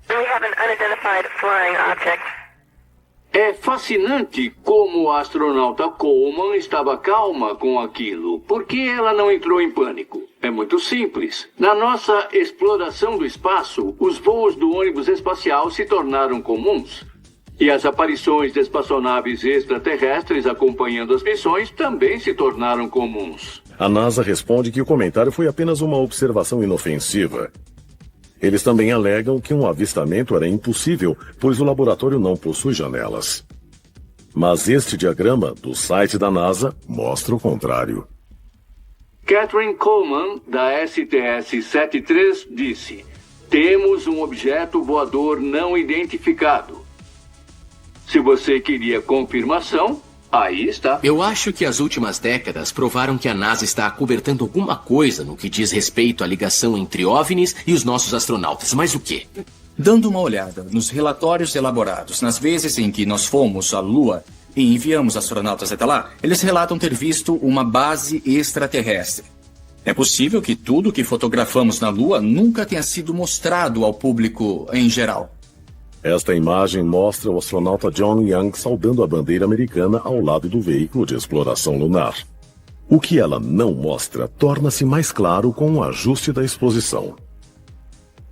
Speaker 2: É fascinante como a astronauta Coleman estava calma com aquilo. Por que ela não entrou em pânico? É muito simples. Na nossa exploração do espaço, os voos do ônibus espacial se tornaram comuns. E as aparições de espaçonaves extraterrestres acompanhando as missões também se tornaram comuns.
Speaker 15: A NASA responde que o comentário foi apenas uma observação inofensiva. Eles também alegam que um avistamento era impossível, pois o laboratório não possui janelas. Mas este diagrama do site da NASA mostra o contrário.
Speaker 2: Catherine Coleman, da STS-73, disse: temos um objeto voador não identificado. Se você queria confirmação, aí está.
Speaker 20: Eu acho que as últimas décadas provaram que a NASA está acobertando alguma coisa no que diz respeito à ligação entre OVNIs e os nossos astronautas. Mas o quê?
Speaker 12: Dando uma olhada nos relatórios elaborados nas vezes em que nós fomos à Lua e enviamos astronautas até lá, eles relatam ter visto uma base extraterrestre. É possível que tudo que fotografamos na Lua nunca tenha sido mostrado ao público em geral.
Speaker 15: Esta imagem mostra o astronauta John Young saudando a bandeira americana ao lado do veículo de exploração lunar. O que ela não mostra torna-se mais claro com o ajuste da exposição.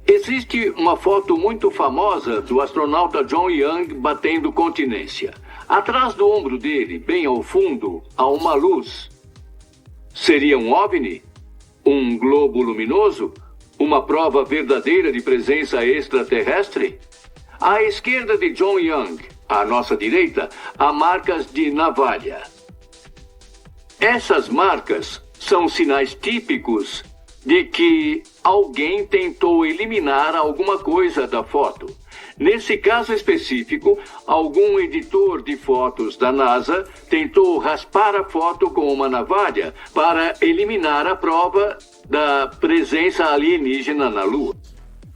Speaker 2: Existe uma foto muito famosa do astronauta John Young batendo continência. Atrás do ombro dele, bem ao fundo, há uma luz. Seria um OVNI? Um globo luminoso? Uma prova verdadeira de presença extraterrestre? À esquerda de John Young, à nossa direita, há marcas de navalha. Essas marcas são sinais típicos de que alguém tentou eliminar alguma coisa da foto. Nesse caso específico, algum editor de fotos da NASA tentou raspar a foto com uma navalha para eliminar a prova da presença alienígena na Lua.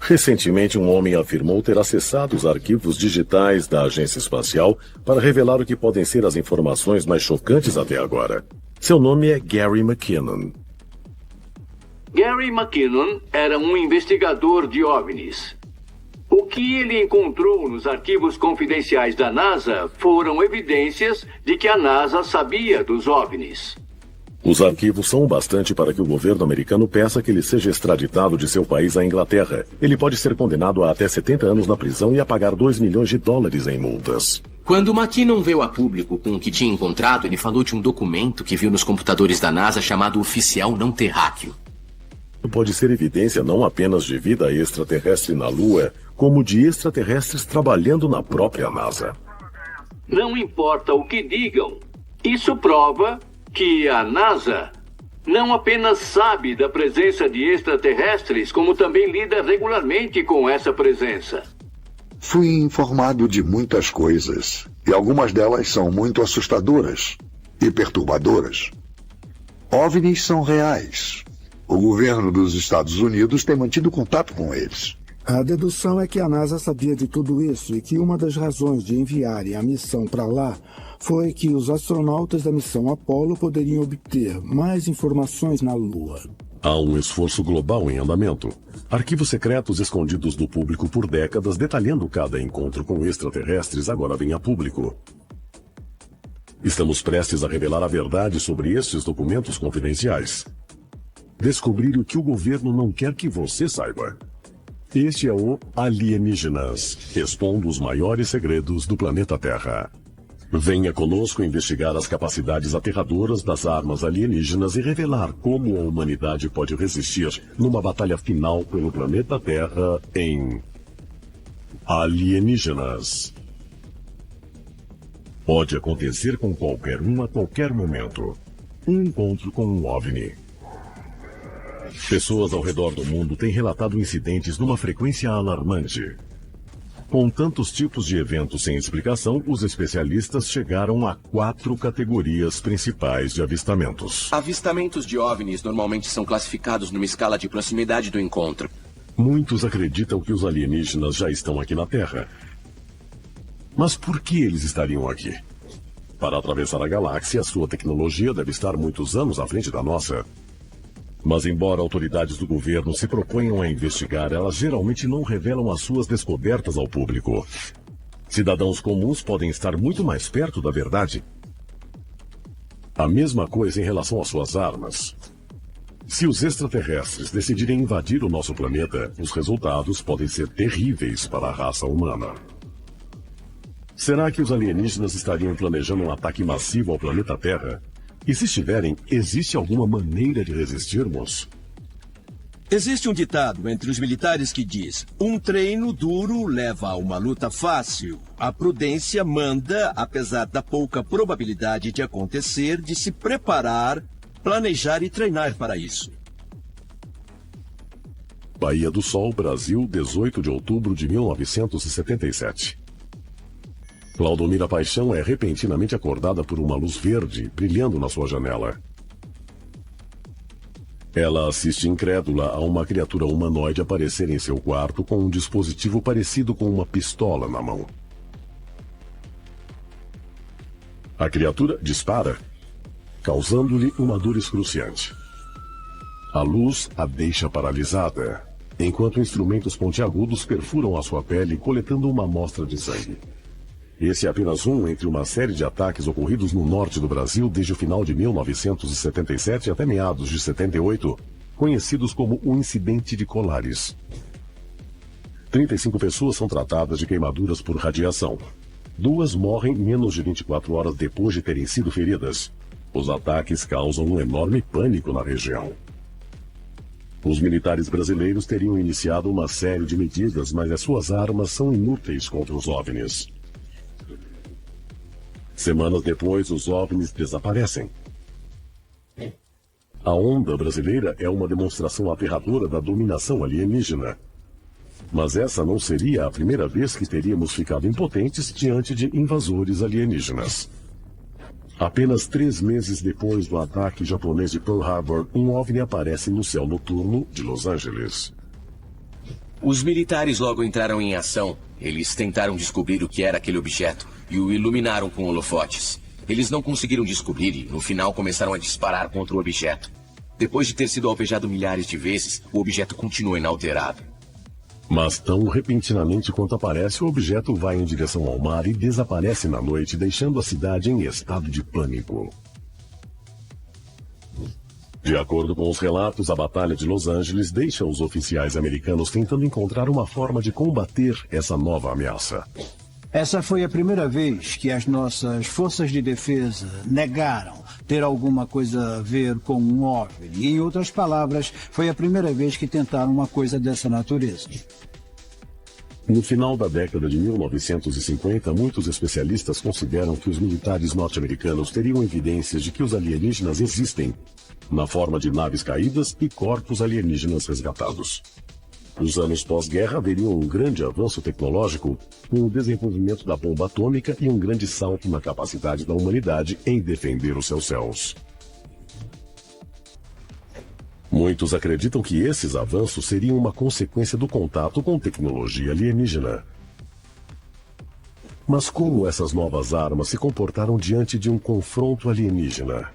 Speaker 15: Recentemente, um homem afirmou ter acessado os arquivos digitais da agência espacial para revelar o que podem ser as informações mais chocantes até agora. Seu nome é Gary McKinnon.
Speaker 2: Gary McKinnon era um investigador de OVNIs. O que ele encontrou nos arquivos confidenciais da NASA foram evidências de que a NASA sabia dos OVNIs.
Speaker 15: Os arquivos são o bastante para que o governo americano peça que ele seja extraditado de seu país à Inglaterra. Ele pode ser condenado a até 70 anos na prisão e a pagar $2 milhões em multas.
Speaker 20: Quando McKinnon veio a público com o que tinha encontrado, ele falou de um documento que viu nos computadores da NASA chamado Oficial Não Terráqueo.
Speaker 15: Pode ser evidência não apenas de vida extraterrestre na Lua, como de extraterrestres trabalhando na própria NASA.
Speaker 2: Não importa o que digam, isso prova que a NASA não apenas sabe da presença de extraterrestres, como também lida regularmente com essa presença.
Speaker 7: Fui informado de muitas coisas, e algumas delas são muito assustadoras e perturbadoras. OVNIs são reais. O governo dos Estados Unidos tem mantido contato com eles.
Speaker 9: A dedução é que a NASA sabia de tudo isso e que uma das razões de enviarem a missão para lá foi que os astronautas da missão Apollo poderiam obter mais informações na Lua.
Speaker 15: Há um esforço global em andamento. Arquivos secretos escondidos do público por décadas, detalhando cada encontro com extraterrestres, agora vêm a público. Estamos prestes a revelar a verdade sobre estes documentos confidenciais. Descobrir o que o governo não quer que você saiba. Este é o Alienígenas, expondo os maiores segredos do planeta Terra. Venha conosco investigar as capacidades aterradoras das armas alienígenas e revelar como a humanidade pode resistir numa batalha final pelo planeta Terra em Alienígenas. Pode acontecer com qualquer um a qualquer momento. Um encontro com um OVNI. Pessoas ao redor do mundo têm relatado incidentes numa frequência alarmante. Com tantos tipos de eventos sem explicação, os especialistas chegaram a 4 categorias principais de avistamentos.
Speaker 20: Avistamentos de OVNIs normalmente são classificados numa escala de proximidade do encontro.
Speaker 15: Muitos acreditam que os alienígenas já estão aqui na Terra. Mas por que eles estariam aqui? Para atravessar a galáxia, sua tecnologia deve estar muitos anos à frente da nossa. Mas embora autoridades do governo se proponham a investigar, elas geralmente não revelam as suas descobertas ao público. Cidadãos comuns podem estar muito mais perto da verdade. A mesma coisa em relação às suas armas. Se os extraterrestres decidirem invadir o nosso planeta, os resultados podem ser terríveis para a raça humana. Será que os alienígenas estariam planejando um ataque massivo ao planeta Terra? E se estiverem, existe alguma maneira de resistirmos?
Speaker 4: Existe um ditado entre os militares que diz: um treino duro leva a uma luta fácil. A prudência manda, apesar da pouca probabilidade de acontecer, de se preparar, planejar e treinar para isso.
Speaker 15: Baía do Sol, Brasil, 18 de outubro de 1977. Claudomira Paixão é repentinamente acordada por uma luz verde brilhando na sua janela. Ela assiste incrédula a uma criatura humanoide aparecer em seu quarto com um dispositivo parecido com uma pistola na mão. A criatura dispara, causando-lhe uma dor excruciante. A luz a deixa paralisada, enquanto instrumentos pontiagudos perfuram a sua pele, coletando uma amostra de sangue. Esse é apenas um entre uma série de ataques ocorridos no norte do Brasil desde o final de 1977 até meados de 78, conhecidos como o Incidente de Colares. 35 pessoas são tratadas de queimaduras por radiação. 2 morrem menos de 24 horas depois de terem sido feridas. Os ataques causam um enorme pânico na região. Os militares brasileiros teriam iniciado uma série de medidas, mas as suas armas são inúteis contra os OVNIs. Semanas depois, os OVNIs desaparecem. A onda brasileira é uma demonstração aterradora da dominação alienígena. Mas essa não seria a primeira vez que teríamos ficado impotentes diante de invasores alienígenas. Apenas 3 meses depois do ataque japonês de Pearl Harbor, um OVNI aparece no céu noturno de Los Angeles.
Speaker 20: Os militares logo entraram em ação. Eles tentaram descobrir o que era aquele objeto e o iluminaram com holofotes. Eles não conseguiram descobrir e, no final, começaram a disparar contra o objeto. Depois de ter sido alvejado milhares de vezes, o objeto continua inalterado.
Speaker 15: Mas tão repentinamente quanto aparece, o objeto vai em direção ao mar e desaparece na noite, deixando a cidade em estado de pânico. De acordo com os relatos, a Batalha de Los Angeles deixa os oficiais americanos tentando encontrar uma forma de combater essa nova ameaça.
Speaker 5: Essa foi a primeira vez que as nossas forças de defesa negaram ter alguma coisa a ver com um OVNI. Em outras palavras, foi a primeira vez que tentaram uma coisa dessa natureza.
Speaker 15: No final da década de 1950, muitos especialistas consideram que os militares norte-americanos teriam evidências de que os alienígenas existem, na forma de naves caídas e corpos alienígenas resgatados. Os anos pós-guerra veriam um grande avanço tecnológico com o desenvolvimento da bomba atômica e um grande salto na capacidade da humanidade em defender os seus céus. Muitos acreditam que esses avanços seriam uma consequência do contato com tecnologia alienígena. Mas como essas novas armas se comportaram diante de um confronto alienígena?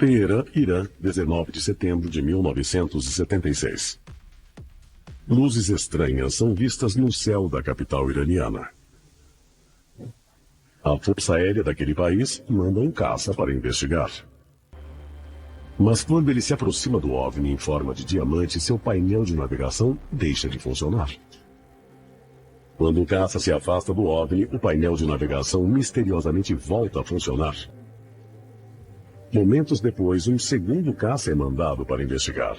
Speaker 15: Teherã, Irã, 19 de setembro de 1976. Luzes estranhas são vistas no céu da capital iraniana. A Força Aérea daquele país manda um caça para investigar. Mas quando ele se aproxima do OVNI em forma de diamante, seu painel de navegação deixa de funcionar. Quando o caça se afasta do OVNI, o painel de navegação misteriosamente volta a funcionar. Momentos depois, um segundo caça é mandado para investigar.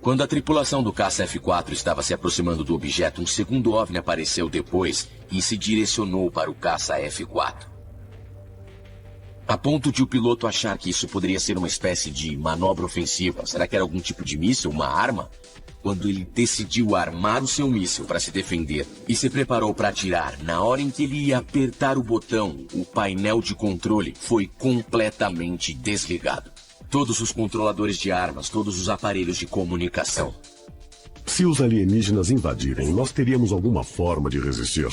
Speaker 20: Quando a tripulação do caça F-4 estava se aproximando do objeto, um segundo OVNI apareceu depois e se direcionou para o caça F-4. A ponto de o piloto achar que isso poderia ser uma espécie de manobra ofensiva. Será que era algum tipo de míssil, uma arma? Quando ele decidiu armar o seu míssil para se defender e se preparou para atirar, na hora em que ele ia apertar o botão, o painel de controle foi completamente desligado. Todos os controladores de armas, todos os aparelhos de comunicação.
Speaker 15: Se os alienígenas invadirem, nós teríamos alguma forma de resistir.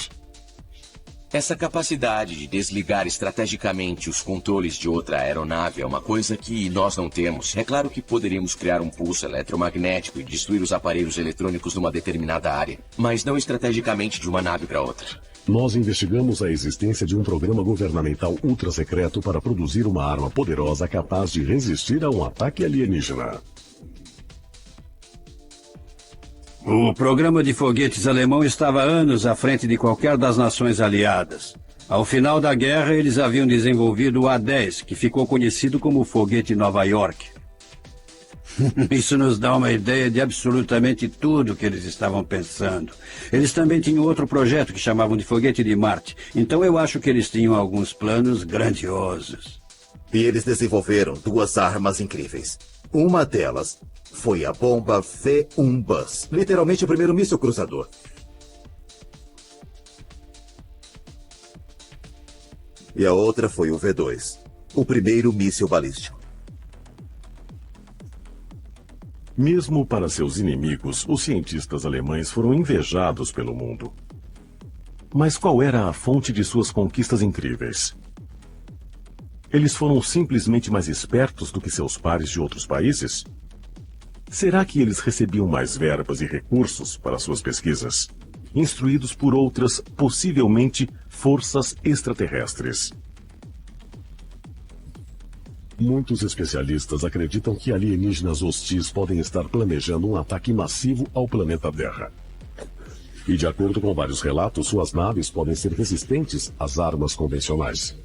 Speaker 20: Essa capacidade de desligar estrategicamente os controles de outra aeronave é uma coisa que nós não temos. É claro que poderíamos criar um pulso eletromagnético e destruir os aparelhos eletrônicos numa determinada área, mas não estrategicamente de uma nave para outra.
Speaker 15: Nós investigamos a existência de um programa governamental ultra-secreto para produzir uma arma poderosa capaz de resistir a um ataque alienígena.
Speaker 22: O programa de foguetes alemão estava anos à frente de qualquer das nações aliadas. Ao final da guerra, eles haviam desenvolvido o A-10, que ficou conhecido como o foguete Nova York. Isso nos dá uma ideia de absolutamente tudo que eles estavam pensando. Eles também tinham outro projeto que chamavam de foguete de Marte. Então eu acho que eles tinham alguns planos grandiosos.
Speaker 18: E eles desenvolveram duas armas incríveis. Uma delas foi a bomba V-1 Buzz, literalmente o primeiro míssil cruzador. E a outra foi o V-2, o primeiro míssil balístico.
Speaker 15: Mesmo para seus inimigos, os cientistas alemães foram invejados pelo mundo. Mas qual era a fonte de suas conquistas incríveis? Eles foram simplesmente mais espertos do que seus pares de outros países? Será que eles recebiam mais verbas e recursos para suas pesquisas, instruídos por outras, possivelmente, forças extraterrestres? Muitos especialistas acreditam que alienígenas hostis podem estar planejando um ataque massivo ao planeta Terra. E, de acordo com vários relatos, suas naves podem ser resistentes às armas convencionais.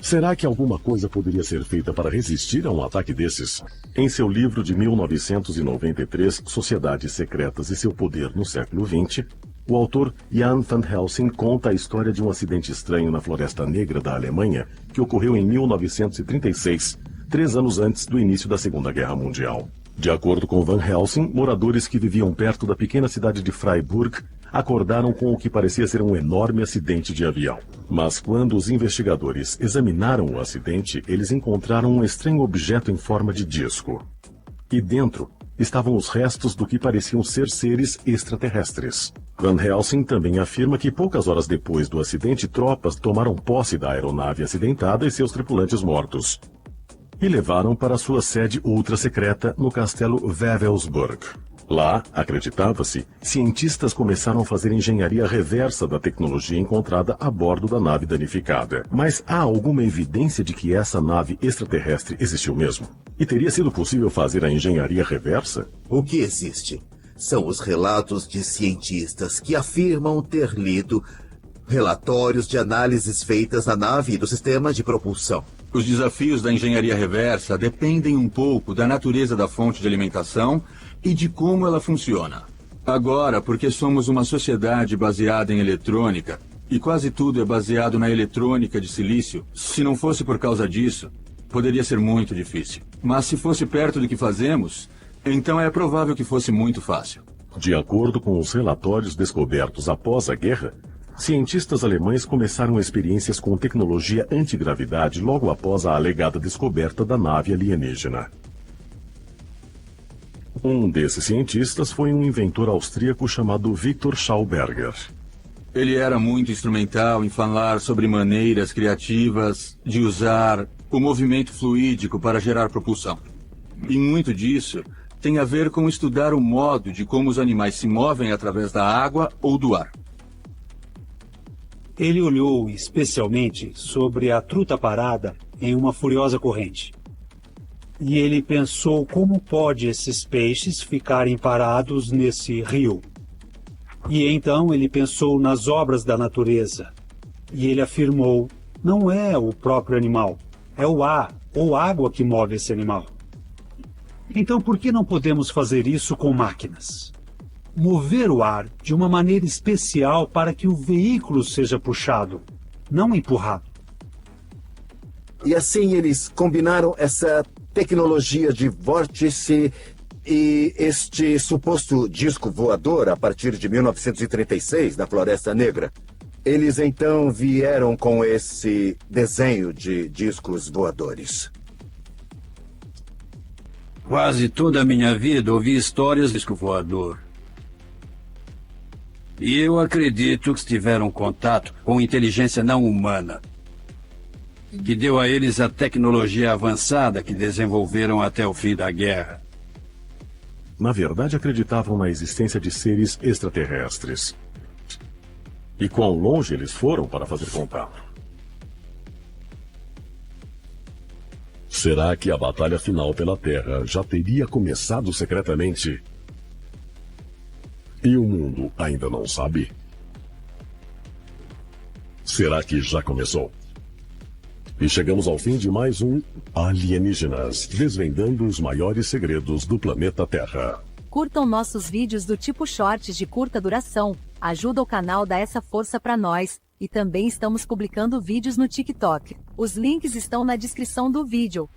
Speaker 15: Será que alguma coisa poderia ser feita para resistir a um ataque desses? Em seu livro de 1993, Sociedades Secretas e seu Poder no Século XX, o autor Jan van Helsing conta a história de um acidente estranho na Floresta Negra da Alemanha que ocorreu em 1936, 3 anos antes do início da Segunda Guerra Mundial. De acordo com Van Helsing, moradores que viviam perto da pequena cidade de Freiburg acordaram com o que parecia ser um enorme acidente de avião. Mas quando os investigadores examinaram o acidente, eles encontraram um estranho objeto em forma de disco. E dentro estavam os restos do que pareciam ser seres extraterrestres. Van Helsing também afirma que poucas horas depois do acidente, tropas tomaram posse da aeronave acidentada e seus tripulantes mortos, e levaram para sua sede ultra-secreta no castelo Wewelsburg. Lá, acreditava-se, cientistas começaram a fazer engenharia reversa da tecnologia encontrada a bordo da nave danificada. Mas há alguma evidência de que essa nave extraterrestre existiu mesmo? E teria sido possível fazer a engenharia reversa?
Speaker 18: O que existe são os relatos de cientistas que afirmam ter lido relatórios de análises feitas na nave e do sistema de propulsão.
Speaker 3: Os desafios da engenharia reversa dependem um pouco da natureza da fonte de alimentação e de como ela funciona. Agora, porque somos uma sociedade baseada em eletrônica, e quase tudo é baseado na eletrônica de silício, se não fosse por causa disso, poderia ser muito difícil. Mas se fosse perto do que fazemos, então é provável que fosse muito fácil.
Speaker 15: De acordo com os relatórios descobertos após a guerra, cientistas alemães começaram experiências com tecnologia antigravidade logo após a alegada descoberta da nave alienígena. Um desses cientistas foi um inventor austríaco chamado Victor Schauberger.
Speaker 3: Ele era muito instrumental em falar sobre maneiras criativas de usar o movimento fluídico para gerar propulsão. E muito disso tem a ver com estudar o modo de como os animais se movem através da água ou do ar.
Speaker 13: Ele olhou especialmente sobre a truta parada em uma furiosa corrente. E ele pensou como pode esses peixes ficarem parados nesse rio. E então ele pensou nas obras da natureza. E ele afirmou, não é o próprio animal, é o ar ou água que move esse animal. Então por que não podemos fazer isso com máquinas? Mover o ar de uma maneira especial para que o veículo seja puxado, não empurrado.
Speaker 21: E assim eles combinaram essa tecnologia de vórtice e este suposto disco voador a partir de 1936, na Floresta Negra. Eles então vieram com esse desenho de discos voadores.
Speaker 22: Quase toda a minha vida ouvi histórias de disco voador. E eu acredito que tiveram contato com inteligência não humana, que deu a eles a tecnologia avançada que desenvolveram até o fim da guerra.
Speaker 15: Na verdade, acreditavam na existência de seres extraterrestres. E quão longe eles foram para fazer contato? Será que a batalha final pela Terra já teria começado secretamente? E o mundo ainda não sabe? Será que já começou? E chegamos ao fim de mais um Alienígenas, desvendando os maiores segredos do planeta Terra.
Speaker 8: Curtam nossos vídeos do tipo shorts de curta duração, ajuda o canal, dá essa força pra nós, e também estamos publicando vídeos no TikTok. Os links estão na descrição do vídeo.